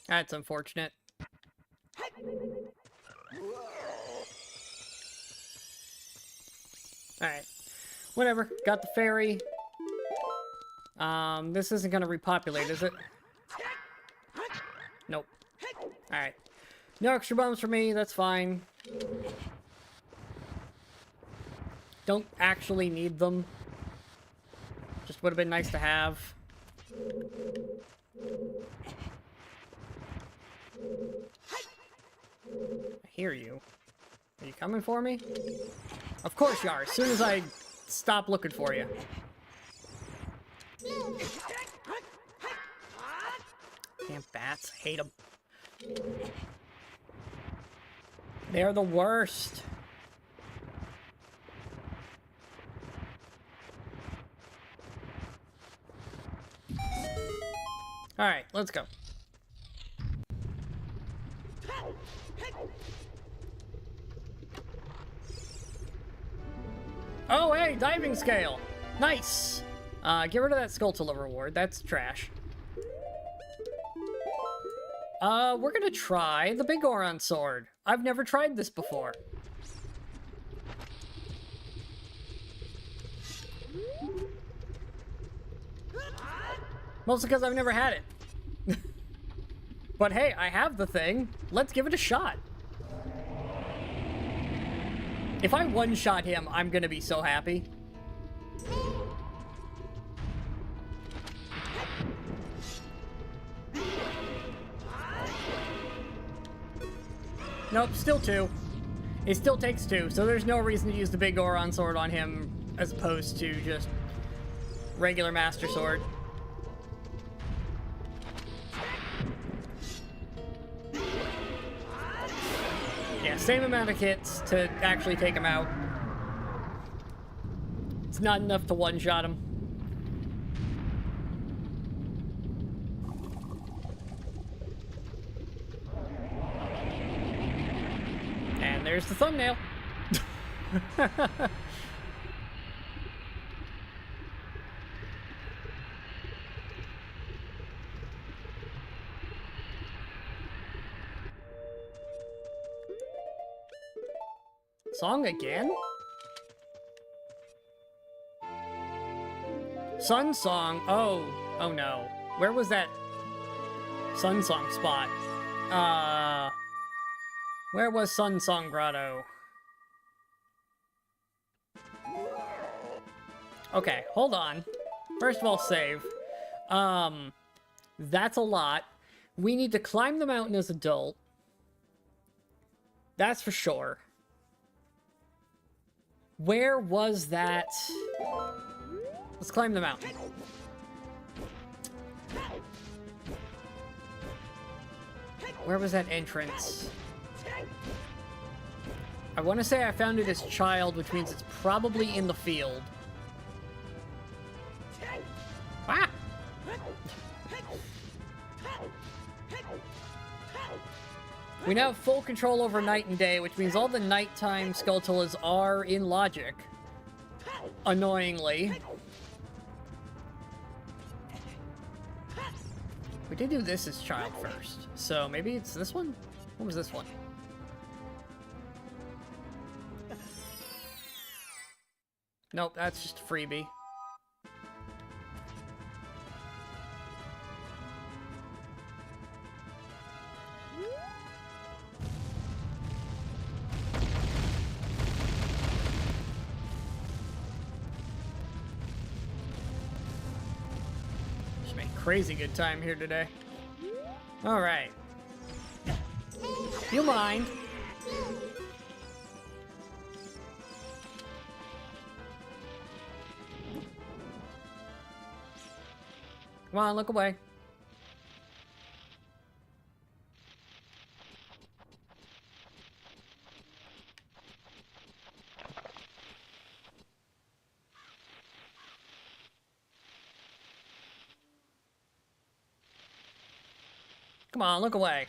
That's unfortunate. Alright. Whatever. Got the fairy. This isn't gonna repopulate, is it? Nope. Alright. No extra bombs for me, that's fine. Don't actually need them. Just would have been nice to have. I hear you. Are you coming for me? Of course you are, as soon as I stop looking for you. Damn bats, I hate them. They're the worst. Alright, let's go. Oh, hey, diving scale. Nice. Get rid of that Skulltula reward. That's trash. We're gonna try the Big Goron sword. I've never tried this before. Mostly because I've never had it. But hey, I have the thing. Let's give it a shot. If I one-shot him, I'm gonna be so happy. Nope, still 2. It still takes 2, so there's no reason to use the Big Goron sword on him as opposed to just regular Master Sword. Yeah, same amount of hits to actually take him out. It's not enough to one-shot him. And there's the thumbnail. Song again? Sun Song. Oh no. Where was that Sun Song spot? Where was Sun Song Grotto? Okay, hold on. First of all, save. That's a lot. We need to climb the mountain as adult. That's for sure. Where was that? Let's climb the mountain. Where was that entrance? I want to say I found it as child, which means it's probably in the field. Ah! We now have full control over night and day, which means all the nighttime Skulltulas are in logic. Annoyingly. We did do this as child first, so maybe it's this one? What was this one? Nope, that's just a freebie. Crazy good time here today. All right. You mind? Come on, look away. Come on, look away.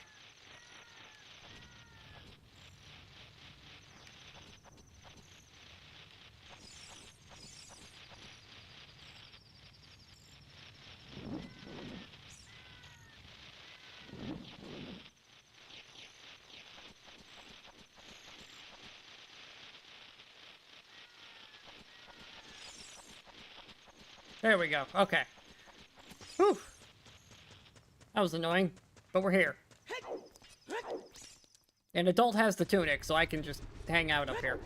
There we go. Okay. Whew. That was annoying. But we're here. And adult has the tunic, so I can just hang out up here.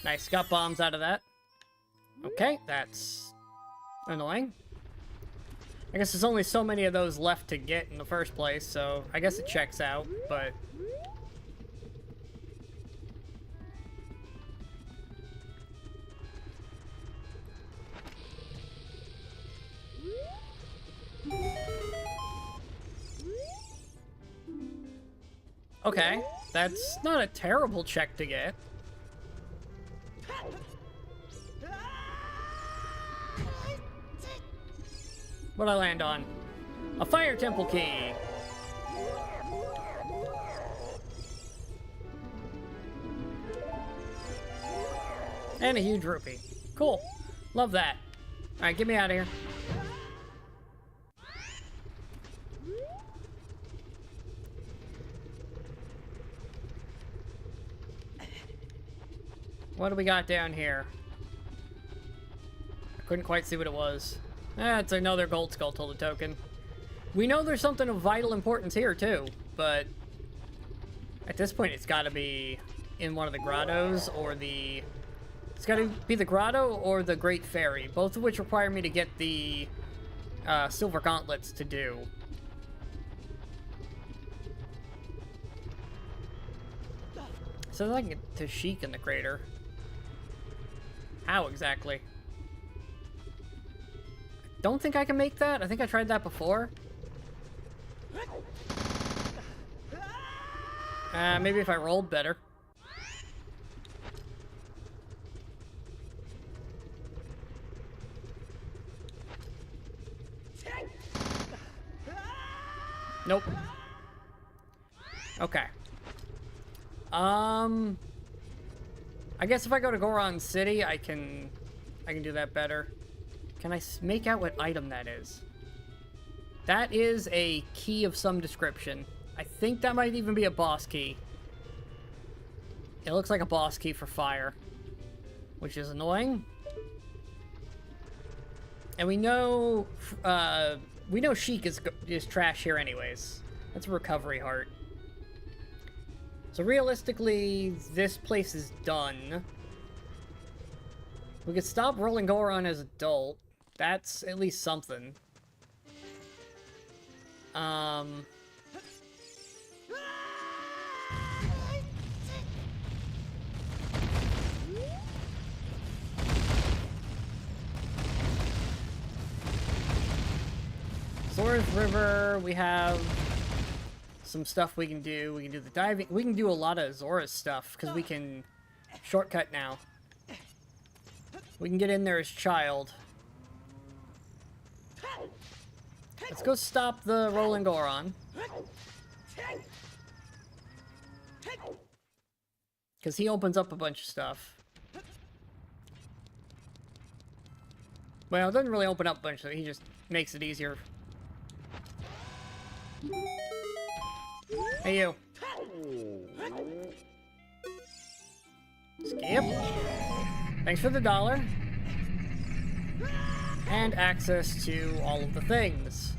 Nice, got bombs out of that. Okay, that's annoying. I guess there's only so many of those left to get in the first place, so I guess it checks out, but... Okay. That's not a terrible check to get. What'd I land on? A fire temple key. And a huge rupee. Cool. Love that. Alright, get me out of here. What do we got down here? I couldn't quite see what it was. It's another gold skull token. We know there's something of vital importance here, too, but at this point it's gotta be in one of the grottos or the... It's gotta be the grotto or the Great Fairy, both of which require me to get the silver gauntlets to do. So that I can get to Sheik in the crater. How exactly? Don't think I can make that. I think I tried that before. Maybe if I rolled better. Nope. Okay. I guess if I go to Goron City, I can do that better. Can I make out what item that is? That is a key of some description. I think that might even be a boss key. It looks like a boss key for fire, which is annoying. And we know Sheik is trash here anyways. That's a recovery heart. So realistically, this place is done. We could stop rolling Goron as adult. That's at least something. Sora's River, we have some stuff we can do. We can do the diving. We can do a lot of Zora's stuff, because we can shortcut now. We can get in there as Child. Let's go stop the rolling Goron. Because he opens up a bunch of stuff. Well, it doesn't really open up a bunch of stuff. He just makes it easier. Hey, you. Skip. Thanks for the $1. And access to all of the things.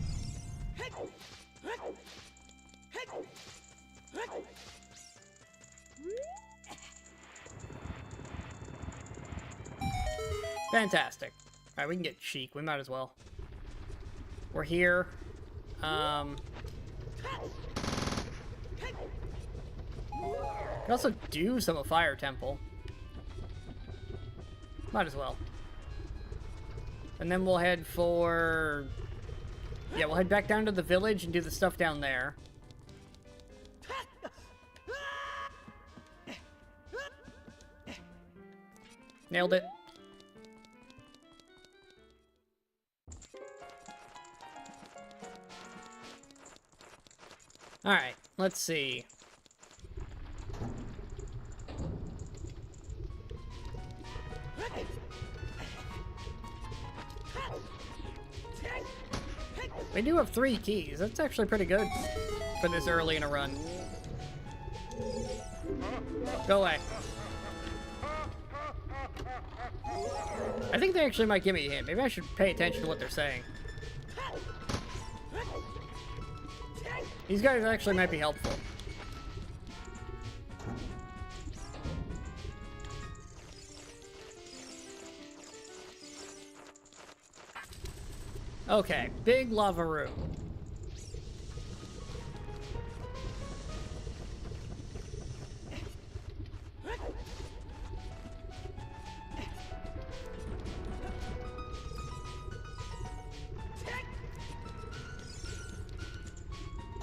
Fantastic. Alright, we can get Sheik. We might as well. We're here. Can also do some of Fire Temple. Might as well. And then we'll head for... Yeah, we'll head back down to the village and do the stuff down there. Nailed it. Alright, let's see. We do have 3 keys. That's actually pretty good for this early in a run. Go away. I think they actually might give me a hint. Maybe I should pay attention to what they're saying. These guys actually might be helpful. Okay, big lava room.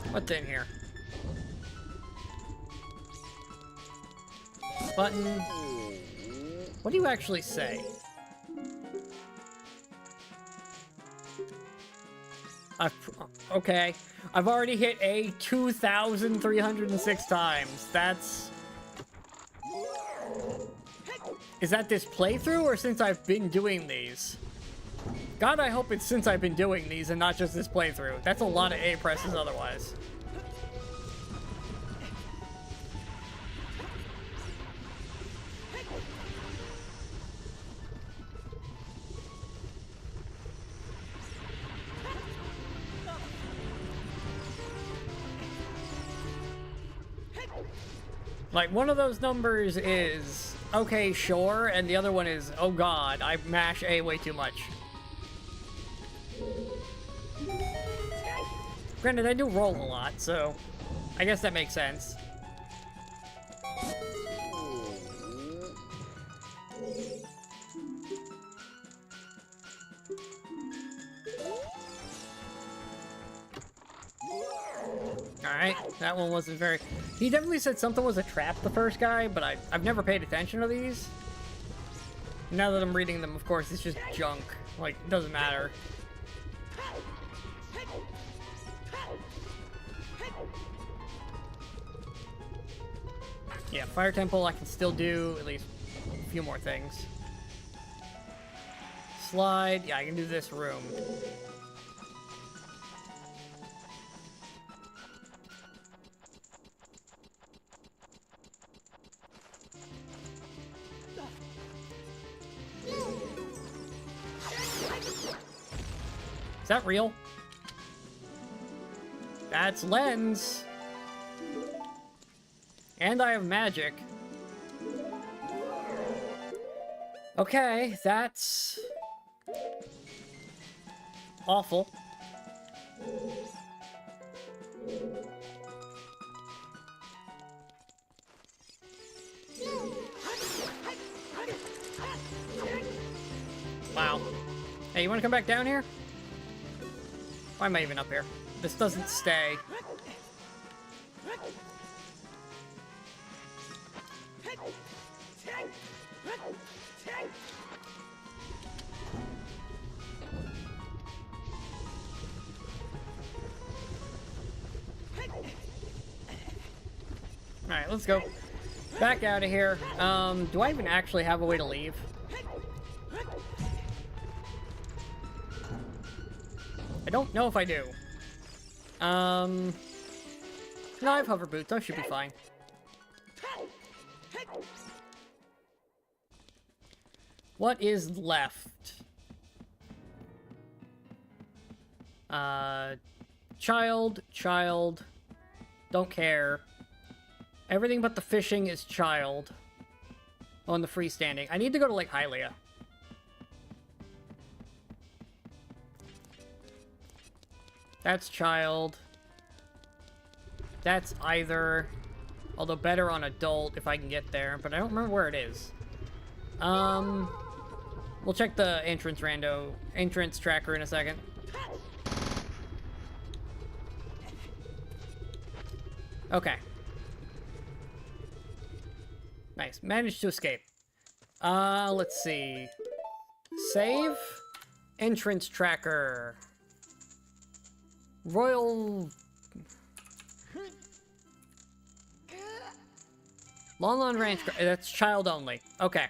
What's in here? button. What do you actually say? Okay. I've already hit A 2,306 times. That's... Is that this playthrough, or since I've been doing these? God, I hope it's since I've been doing these and not just this playthrough. That's a lot of A presses otherwise. Like, one of those numbers is, okay, sure, and the other one is, oh god, I mash A way too much. Granted, I do roll a lot, so I guess that makes sense. Alright, that one wasn't very... He definitely said something was a trap, the first guy, but I've never paid attention to these. Now that I'm reading them, of course, it's just junk. Like, it doesn't matter. Yeah, Fire Temple I can still do at least a few more things. Slide, yeah, I can do this room. Is that real? That's lens. And I have magic. Okay, that's awful. Wow. Hey, you want to come back down here? Why am I even up here? This doesn't stay. Alright, let's go. Back out of here. Do I even actually have a way to leave? I don't know if I do. No, I have hover boots. I should be fine. What is left? Child. Don't care. Everything but the fishing is child. Oh, and the freestanding. I need to go to Lake Hylia. That's child. That's either. Although better on adult if I can get there, but I don't remember where it is. We'll check the entrance tracker in a second. Okay. Nice. Managed to escape. Let's see. Save. Entrance tracker. Royal... Lon Lon Ranch, that's child only. Okay.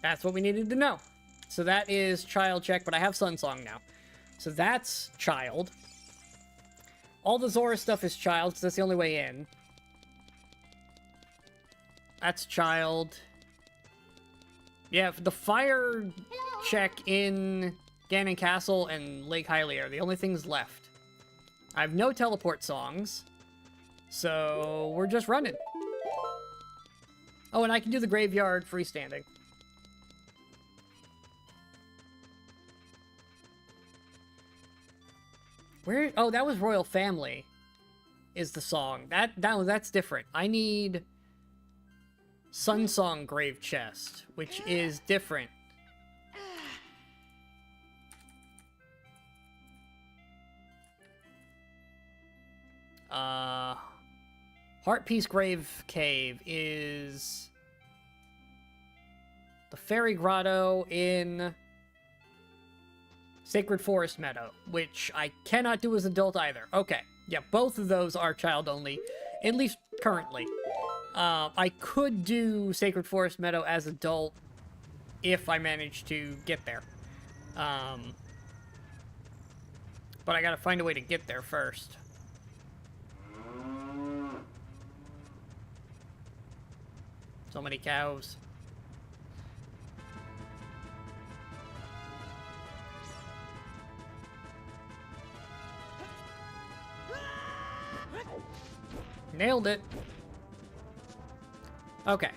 That's what we needed to know. So that is child check, but I have Sun Song now. So that's child. All the Zora stuff is child, because that's the only way in. That's child. Yeah, the fire check in Ganon Castle and Lake Hylia are the only things left. I have no teleport songs, so we're just running. Oh, and I can do the graveyard freestanding. Where? Oh, that was Royal Family. Is the song that's different? I need Sun Song Grave Chest, which is different. Heart Piece Grave Cave is the Fairy Grotto in Sacred Forest Meadow, which I cannot do as adult either. Okay, yeah, both of those are child only, at least currently. I could do Sacred Forest Meadow as adult if I manage to get there. But I gotta find a way to get there first. So many cows. Nailed it. Okay.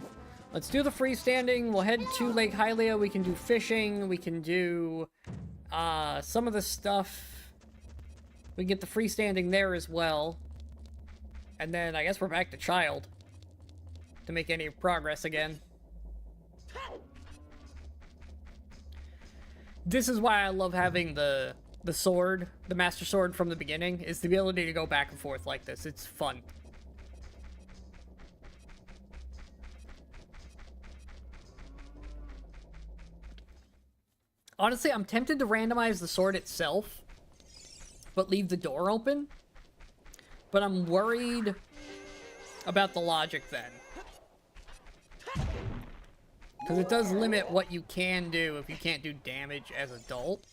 Let's do the freestanding. We'll head to Lake Hylia. We can do fishing. We can do some of the stuff. We can get the freestanding there as well. And then I guess we're back to child to make any progress again. This is why I love having the sword, the Master Sword from the beginning, is the ability to go back and forth like this. It's fun. Honestly, I'm tempted to randomize the sword itself, but leave the door open. But I'm worried about the logic then. Because it does limit what you can do if you can't do damage as adult.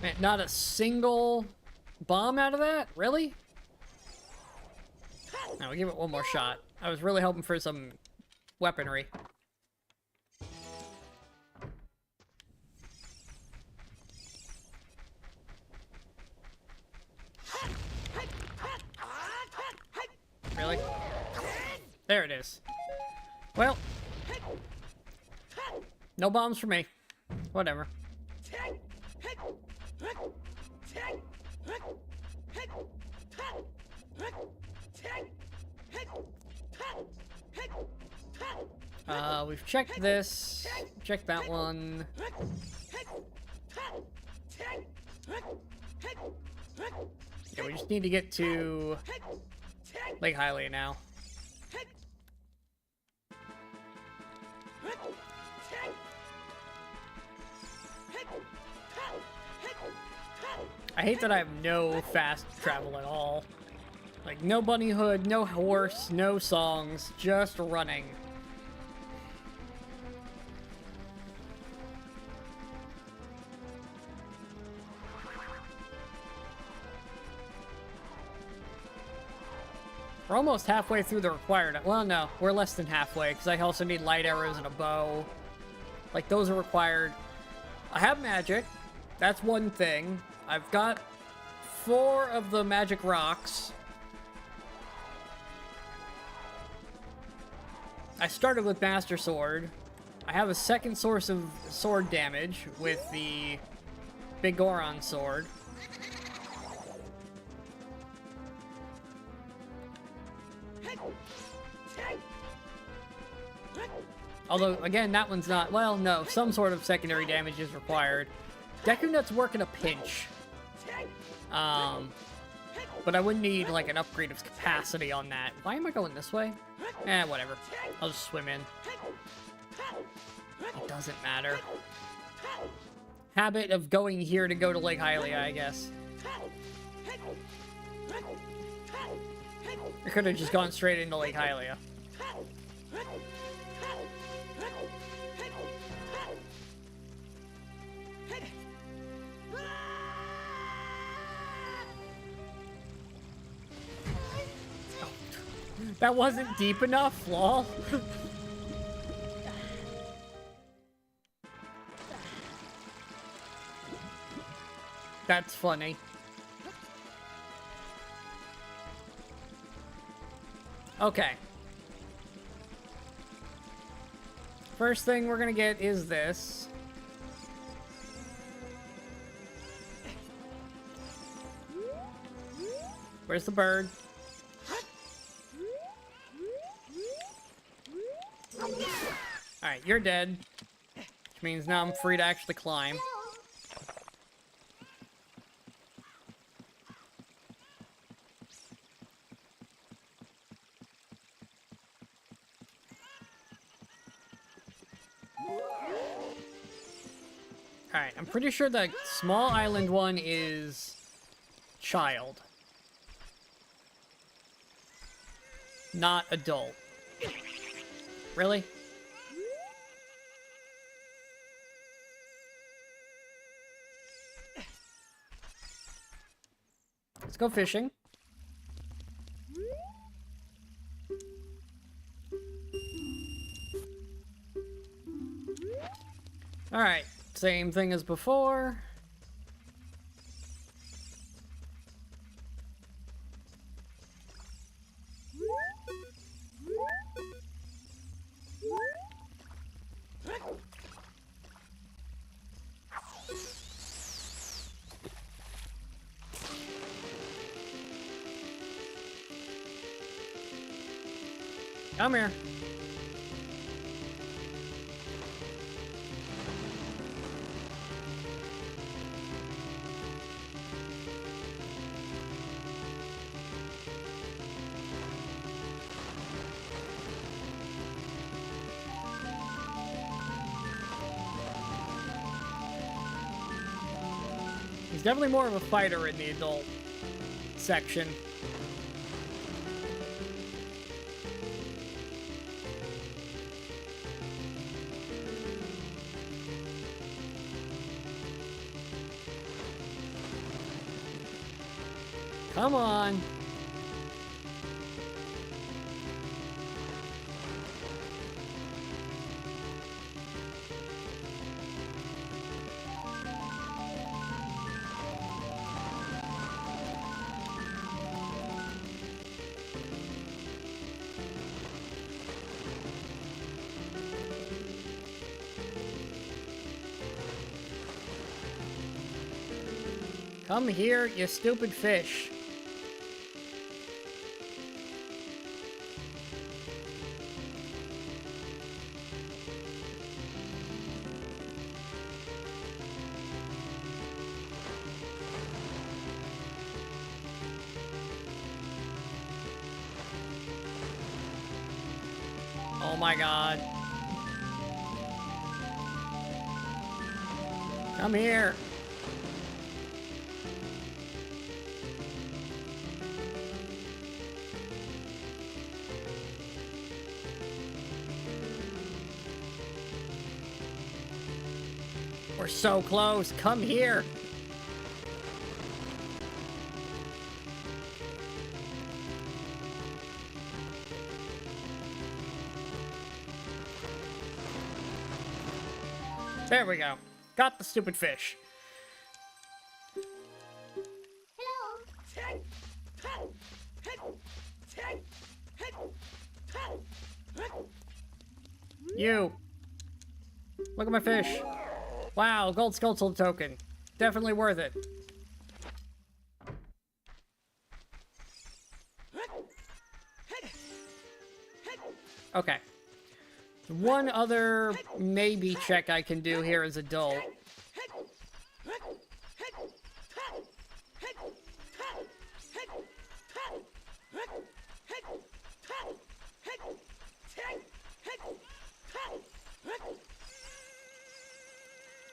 Man, not a single bomb out of that? Really? Now we'll give it one more shot. I was really hoping for some weaponry. Really? There it is. Well, no bombs for me. Whatever. We've checked this. Checked that one. Yeah, we just need to get to Lake Hylia now. I hate that I have no fast travel at all. Like, no bunny hood, no horse, no songs, just running. We're almost halfway through the required... Well, no, we're less than halfway, because I also need light arrows and a bow. Like, those are required. I have magic. That's one thing. I've got 4 of the magic rocks. I started with Master Sword. I have a second source of sword damage with the Big Goron sword. Although, again, that one's not... Well, no, some sort of secondary damage is required. Deku Nut's work in a pinch. But I would need, like, an upgrade of capacity on that. Why am I going this way? Eh, whatever. I'll just swim in. It doesn't matter. Habit of going here to go to Lake Hylia, I guess. I could have just gone straight into Lake Hylia. That wasn't deep enough, lol. That's funny. Okay. First thing we're gonna get is this. Where's the bird? Alright, you're dead. Which means now I'm free to actually climb. Alright, I'm pretty sure the small island one is child. Not adult. Really? Let's go fishing. Alright, same thing as before. Come here. He's definitely more of a fighter in the adult section. Come on. Come here, you stupid fish. Oh my god. Come here. We're so close. Come here. There we go. Got the stupid fish. You. Look at my fish. Wow, gold skeletal token. Definitely worth it. Okay. One other maybe check I can do here as adult.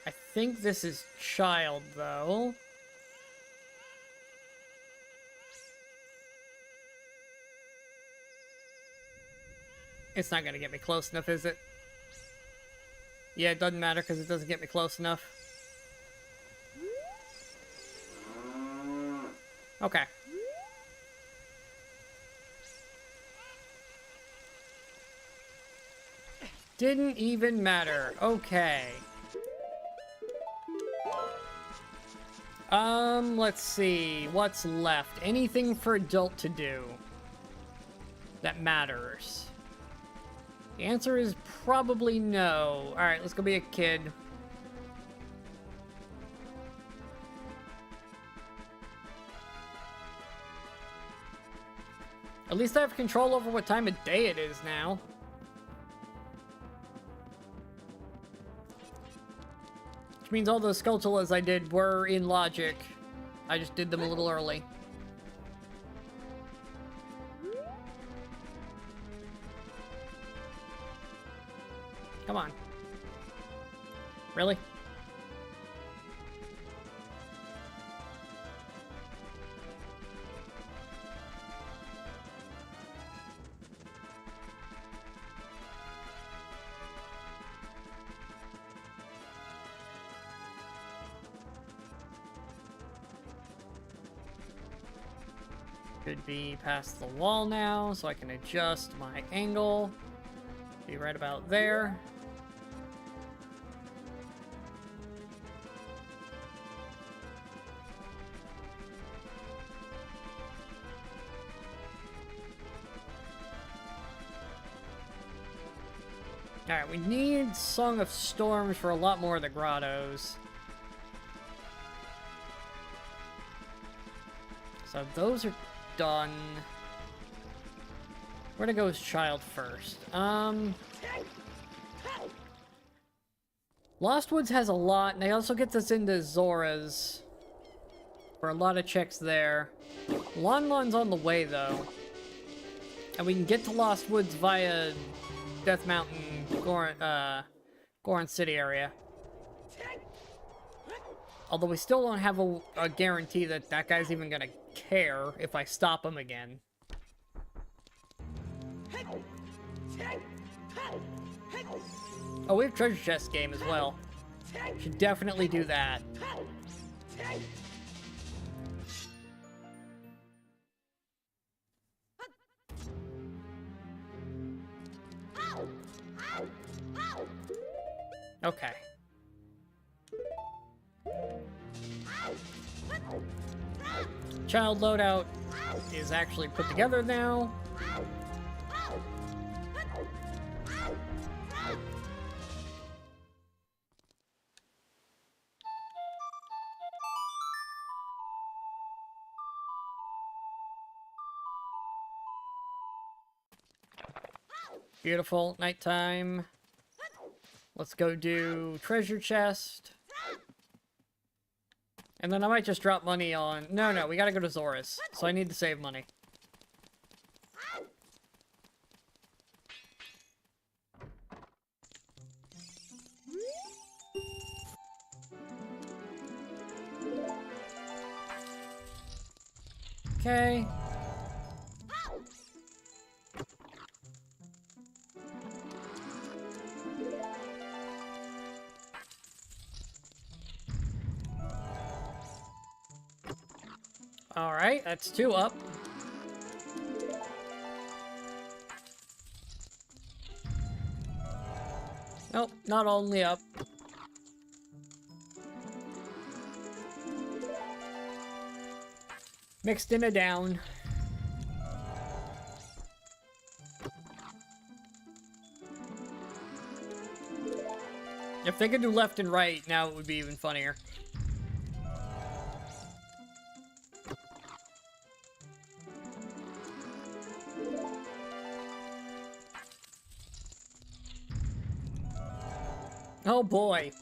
I think this is child, though. It's not gonna get me close enough, is it? Yeah, it doesn't matter because it doesn't get me close enough. Okay. Didn't even matter. Okay. Let's see. What's left? Anything for adult to do that matters? The answer is probably no. Alright, let's go be a kid. At least I have control over what time of day it is now. Which means all those sculptulas I did were in logic. I just did them a little early. Come on. Really? Should be past the wall now, so I can adjust my angle. Be right about there. Alright, we need Song of Storms for a lot more of the grottos. So those are done. Where to go is Child first? Lost Woods has a lot, and they also gets us into Zora's for a lot of checks there. Lon Lon's on the way, though. And we can get to Lost Woods via Death Mountain, Goron City area. Although we still don't have a guarantee that that guy's even gonna care if I stop him again. Oh, we have treasure chest game as well. Should definitely do that. Okay. Child loadout is actually put together now. Beautiful. Nighttime. Let's go do treasure chest. And then I might just drop money on... No, we gotta go to Zora's. So I need to save money. Okay. Alright, that's 2 up. Nope, not only up. Mixed in a down. If they could do left and right, now it would be even funnier. Oh boy.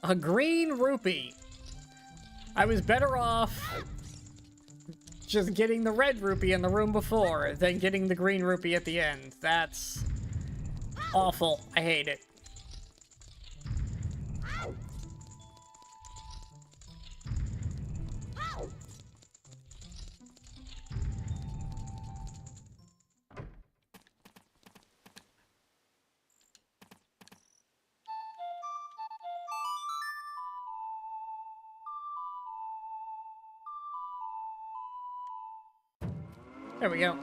A green rupee. I was better off just getting the red rupee in the room before than getting the green rupee at the end. That's awful. I hate it. There we go.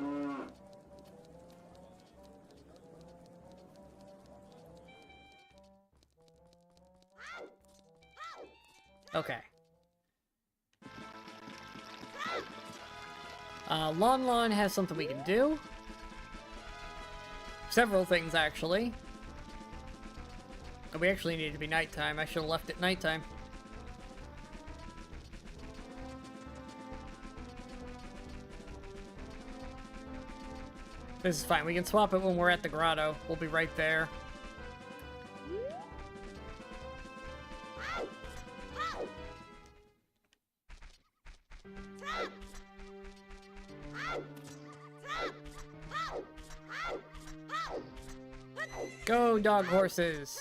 Okay. Lon Lon has something we can do. Several things, actually. Oh, we actually need to be nighttime. I should have left it nighttime. This is fine. We can swap it when we're at the grotto. We'll be right there. Go, dog horses!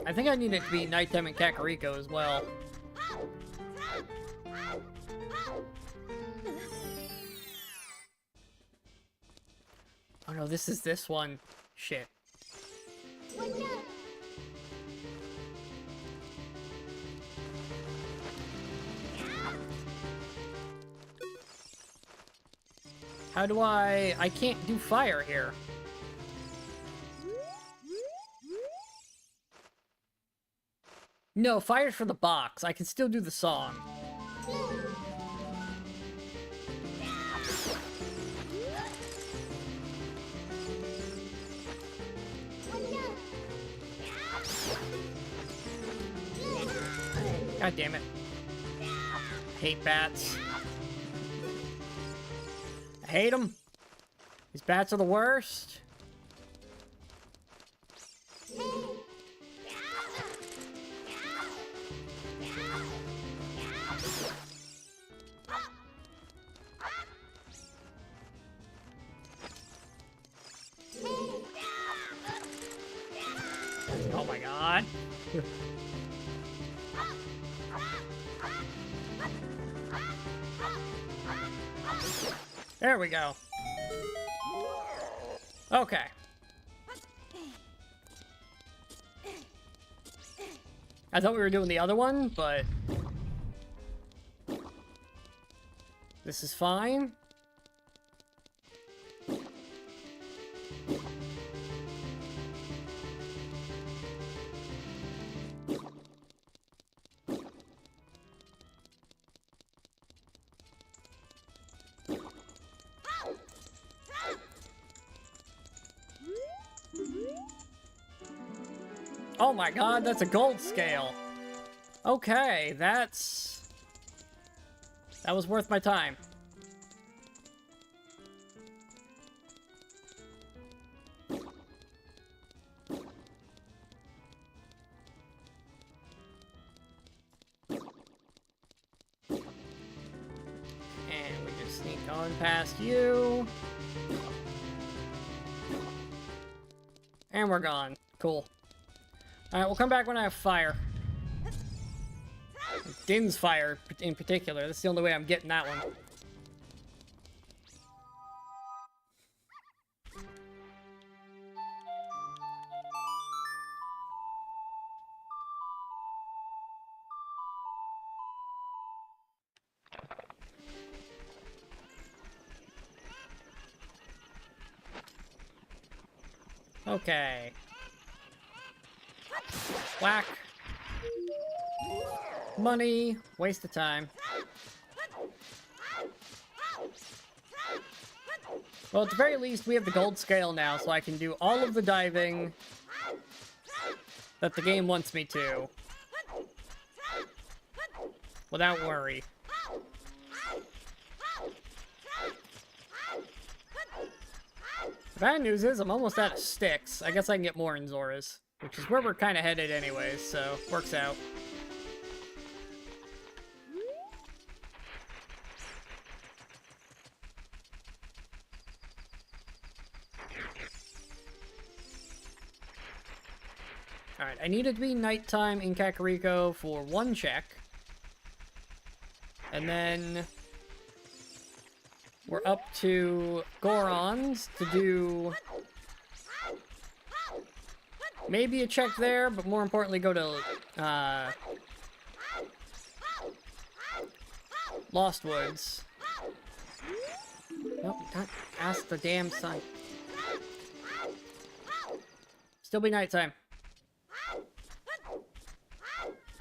I think I need it to be nighttime in Kakariko as well. Oh no, this is this one. Shit. How do I can't do fire here. No, fire's for the box. I can still do the song. God damn it. Hate bats. I hate them. These bats are the worst. Oh my god. There we go. Okay. I thought we were doing the other one, but this is fine. Oh my god, that's a gold scale. Okay, that was worth my time. And we just sneak on past you. And we're gone. Cool. Alright, we'll come back when I have fire. Din's fire, in particular. That's the only way I'm getting that one. Okay. Whack. Money. Waste of time. Well, at the very least, we have the gold scale now, so I can do all of the diving that the game wants me to. Without worry. The bad news is I'm almost out of sticks. I guess I can get more in Zora's, which is where we're kind of headed anyways, so works out. Alright, I need it to be nighttime in Kakariko for one check. And then we're up to Goron's to do maybe a check there, but more importantly go to Lost Woods. Nope, not ask the damn sun. Still be nighttime.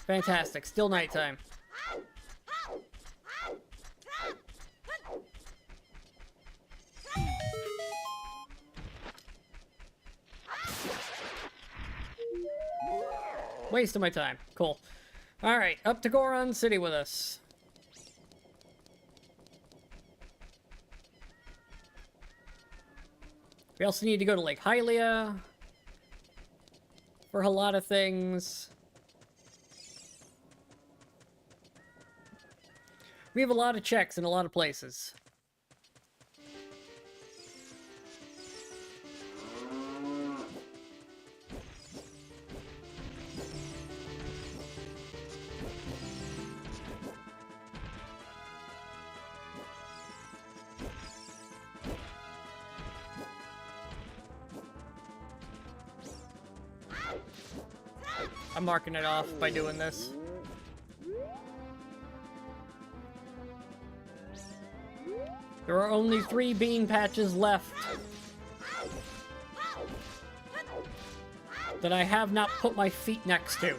Fantastic, still nighttime. Waste of my time. Cool. Alright, up to Goron City with us. We also need to go to Lake Hylia for a lot of things. We have a lot of checks in a lot of places. I'm marking it off by doing this. There are only 3 bean patches left that I have not put my feet next to.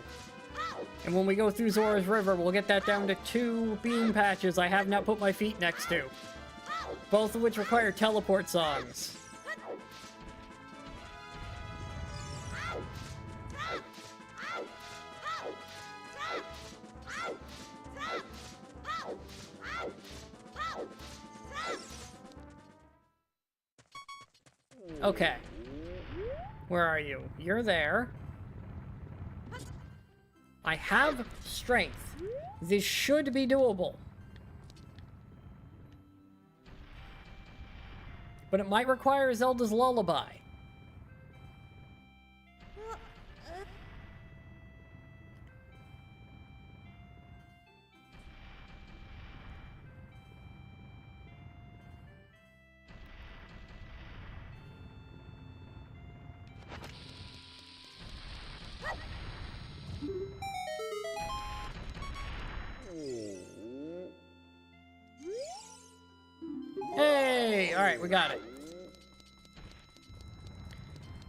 And when we go through Zora's River, we'll get that down to 2 bean patches I have not put my feet next to. Both of which require teleport songs. Okay. Where are you? You're there. I have strength. This should be doable. But it might require Zelda's Lullaby. Hey! Alright, we got it.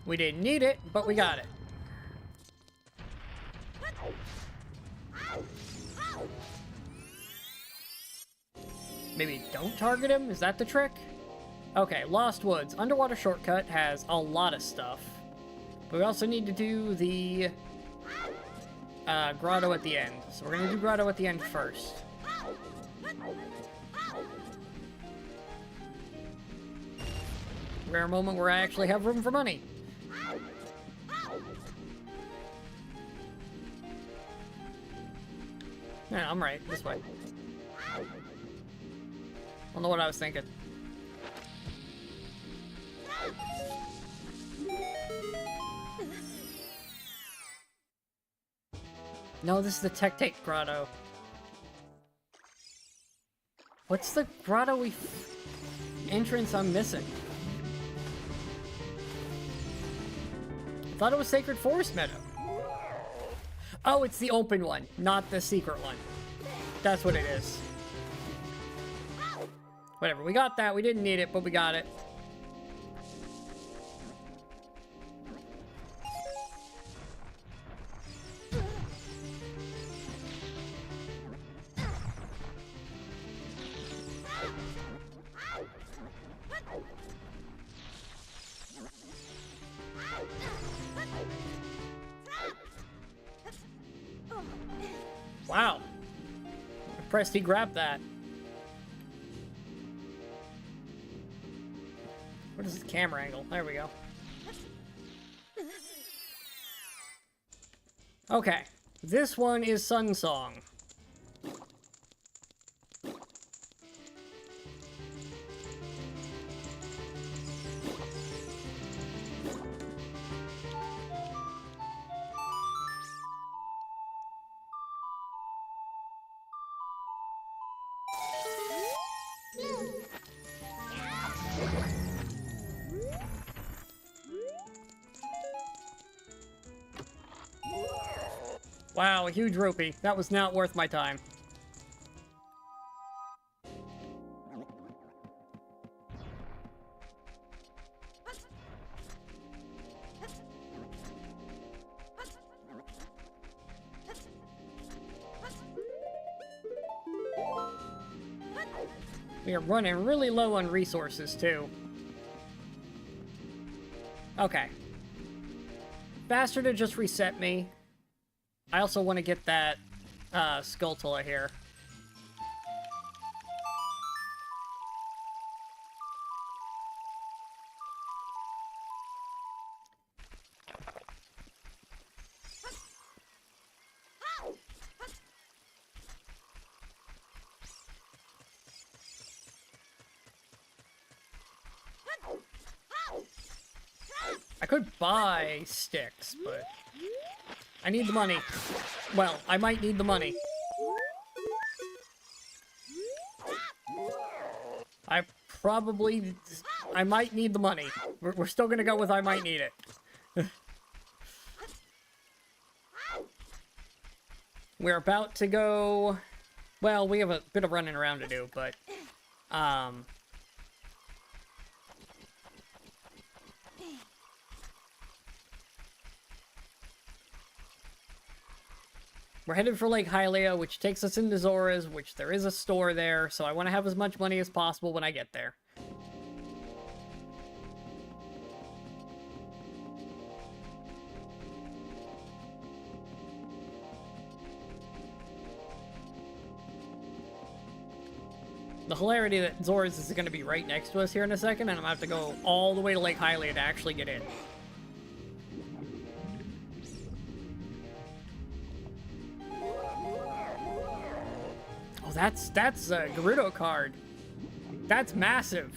We didn't need it, but we got it. Maybe don't target him? Is that the trick? Okay, Lost Woods. Underwater shortcut has a lot of stuff. But we also need to do the grotto at the end. So we're going to do grotto at the end first. Rare moment where I actually have room for money. Yeah, I'm right. This way. I don't know what I was thinking. No, this is the Tectate Grotto. What's the grotto entrance I'm missing? I thought it was Sacred Forest Meadow. Oh, it's the open one, not the secret one. That's what it is. Whatever, we got that. We didn't need it, but we got it. Wow. Impressed he grabbed that. What is the camera angle? There we go. Okay. This one is Sun Song. Wow, a huge rupee. That was not worth my time. We are running really low on resources, too. Okay. Faster to just reset me. I also want to get that Skulltula here. I could buy sticks, but I need the money. Well, I might need the money. I might need the money. We're still gonna go with I might need it. We're about to go... Well, we have a bit of running around to do, but... We're headed for Lake Hylia, which takes us into Zora's, which there is a store there, so I want to have as much money as possible when I get there. The hilarity that Zora's is going to be right next to us here in a second, and I'm going to have to go all the way to Lake Hylia to actually get in. Oh, that's a Gerudo card. That's massive.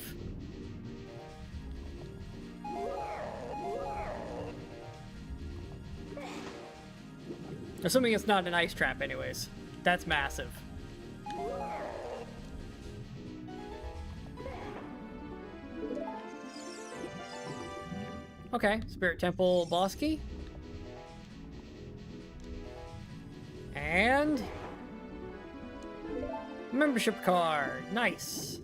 Assuming it's not an ice trap anyways. That's massive. Okay, Spirit Temple boss key. And... membership card. Nice.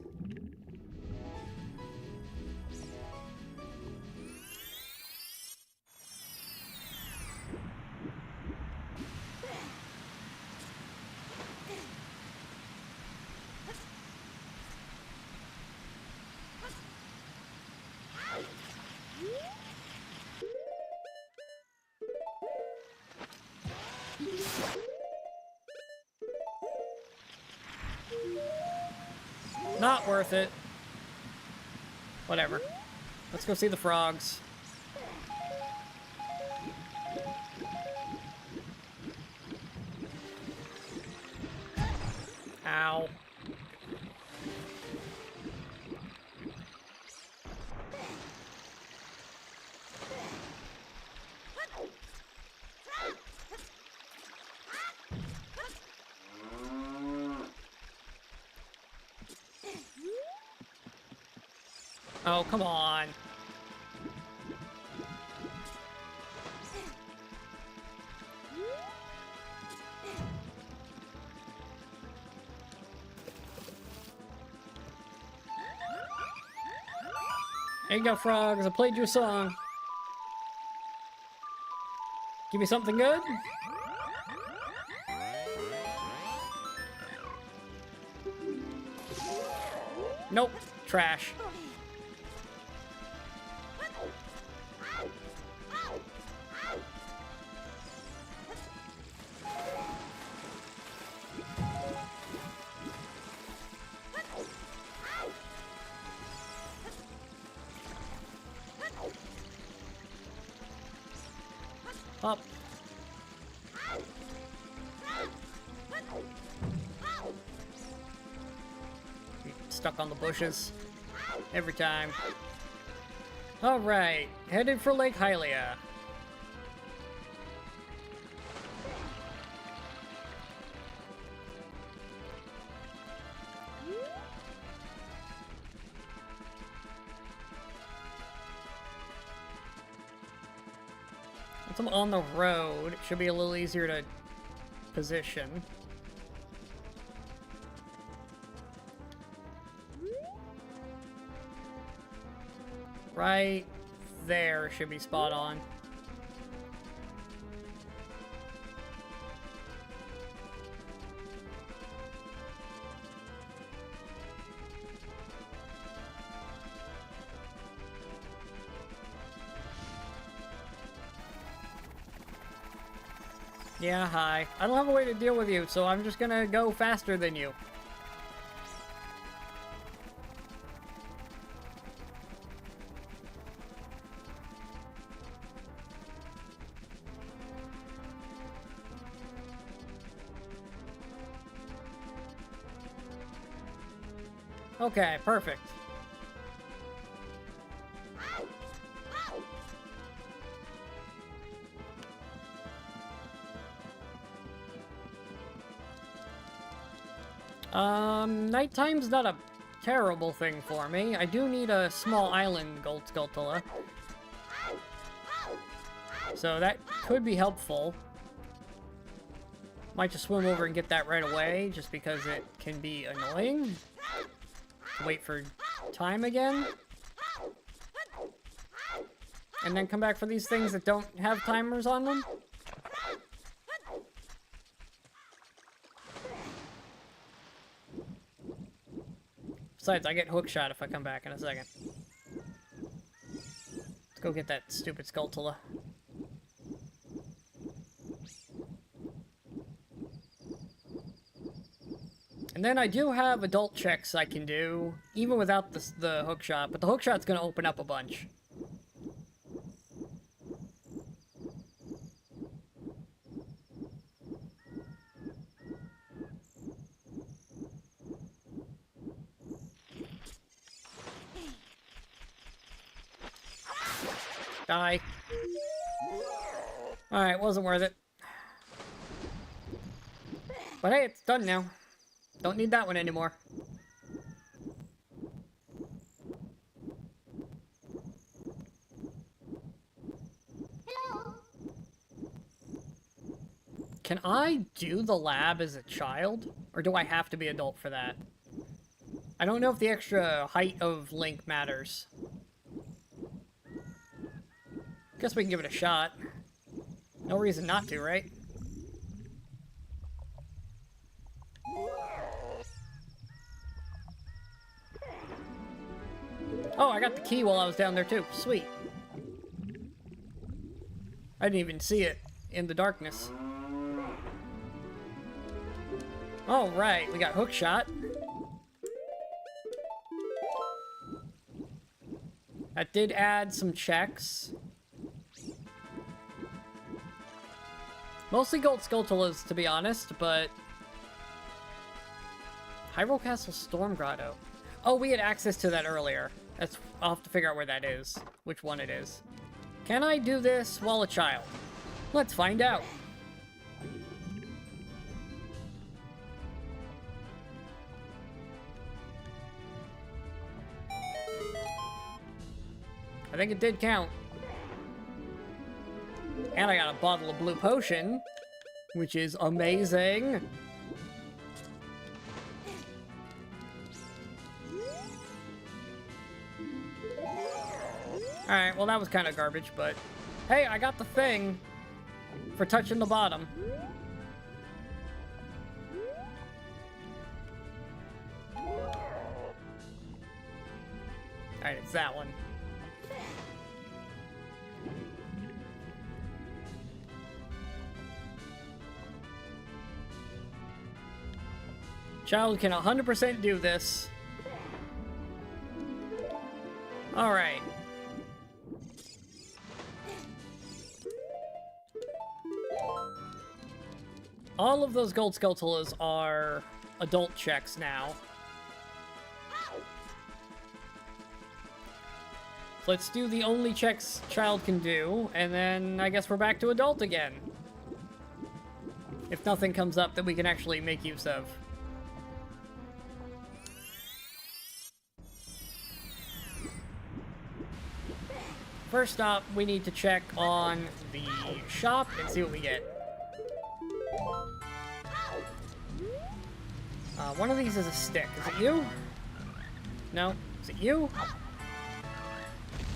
Not worth it. Whatever. Let's go see the frogs. Ow. Oh, come on. There you go, frogs. I played you a song. Give me something good? Nope. Trash. Up. Stuck on the bushes. Every time. Alright, headed for Lake Hylia. Once I'm on the road, it should be a little easier to position. Right there should be spot on. Yeah, hi. I don't have a way to deal with you, so I'm just gonna go faster than you. Okay, perfect. Nighttime's not a terrible thing for me. I do need a small island Gold Skulltula. So that could be helpful. Might just swim over and get that right away, just because it can be annoying. Wait for time again. And then come back for these things that don't have timers on them. Besides, I get hookshot if I come back in a second. Let's go get that stupid Skulltula. And then I do have adult checks I can do, even without the hookshot, but the hookshot's gonna open up a bunch. Die. Alright, wasn't worth it. But hey, it's done now. Don't need that one anymore. Can I do the lab as a child? Or do I have to be adult for that? I don't know if the extra height of Link matters. Guess we can give it a shot. No reason not to, right? Oh, I got the key while I was down there too. Sweet. I didn't even see it in the darkness. All right, we got hookshot. That did add some checks. Mostly gold Skulltulas, to be honest, but... Hyrule Castle Storm Grotto. Oh, we had access to that earlier. I'll have to figure out where that is. Which one it is. Can I do this while a child? Let's find out. I think it did count. And I got a bottle of blue potion, which is amazing. Alright, well that was kind of garbage, but... Hey, I got the thing for touching the bottom. Alright, it's that one. Child can 100% do this. Alright. All of those gold Skulltulas are adult checks now. So let's do the only checks child can do, and then I guess we're back to adult again. If nothing comes up that we can actually make use of. First up, we need to check on the shop and see what we get. One of these is a stick. Is it you? No? Is it you?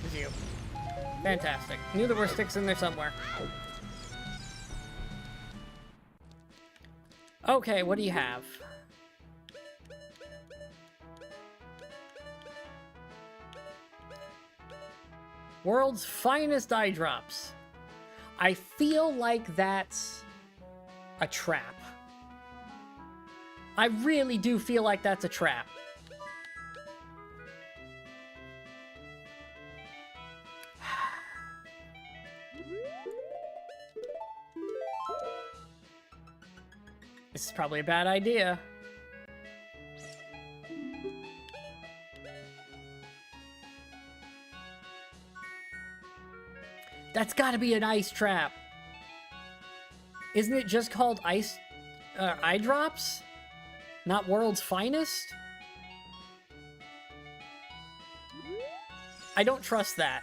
It's you. Fantastic. Knew there were sticks in there somewhere. Okay, what do you have? World's finest eye drops. I feel like that's a trap. I really do feel like that's a trap. This is probably a bad idea. That's gotta be an ice trap. Isn't it just called ice, eye drops? Not world's finest? I don't trust that.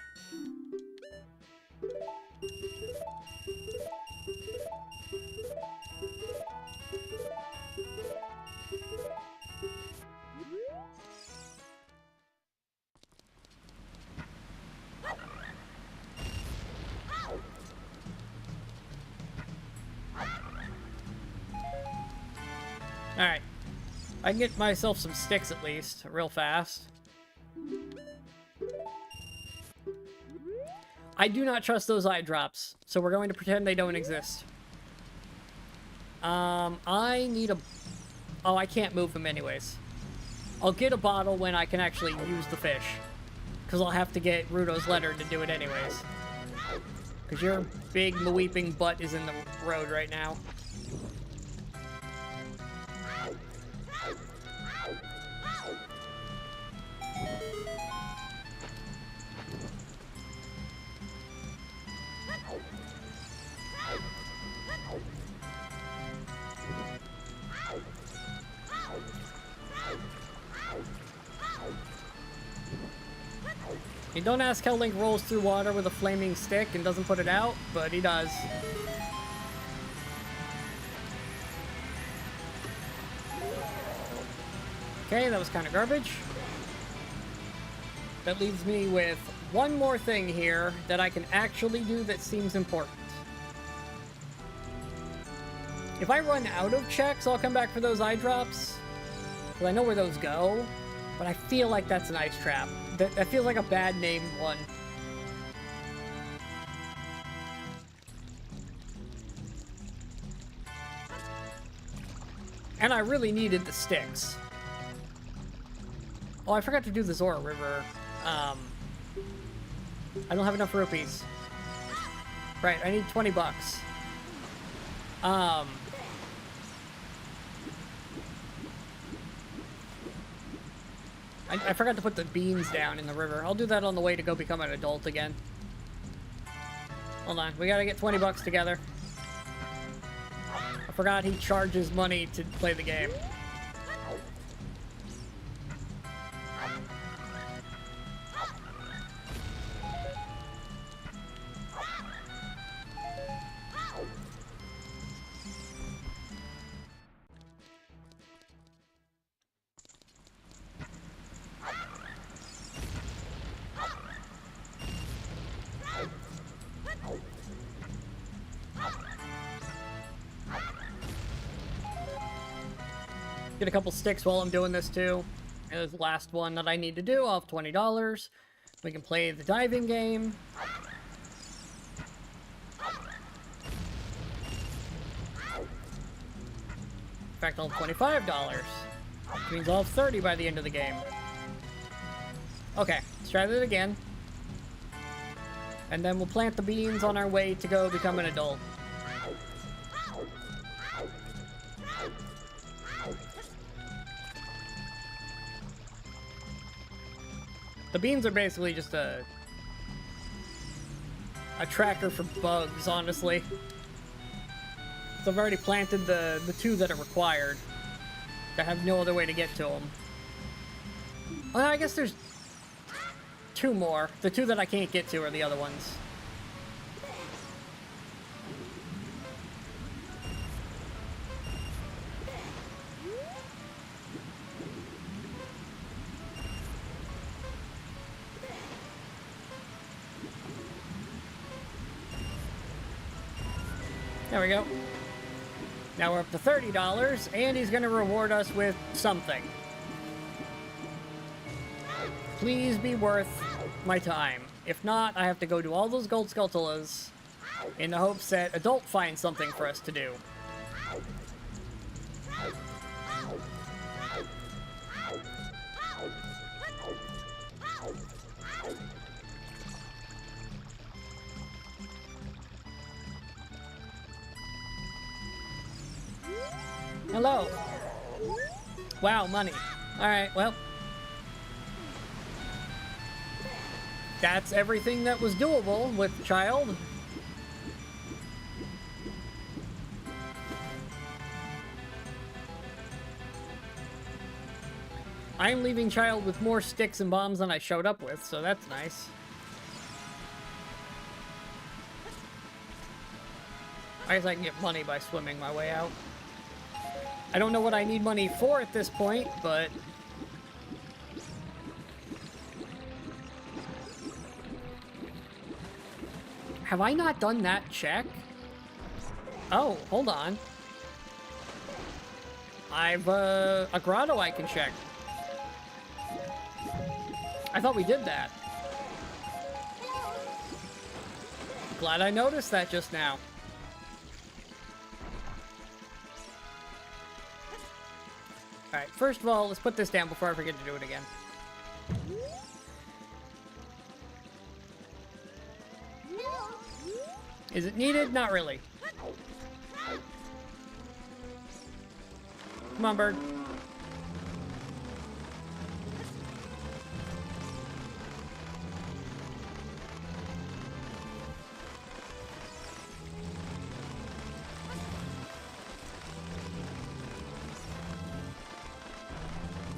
Alright. I can get myself some sticks at least, real fast. I do not trust those eye drops, so we're going to pretend they don't exist. I need a... Oh, I can't move them anyways. I'll get a bottle when I can actually use the fish. Because I'll have to get Rudo's letter to do it anyways. Because your big weeping butt is in the road right now. You don't ask how Link rolls through water with a flaming stick and doesn't put it out, but he does. Okay, that was kind of garbage. That leaves me with one more thing here that I can actually do that seems important. If I run out of checks, I'll come back for those eye drops. Because I know where those go. But I feel like that's an ice trap. That feels like a bad named one. And I really needed the sticks. Oh, I forgot to do the Zora River. I don't have enough rupees. Right, I need 20 bucks. I forgot to put the beans down in the river. I'll do that on the way to go become an adult again. Hold on, we gotta get 20 bucks together. I forgot he charges money to play the game. Get a couple sticks while I'm doing this too. And there's the last one that I need to do. I'll have $20. We can play the diving game. In fact, I'll have $25. Which means I'll have 30 by the end of the game. Okay, let's try that again. And then we'll plant the beans on our way to go become an adult. The beans are basically just a tracker for bugs, honestly. So I've already planted the two that are required. I have no other way to get to them. Well, I guess there's two more. The two that I can't get to are the other ones. There we go. Now we're up to $30, and he's going to reward us with something. Please be worth my time. If not, I have to go do all those gold Skulltulas in the hopes that Adult finds something for us to do. Hello. Wow, money. Alright, well. That's everything that was doable with Child. I'm leaving Child with more sticks and bombs than I showed up with, so that's nice. I guess I can get money by swimming my way out. I don't know what I need money for at this point, but... Have I not done that check? Oh, hold on. I've, a grotto I can check. I thought we did that. Glad I noticed that just now. Alright, first of all, let's put this down before I forget to do it again. Is it needed? Not really. Come on, bird.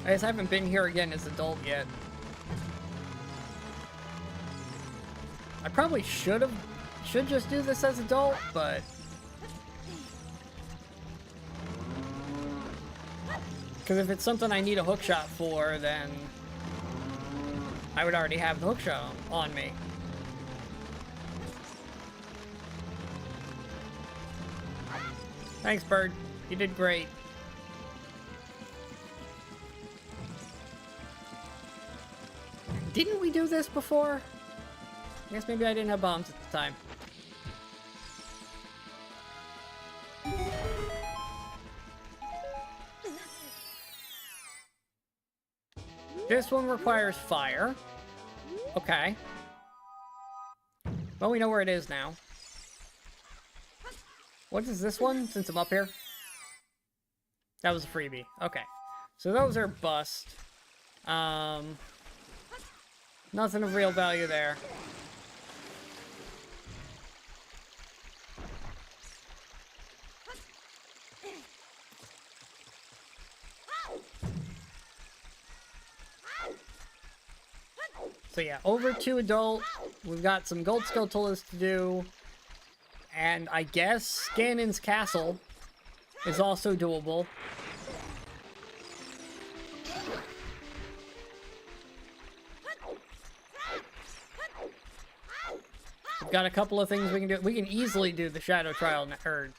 I guess I haven't been here again as adult yet. I probably should just do this as adult, but because if it's something I need a hookshot for, then I would already have the hookshot on me. Thanks, bird. You did great. Didn't we do this before? I guess maybe I didn't have bombs at the time. This one requires fire. Okay. Well, we know where it is now. What is this one, since I'm up here? That was a freebie. Okay. So those are bust. Nothing of real value there. So yeah, over to adult. We've got some gold skeletons to do. And I guess Ganon's castle is also doable. We've got a couple of things we can do. We can easily do the Shadow Trial, or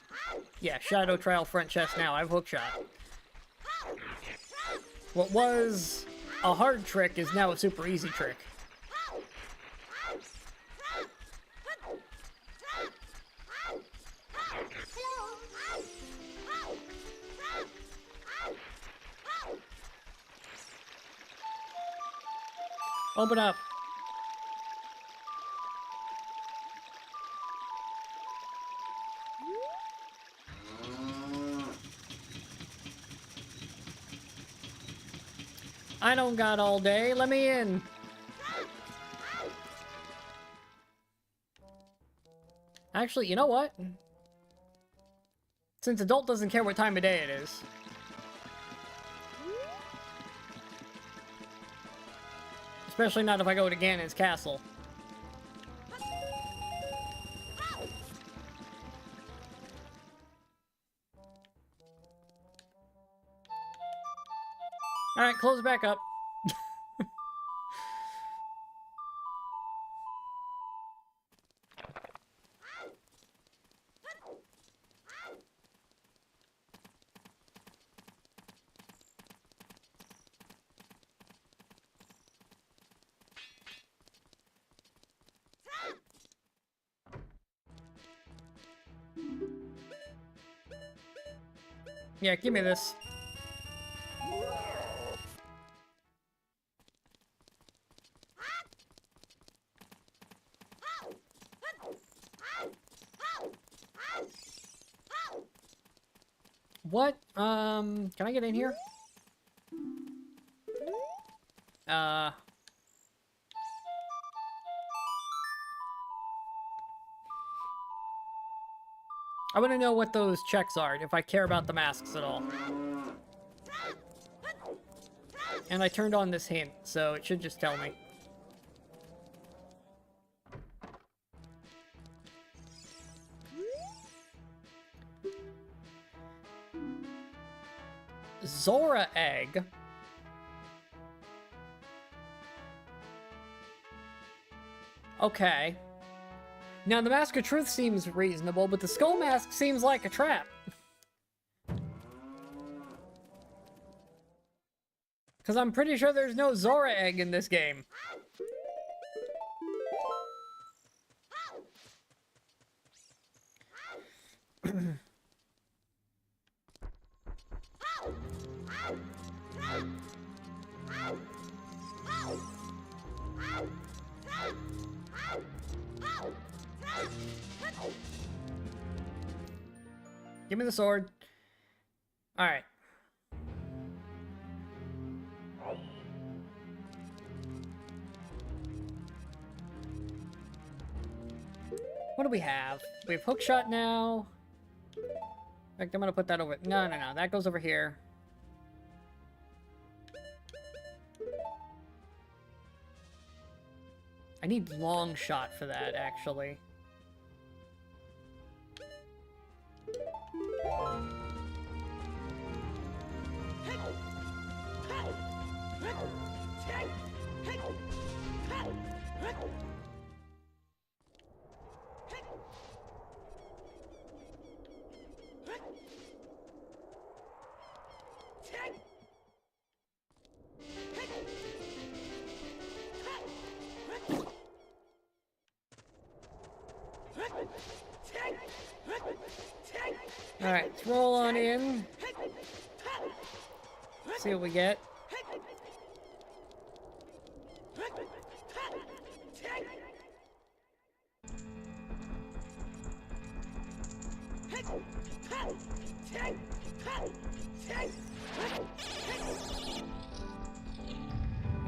yeah, Shadow Trial front chest now. I have hookshot. What was a hard trick is now a super easy trick. Open up. I don't got all day. Let me in. Actually, you know what? Since adult doesn't care what time of day it is. Especially not if I go to Ganon's castle. Alright, close it back up. Yeah, give me this. What? Can I get in here? I want to know what those checks are, if I care about the masks at all. And I turned on this hint, so it should just tell me. Zora egg. Okay. Now, the Mask of Truth seems reasonable, but the Skull Mask seems like a trap. Because I'm pretty sure there's no Zora egg in this game. Give me the sword. Alright. What do we have? We have hookshot now. In fact, I'm gonna put that over. No. That goes over here. I need long shot for that, actually. Alright, let's roll on in. See what we get.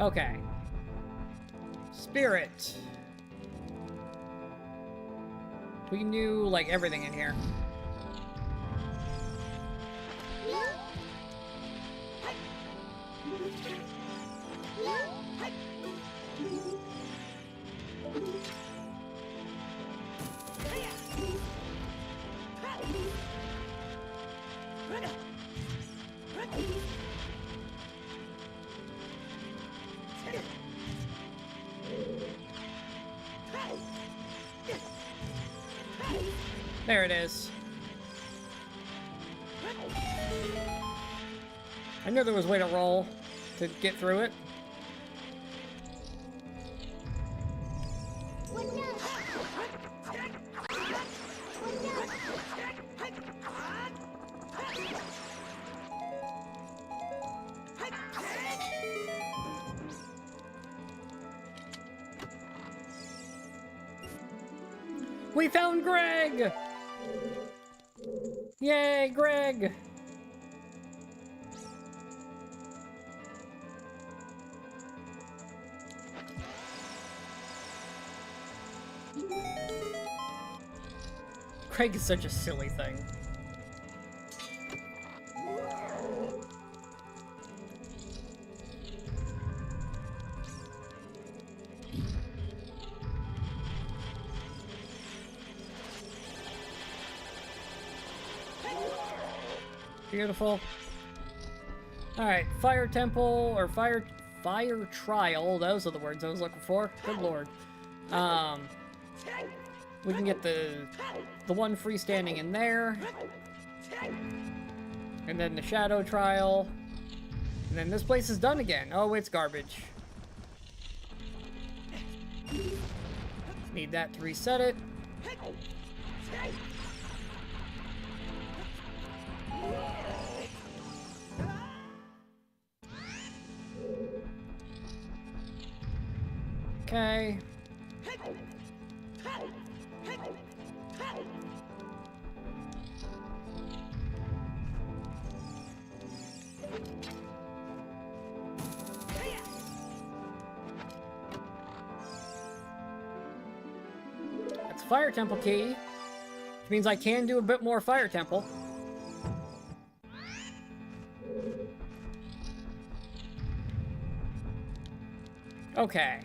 Okay. Spirit. We can do, like, everything in here. There it is. I knew there was a way to roll to get through it. We found Greg! Yay, Greg! Greg is such a silly thing. Beautiful. Alright, Fire Temple, or Fire Trial, those are the words I was looking for. Good lord. We can get the one freestanding in there. And then the Shadow Trial. And then this place is done again. Oh, it's garbage. Need that to reset it. Okay. That's Fire Temple key, which means I can do a bit more Fire Temple. Okay.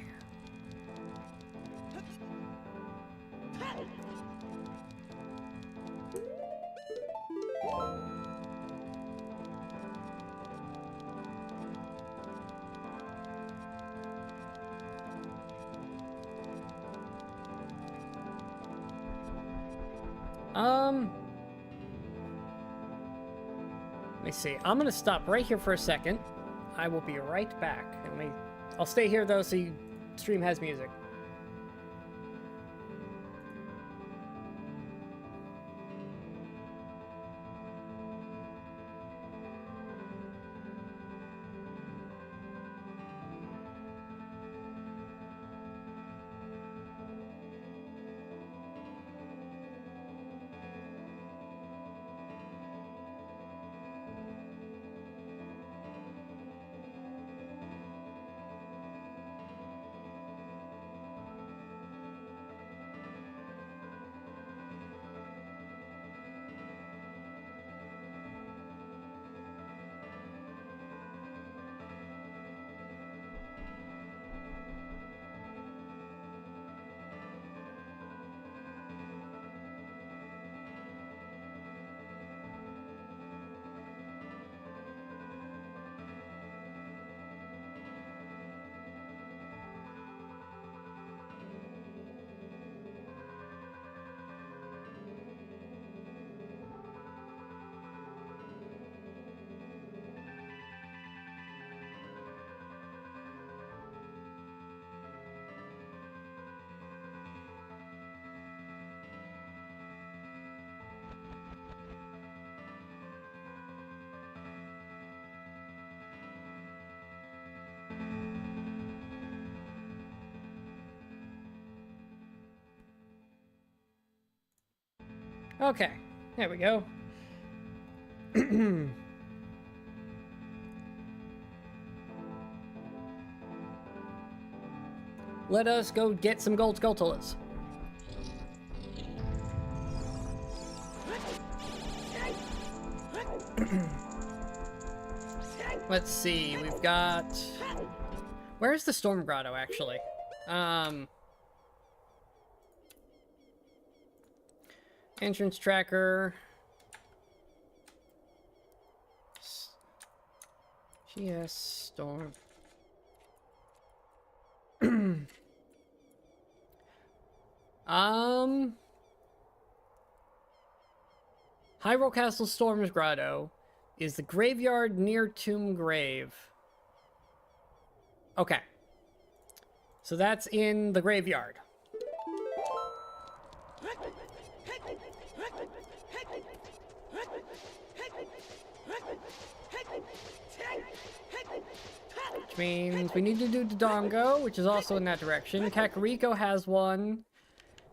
Let me see. I'm gonna stop right here for a second. I will be right back. I'll stay here though, so stream has music. Okay, there we go. Let us go get some gold Skulltulas. Let's see, we've got... Where's the Storm Grotto, actually? Entrance tracker. GS Storm. Hyrule Castle Storm's Grotto is the graveyard near Tsume Grave. Okay. So that's in the graveyard. Which means we need to do Dodongo, which is also in that direction. Kakariko has one.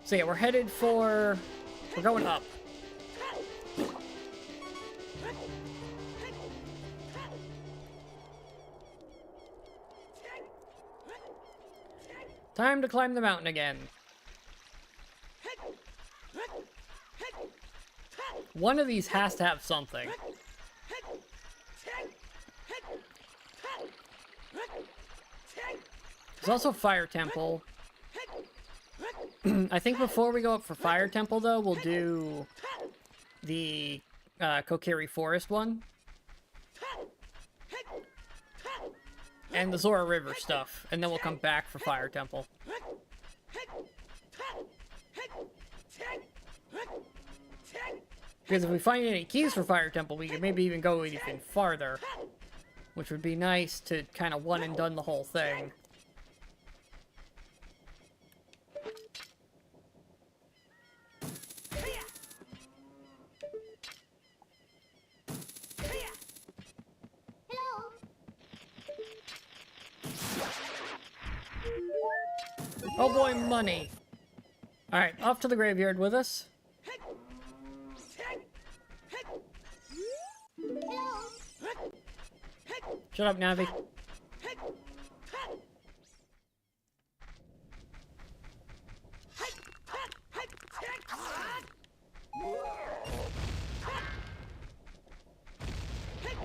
So yeah, we're headed for... We're going up. Time to climb the mountain again. One of these has to have something. There's also Fire Temple. I think before we go up for Fire Temple, though, we'll do the Kokiri Forest one. And the Zora River stuff. And then we'll come back for Fire Temple. Because if we find any keys for Fire Temple, we could maybe even go even farther. Which would be nice to kind of one and done the whole thing. Oh boy, money. Alright, off to the graveyard with us. Shut up, Navi.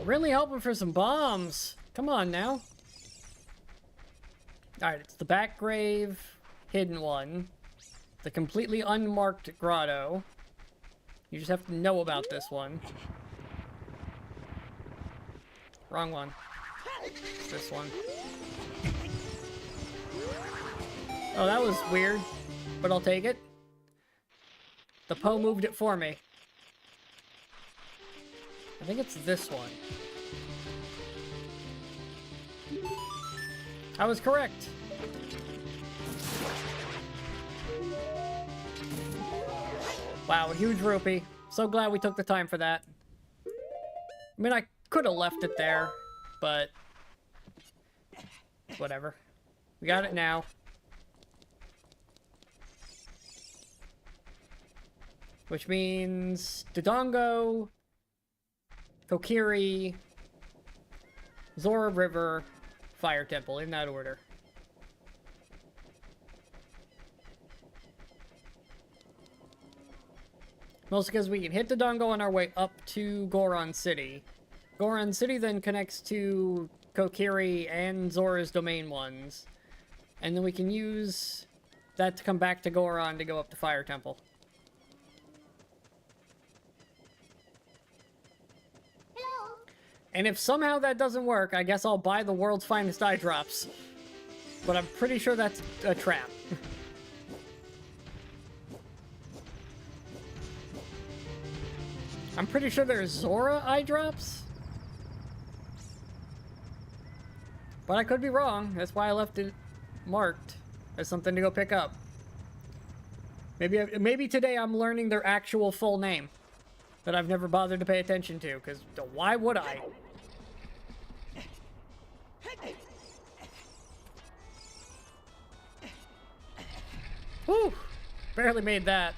Really hoping for some bombs. Come on now. Alright, it's the back grave, hidden one. The completely unmarked grotto. You just have to know about this one. Wrong one. It's this one. Oh, that was weird, but I'll take it. The Poe moved it for me. I think it's this one. I was correct. Wow, a huge rupee. So glad we took the time for that. I mean, I could have left it there, but whatever. We got it now. Which means Dodongo, Kokiri, Zora River, Fire Temple, in that order. Mostly because we can hit Dodongo on our way up to Goron City. Goron City then connects to Kokiri and Zora's domain ones. And then we can use that to come back to Goron to go up to Fire Temple. And if somehow that doesn't work, I guess I'll buy the world's finest eye drops. But I'm pretty sure that's a trap. I'm pretty sure there's Zora eye drops. But I could be wrong. That's why I left it marked as something to go pick up. Maybe today I'm learning their actual full name that I've never bothered to pay attention to, because why would I? Whew! Barely made that.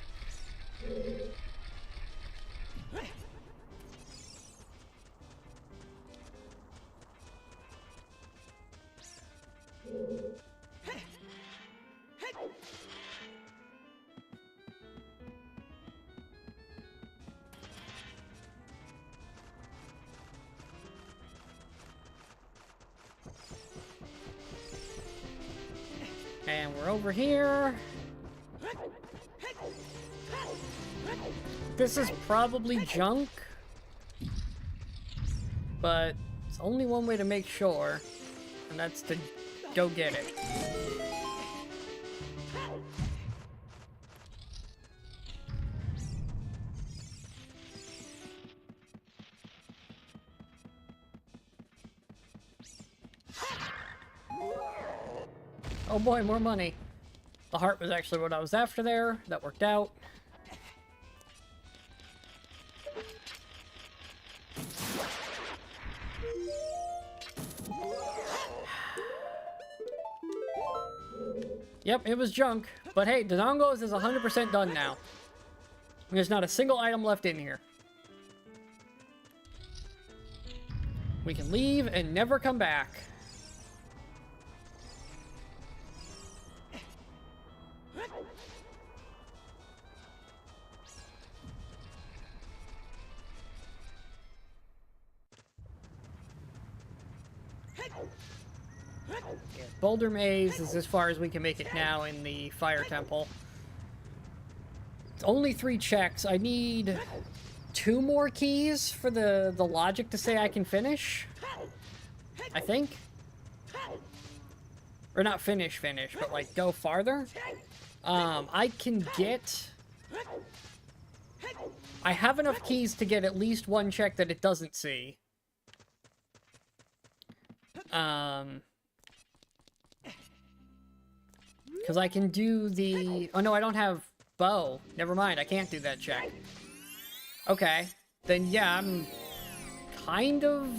And we're over here. This is probably junk, but it's only one way to make sure, and that's to go get it. Oh boy, more money. The heart was actually what I was after there. That worked out. Yep, it was junk. But hey, Dodongo's is 100% done now. There's not a single item left in here. We can leave and never come back. Yeah, Boulder Maze is as far as we can make it now in the Fire Temple. It's only 3 checks. I need 2 more keys for the logic to say I can finish. I think. Or not finish, but like go farther. I can get... I have enough keys to get at least 1 check that it doesn't see. Because I can do the... Oh no, I don't have bow. Never mind, I can't do that check. Okay. Then yeah, I'm kind of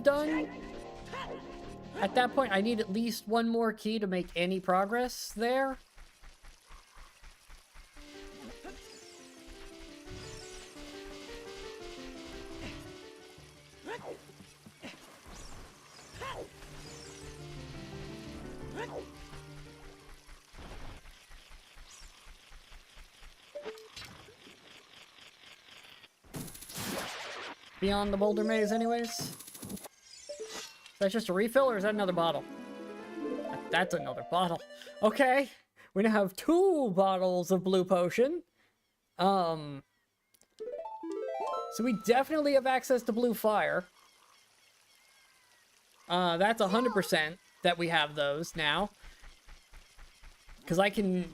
done. At that point, I need at least 1 more key to make any progress there. Beyond the Boulder Maze anyways. That's just a refill, or is that another bottle? That's another bottle. Okay. We now have 2 bottles of blue potion. So we definitely have access to blue fire. That's 100% that we have those now. Because I can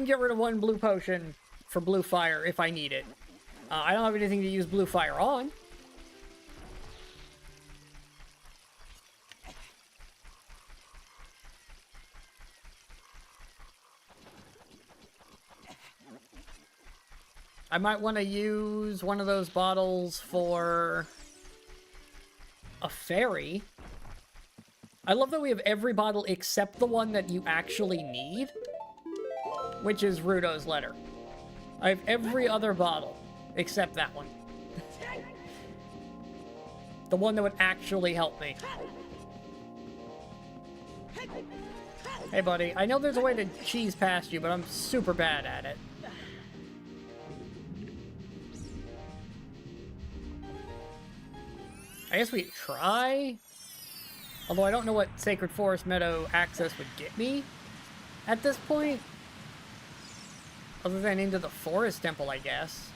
get rid of 1 blue potion for blue fire if I need it. I don't have anything to use blue fire on. I might want to use one of those bottles for a fairy. I love that we have every bottle except the one that you actually need, which is Rudo's letter. I have every other bottle except that one. The one that would actually help me. Hey, buddy. I know there's a way to cheese past you, but I'm super bad at it. I guess we try. Although I don't know what Sacred Forest Meadow access would get me at this point. Other than into the Forest Temple, I guess.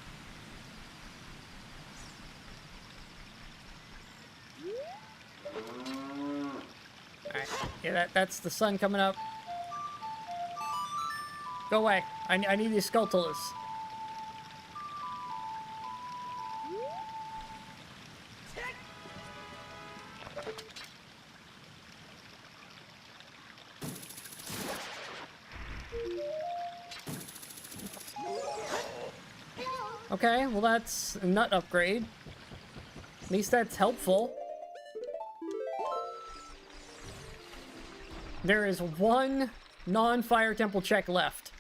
Alright. Yeah, that's the sun coming up. Go away. I need these Skulltulas. Okay, well that's a nut upgrade. At least that's helpful. There is one non-Fire Temple check left.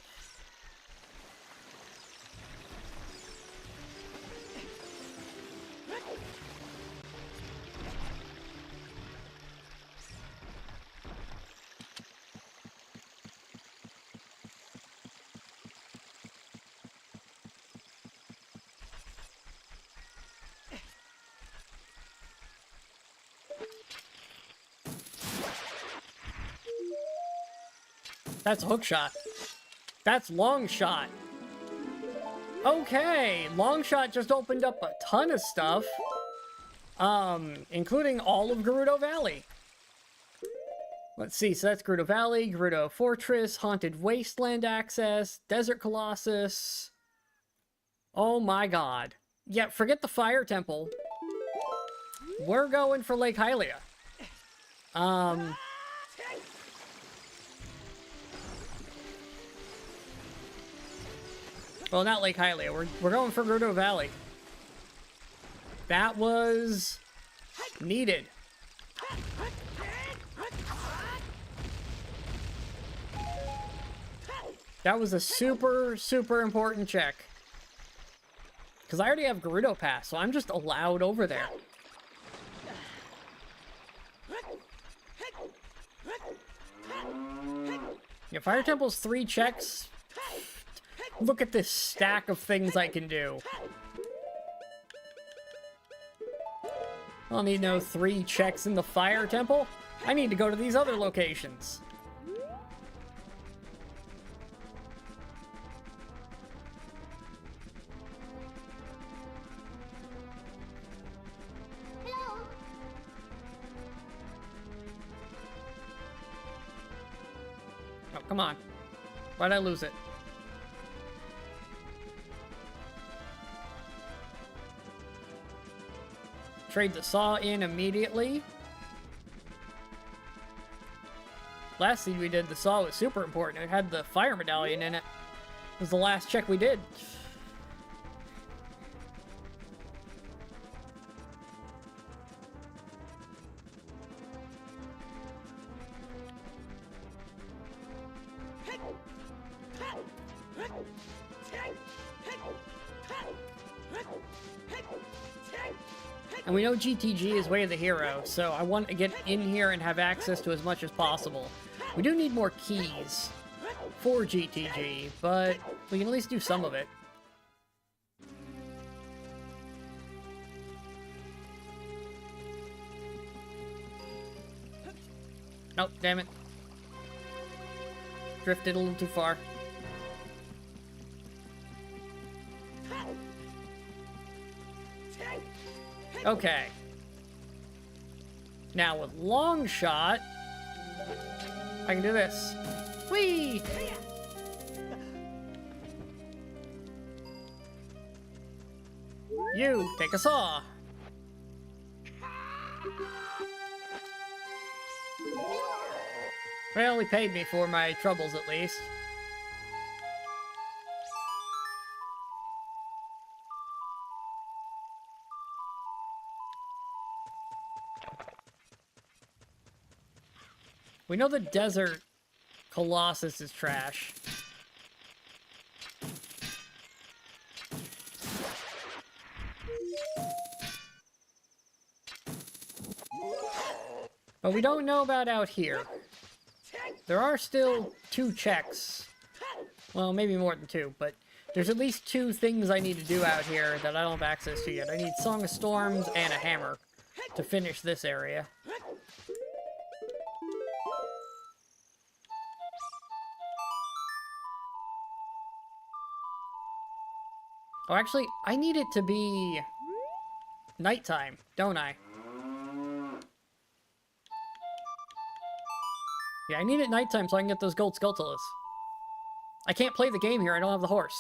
That's a hook shot. That's long shot. Okay, long shot just opened up a ton of stuff. Including all of Gerudo Valley. Let's see, so that's Gerudo Valley, Gerudo Fortress, Haunted Wasteland access, Desert Colossus. Oh my god. Yeah, forget the Fire Temple. We're going for Lake Hylia. Well, not Lake Hylia. We're going for Gerudo Valley. That was needed. That was a super, super important check. Because I already have Gerudo Pass, so I'm just allowed over there. Yeah, Fire Temple's 3 checks. Look at this stack of things I can do. I'll need no 3 checks in the Fire Temple. I need to go to these other locations. Oh, come on. Why'd I lose it? Trade the saw in immediately. Last thing we did, the saw was super important. It had the fire medallion in it. It was the last check we did. And we know GTG is Way of the Hero, so I want to get in here and have access to as much as possible. We do need more keys for GTG, but we can at least do some of it. Nope, damn it. Drifted a little too far. Okay. Now with long shot, I can do this. Whee! You, take a saw. Well, he paid me for my troubles at least. We know the desert Colossus is trash. But we don't know about out here. There are still 2 checks. Well, maybe more than 2, but there's at least 2 things I need to do out here that I don't have access to yet. I need Song of Storms and a hammer to finish this area. Oh, actually, I need it to be nighttime, don't I? Yeah, I need it nighttime so I can get those gold Skulltulas. I can't play the game here, I don't have the horse.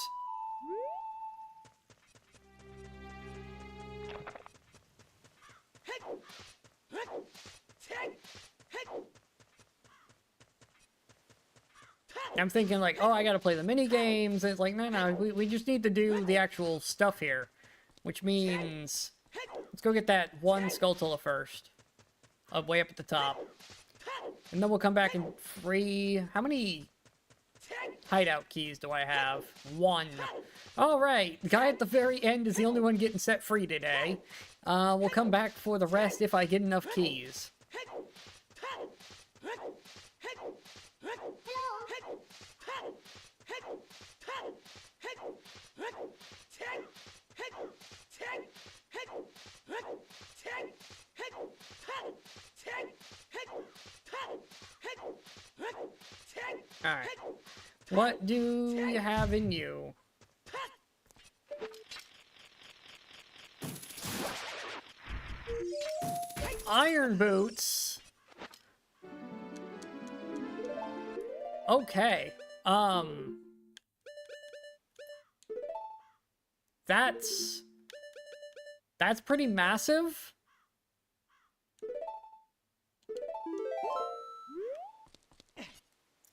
I'm thinking like, oh, I gotta play the mini games. It's like, no, we just need to do the actual stuff here. Which means, let's go get that 1 Skulltula first. Up way up at the top. And then we'll come back and free... How many hideout keys do I have? 1. Alright, the guy at the very end is the only one getting set free today. We'll come back for the rest if I get enough keys. Alright. What do you have in you? Iron boots? Okay. That's pretty massive.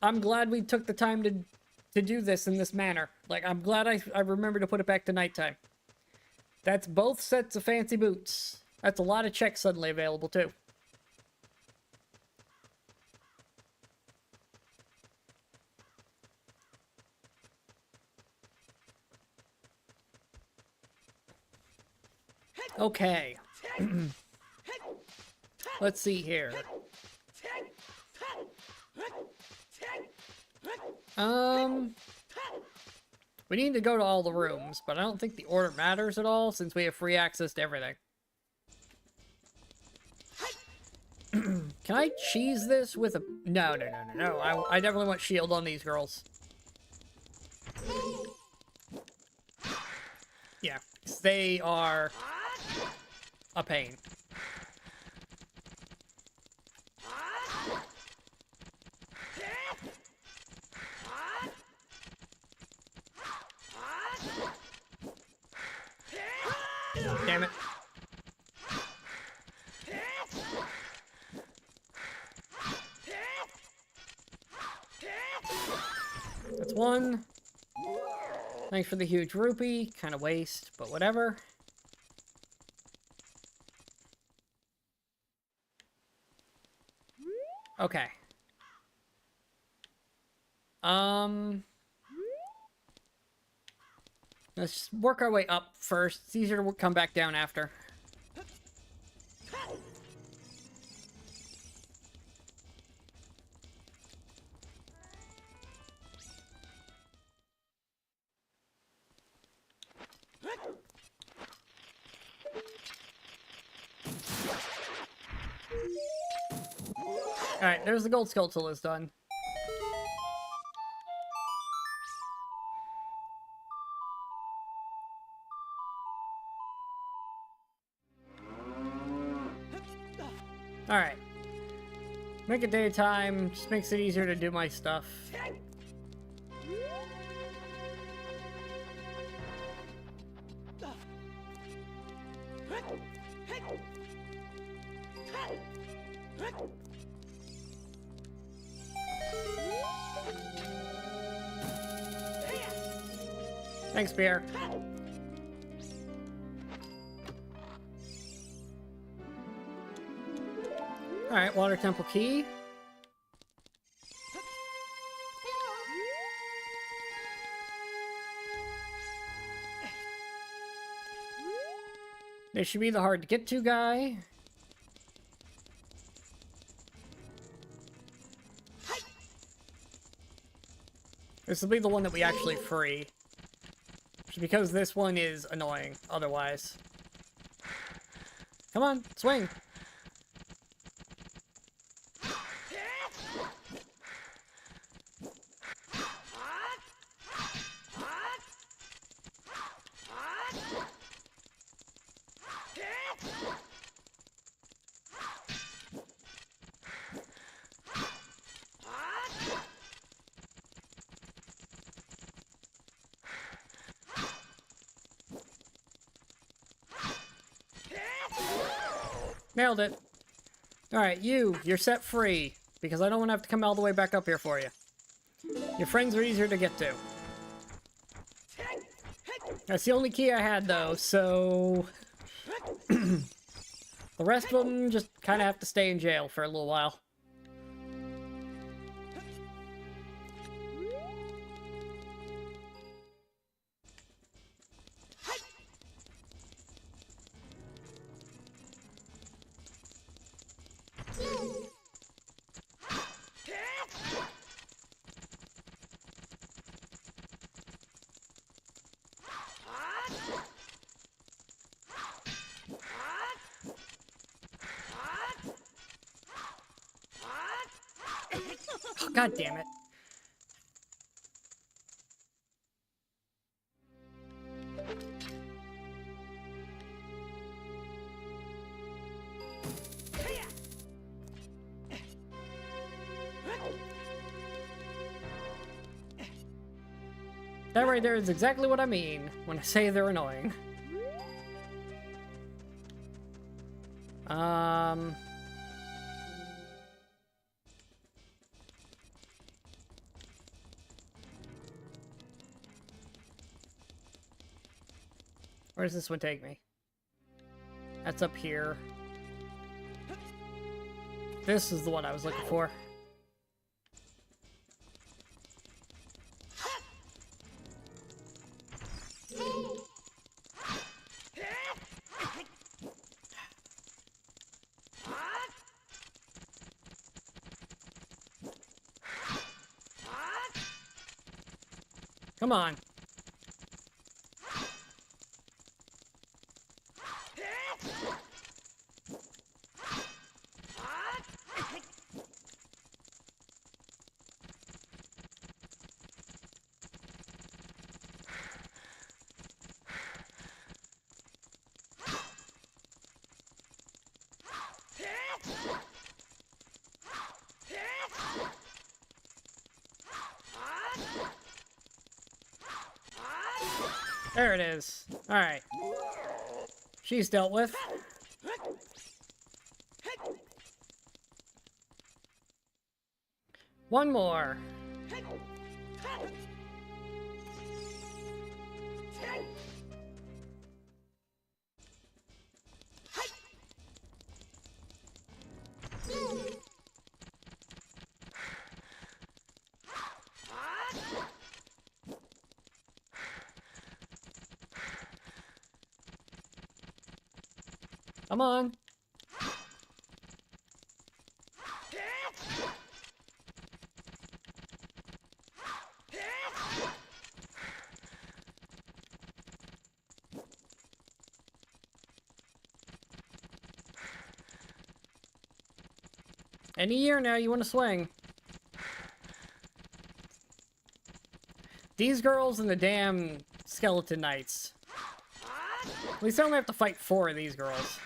I'm glad we took the time to do this in this manner. Like, I'm glad I remembered to put it back to nighttime. That's both sets of fancy boots. That's a lot of checks suddenly available, too. Okay. Let's see here. We need to go to all the rooms, but I don't think the order matters at all since we have free access to everything. Can I cheese this with a... No. I definitely want shield on these girls. Yeah, they are a pain. Damn it. That's 1. Thanks for the huge rupee. Kind of waste, but whatever. Okay. Let's work our way up first. It's easier to come back down after. Alright, there's the gold Skulltulas done. Alright. Make it daytime, just makes it easier to do my stuff. Thanks, Pierre. Alright, Water Temple Key. This should be the hard to get to guy. This will be the one that we actually free. Because this one is annoying otherwise. Come on, swing. Nailed it. Alright, you're set free. Because I don't want to have to come all the way back up here for you. Your friends are easier to get to. That's the only key I had, though, so... the rest of them just kind of have to stay in jail for a little while. Oh, God damn it. That right there is exactly what I mean when I say they're annoying. Where does this one take me? That's up here. This is the one I was looking for. Come on. There it is. Alright. She's dealt with. One more. Come on. Any year now you want to swing. These girls and the damn skeleton knights. At least I only have to fight 4 of these girls.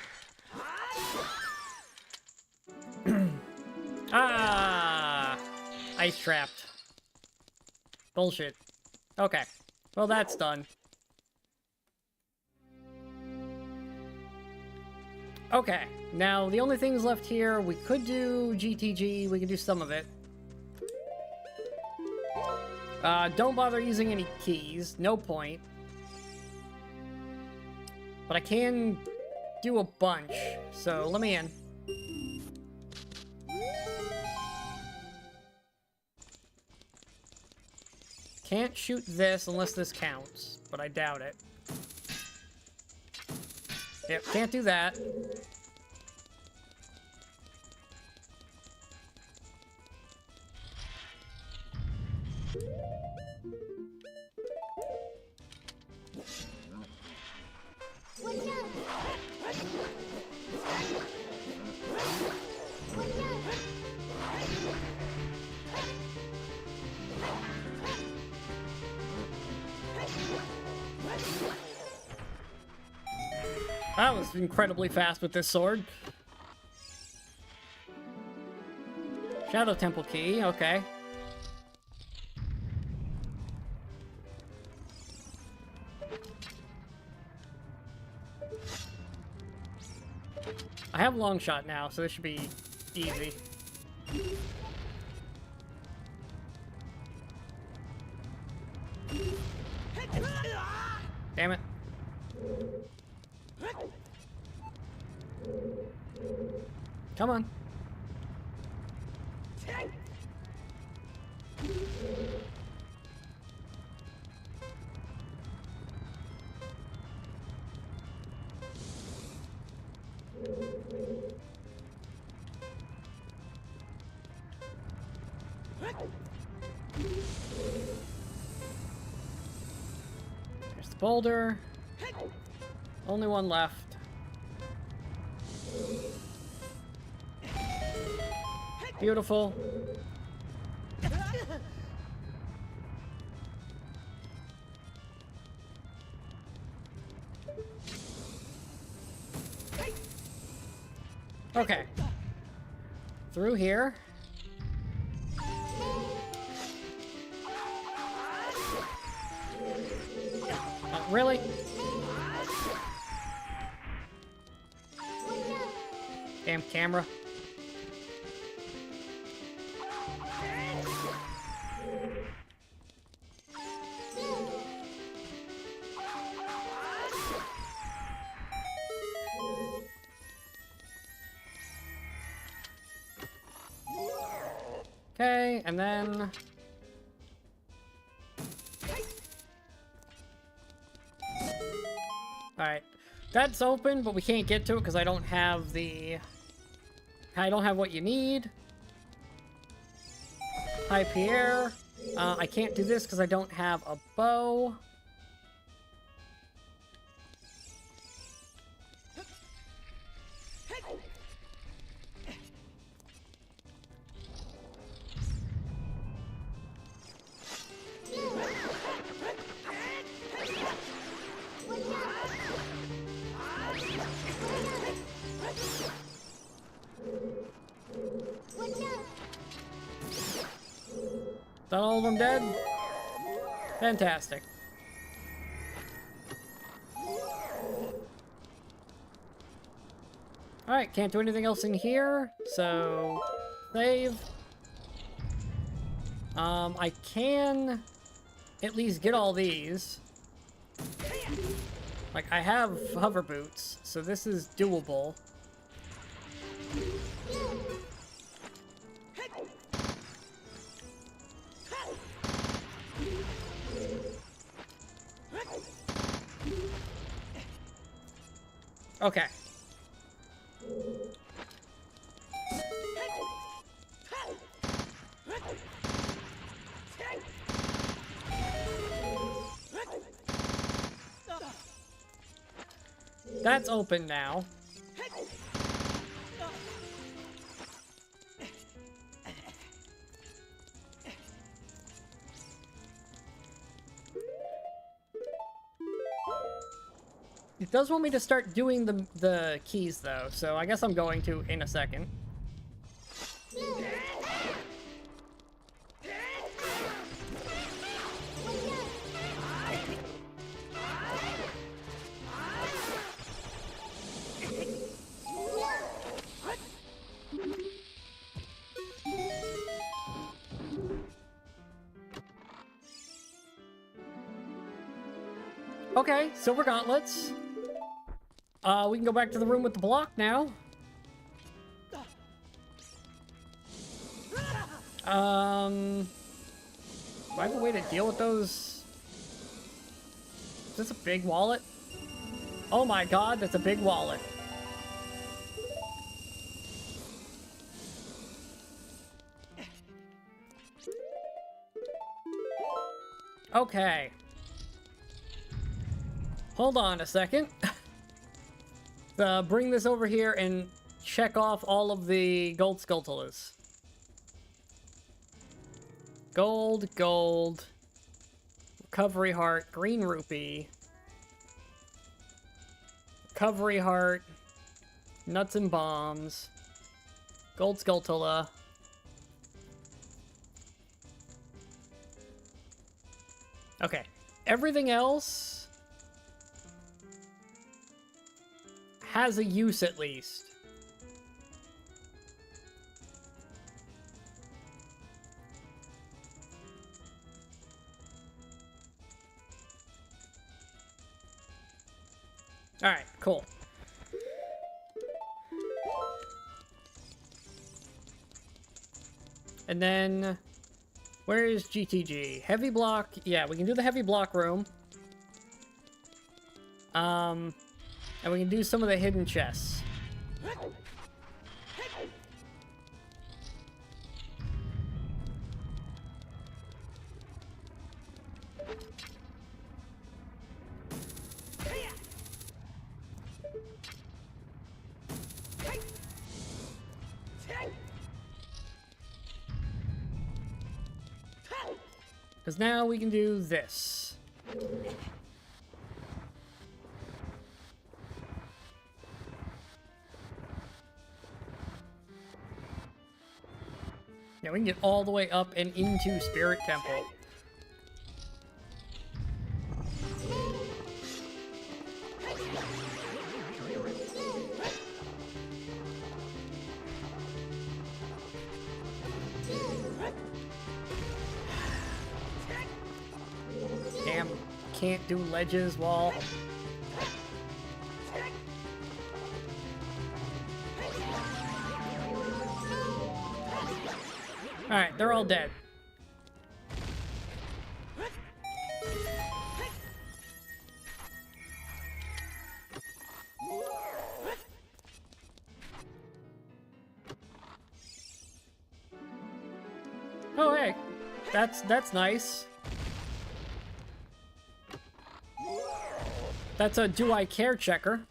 Ah! Ice trapped. Bullshit. Okay. Well, that's done. Okay. Now, the only things left here, we could do GTG. We could do some of it. Don't bother using any keys. No point. But I can do a bunch. So, let me in. Can't shoot this unless this counts, but I doubt it. Yep, can't do that. That was incredibly fast with this sword. Shadow Temple key, okay. I have long shot now, so this should be easy. Damn it. Come on. There's the boulder. Only one left. Beautiful. Okay. Through here. Really? Damn camera. Okay, and then... Alright. That's open, but we can't get to it because I don't have the... I don't have what you need. Hi, Pierre. I can't do this because I don't have a bow. Is that all of them dead? Fantastic. Alright, can't do anything else in here, so... Save. I can at least get all these. Like, I have hover boots, so this is doable. Okay. That's open now. It does want me to start doing the keys, though, so I guess I'm going to in a second. Okay, silver gauntlets. We can go back to the room with the block now. Do I have a way to deal with those? Is this a big wallet? Oh my god, that's a big wallet. Okay. Hold on a second. Bring this over here and check off all of the gold sculptulas. Gold, gold. Recovery heart, green rupee. Recovery heart. Nuts and bombs. Gold sculptula. Okay. Everything else has a use at least. Alright, cool. And then, where is GTG? Heavy block, yeah, we can do the heavy block room. And we can do some of the hidden chests. Because now we can do this. Yeah, we can get all the way up and into Spirit Temple. Damn, can't do ledges while... Alright, they're all dead. Oh, hey. That's nice. That's a do I care checker.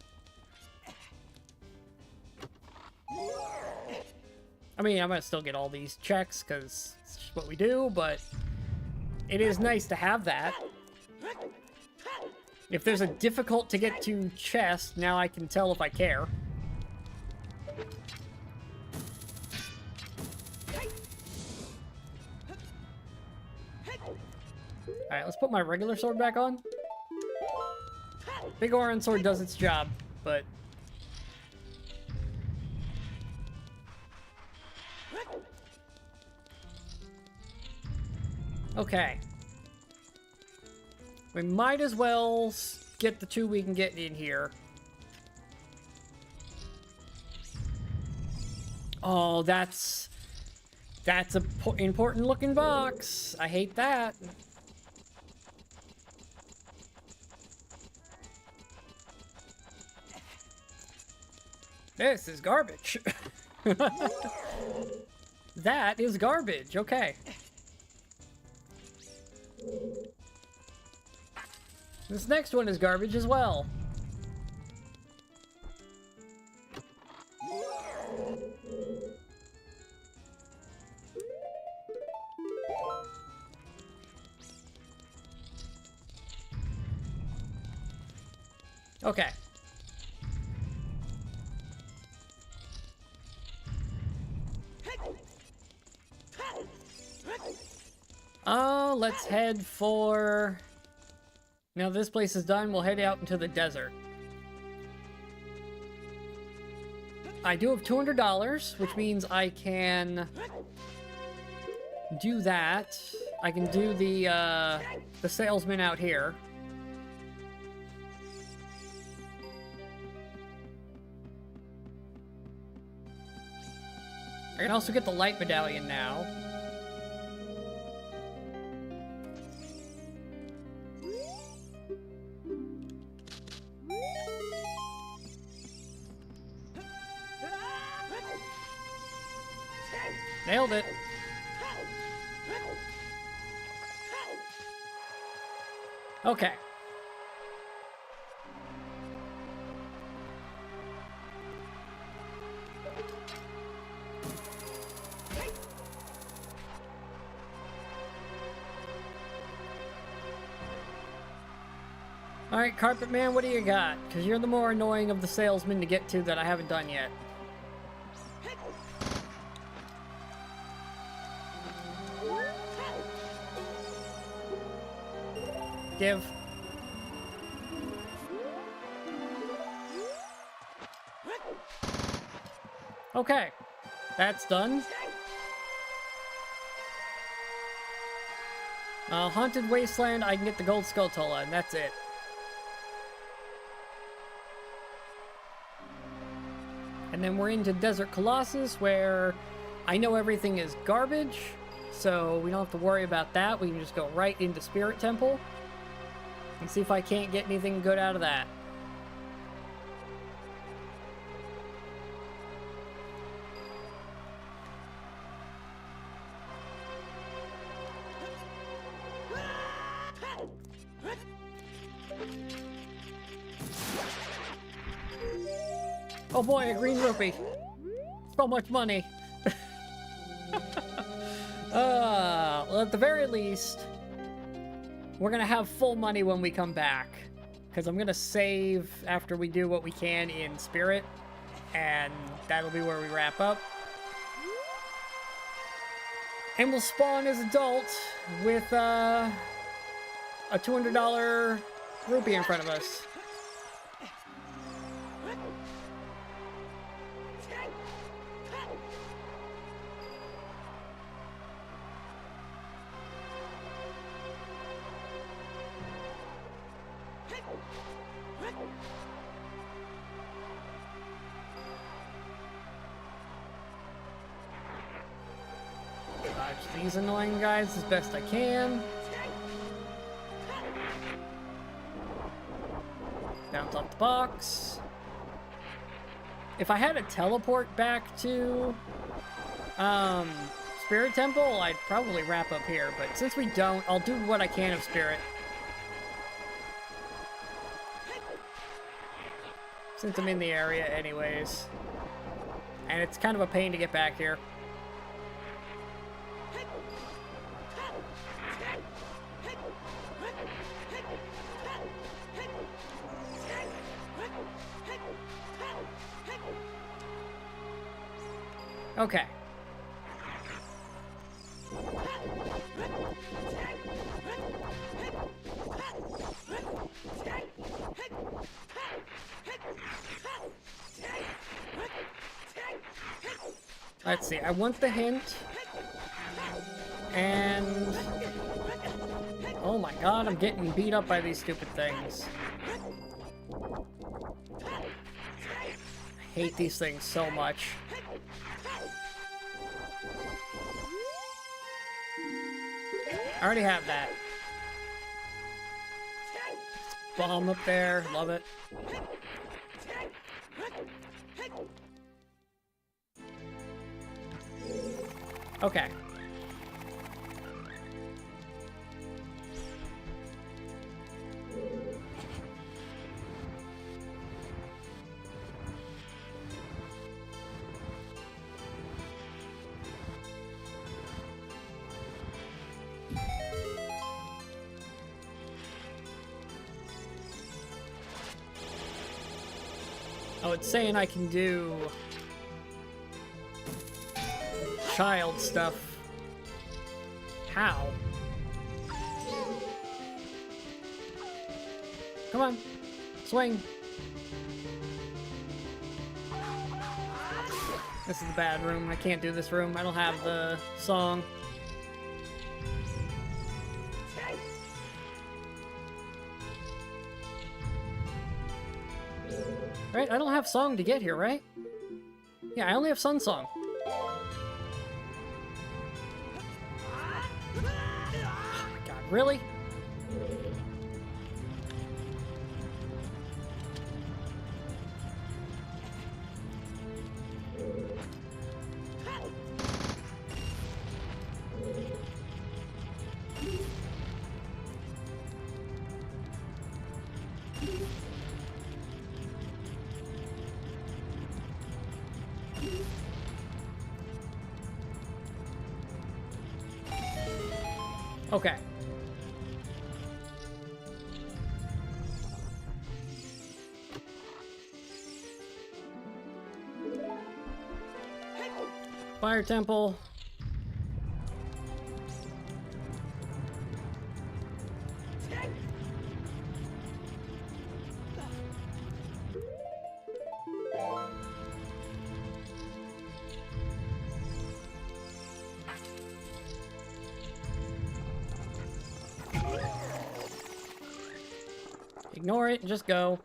I mean, I'm gonna still get all these checks, because it's just what we do, but it is nice to have that. If there's a difficult to get to chest, now I can tell if I care. Alright, let's put my regular sword back on. Big Oran sword does its job, but... Okay. We might as well get the two we can get in here. Oh, that's a important looking box. I hate that. This is garbage. That is garbage. Okay. This next one is garbage as well. Okay. Let's head for... Now this place is done, we'll head out into the desert. I do have $200, which means I can do that. I can do the salesman out here. I can also get the light medallion now. Nailed it. Okay. Alright, Carpet Man, what do you got? Because you're the more annoying of the salesmen to get to that I haven't done yet. Give. Okay, that's done. Haunted Wasteland, I can get the Gold Skulltula, and that's it. And then we're into Desert Colossus, where I know everything is garbage, so we don't have to worry about that. We can just go right into Spirit Temple and see if I can't get anything good out of that. Oh boy, a green rupee. So much money. Well, at the very least, we're gonna have full money when we come back. Because I'm gonna save after we do what we can in Spirit. And that'll be where we wrap up. And we'll spawn as adult with a $200 rupee in front of us. Dodge these annoying guys as best I can. Bounce off the box. If I had a teleport back to Spirit Temple, I'd probably wrap up here, but since we don't, I'll do what I can of Spirit. Since I'm in the area anyways. And it's kind of a pain to get back here. Okay. Let's see, I want the hint. And... oh my god, I'm getting beat up by these stupid things. I hate these things so much. I already have that. Bomb up there, love it. Okay. Oh, it's saying I can do child stuff. How? Come on. Swing. This is the bad room. I can't do this room. I don't have the song. Right? I don't have song to get here, right? Yeah, I only have Sun Song. Oh my god, really? Okay. Fire temple. Ignore it and just go.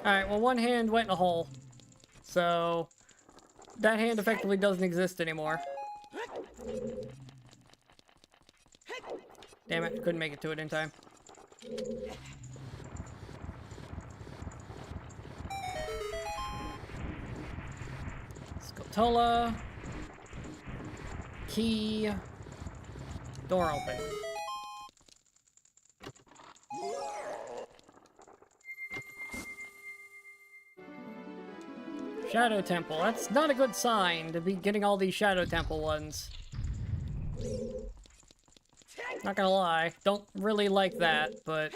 Alright, well, one hand went in a hole. So, that hand effectively doesn't exist anymore. Damn it, couldn't make it to it in time. Skulltula. Key. Door open. Shadow Temple. That's not a good sign to be getting all these Shadow Temple ones. Not gonna lie. Don't really like that, but...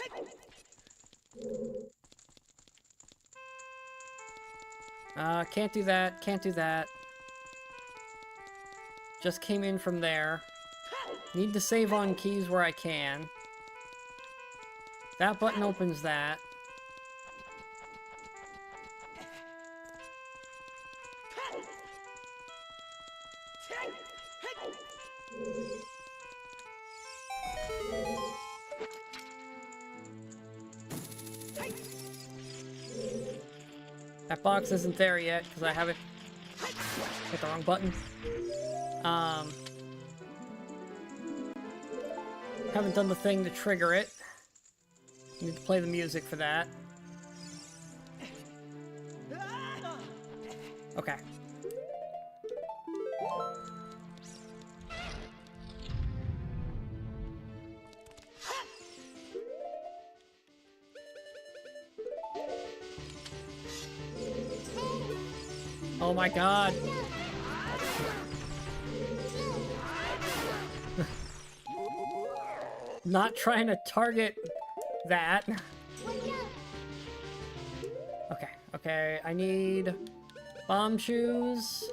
can't do that. Can't do that. Just came in from there. Need to save on keys where I can. That button opens that. That box isn't there yet, because I haven't hit the wrong button. Haven't done the thing to trigger it. Need to play the music for that. Okay. Oh my god. Not trying to target that. Okay, okay, I need bomb shoes.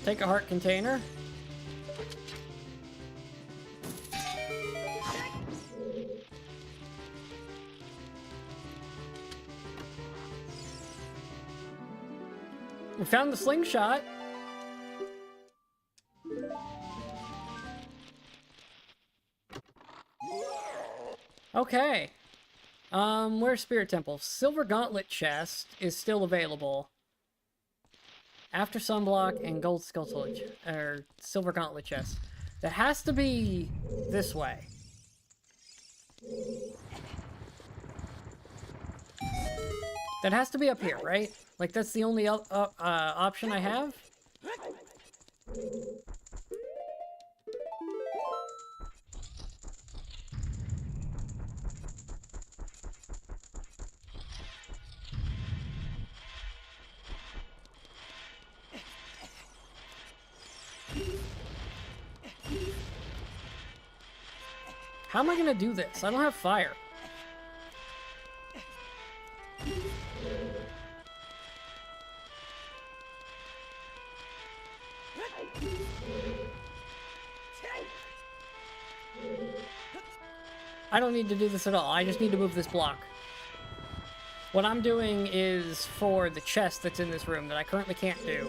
Take a heart container. We found the slingshot. Okay. Where's Spirit Temple? Silver Gauntlet chest is still available. After Sunblock and Gold Skulltula, or Silver Gauntlet chest. That has to be this way. That has to be up here, right? Like, that's the only option I have? How am I gonna do this? I don't have fire. I don't need to do this at all. I just need to move this block. What I'm doing is for the chest that's in this room that I currently can't do.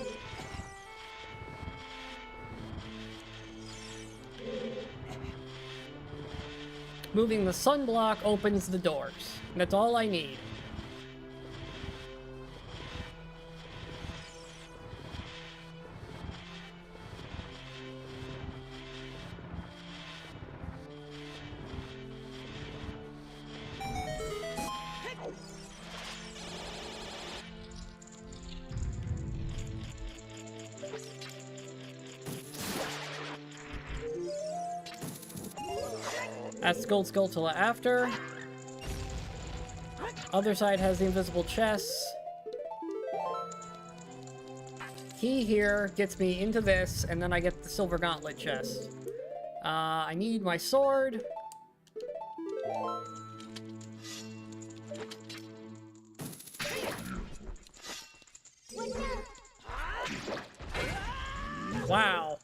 Moving the sunblock opens the doors. That's all I need. That's the gold Skulltula after. Other side has the invisible chests. Key here gets me into this, and then I get the silver gauntlet chest. I need my sword. Wow.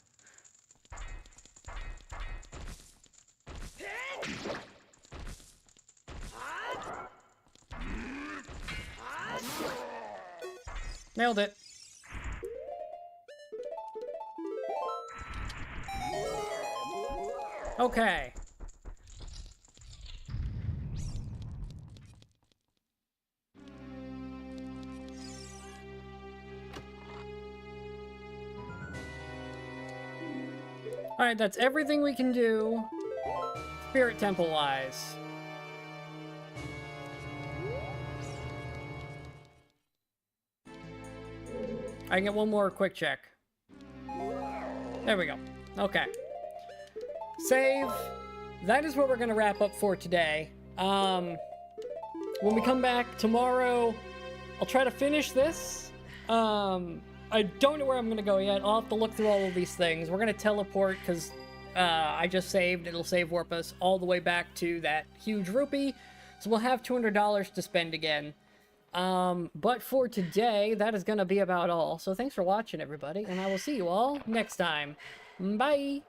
Nailed it. Okay. Alright, that's everything we can do, Spirit Temple-wise. I can get one more quick check. There we go. Okay. Save. That is what we're going to wrap up for today. When we come back tomorrow, I'll try to finish this. I don't know where I'm going to go yet. I'll have to look through all of these things. We're going to teleport because I just saved. It'll save warp us all the way back to that huge rupee. So we'll have $200 to spend again. But for today, that is going to be about all. So thanks for watching, everybody. And I will see you all next time. Bye!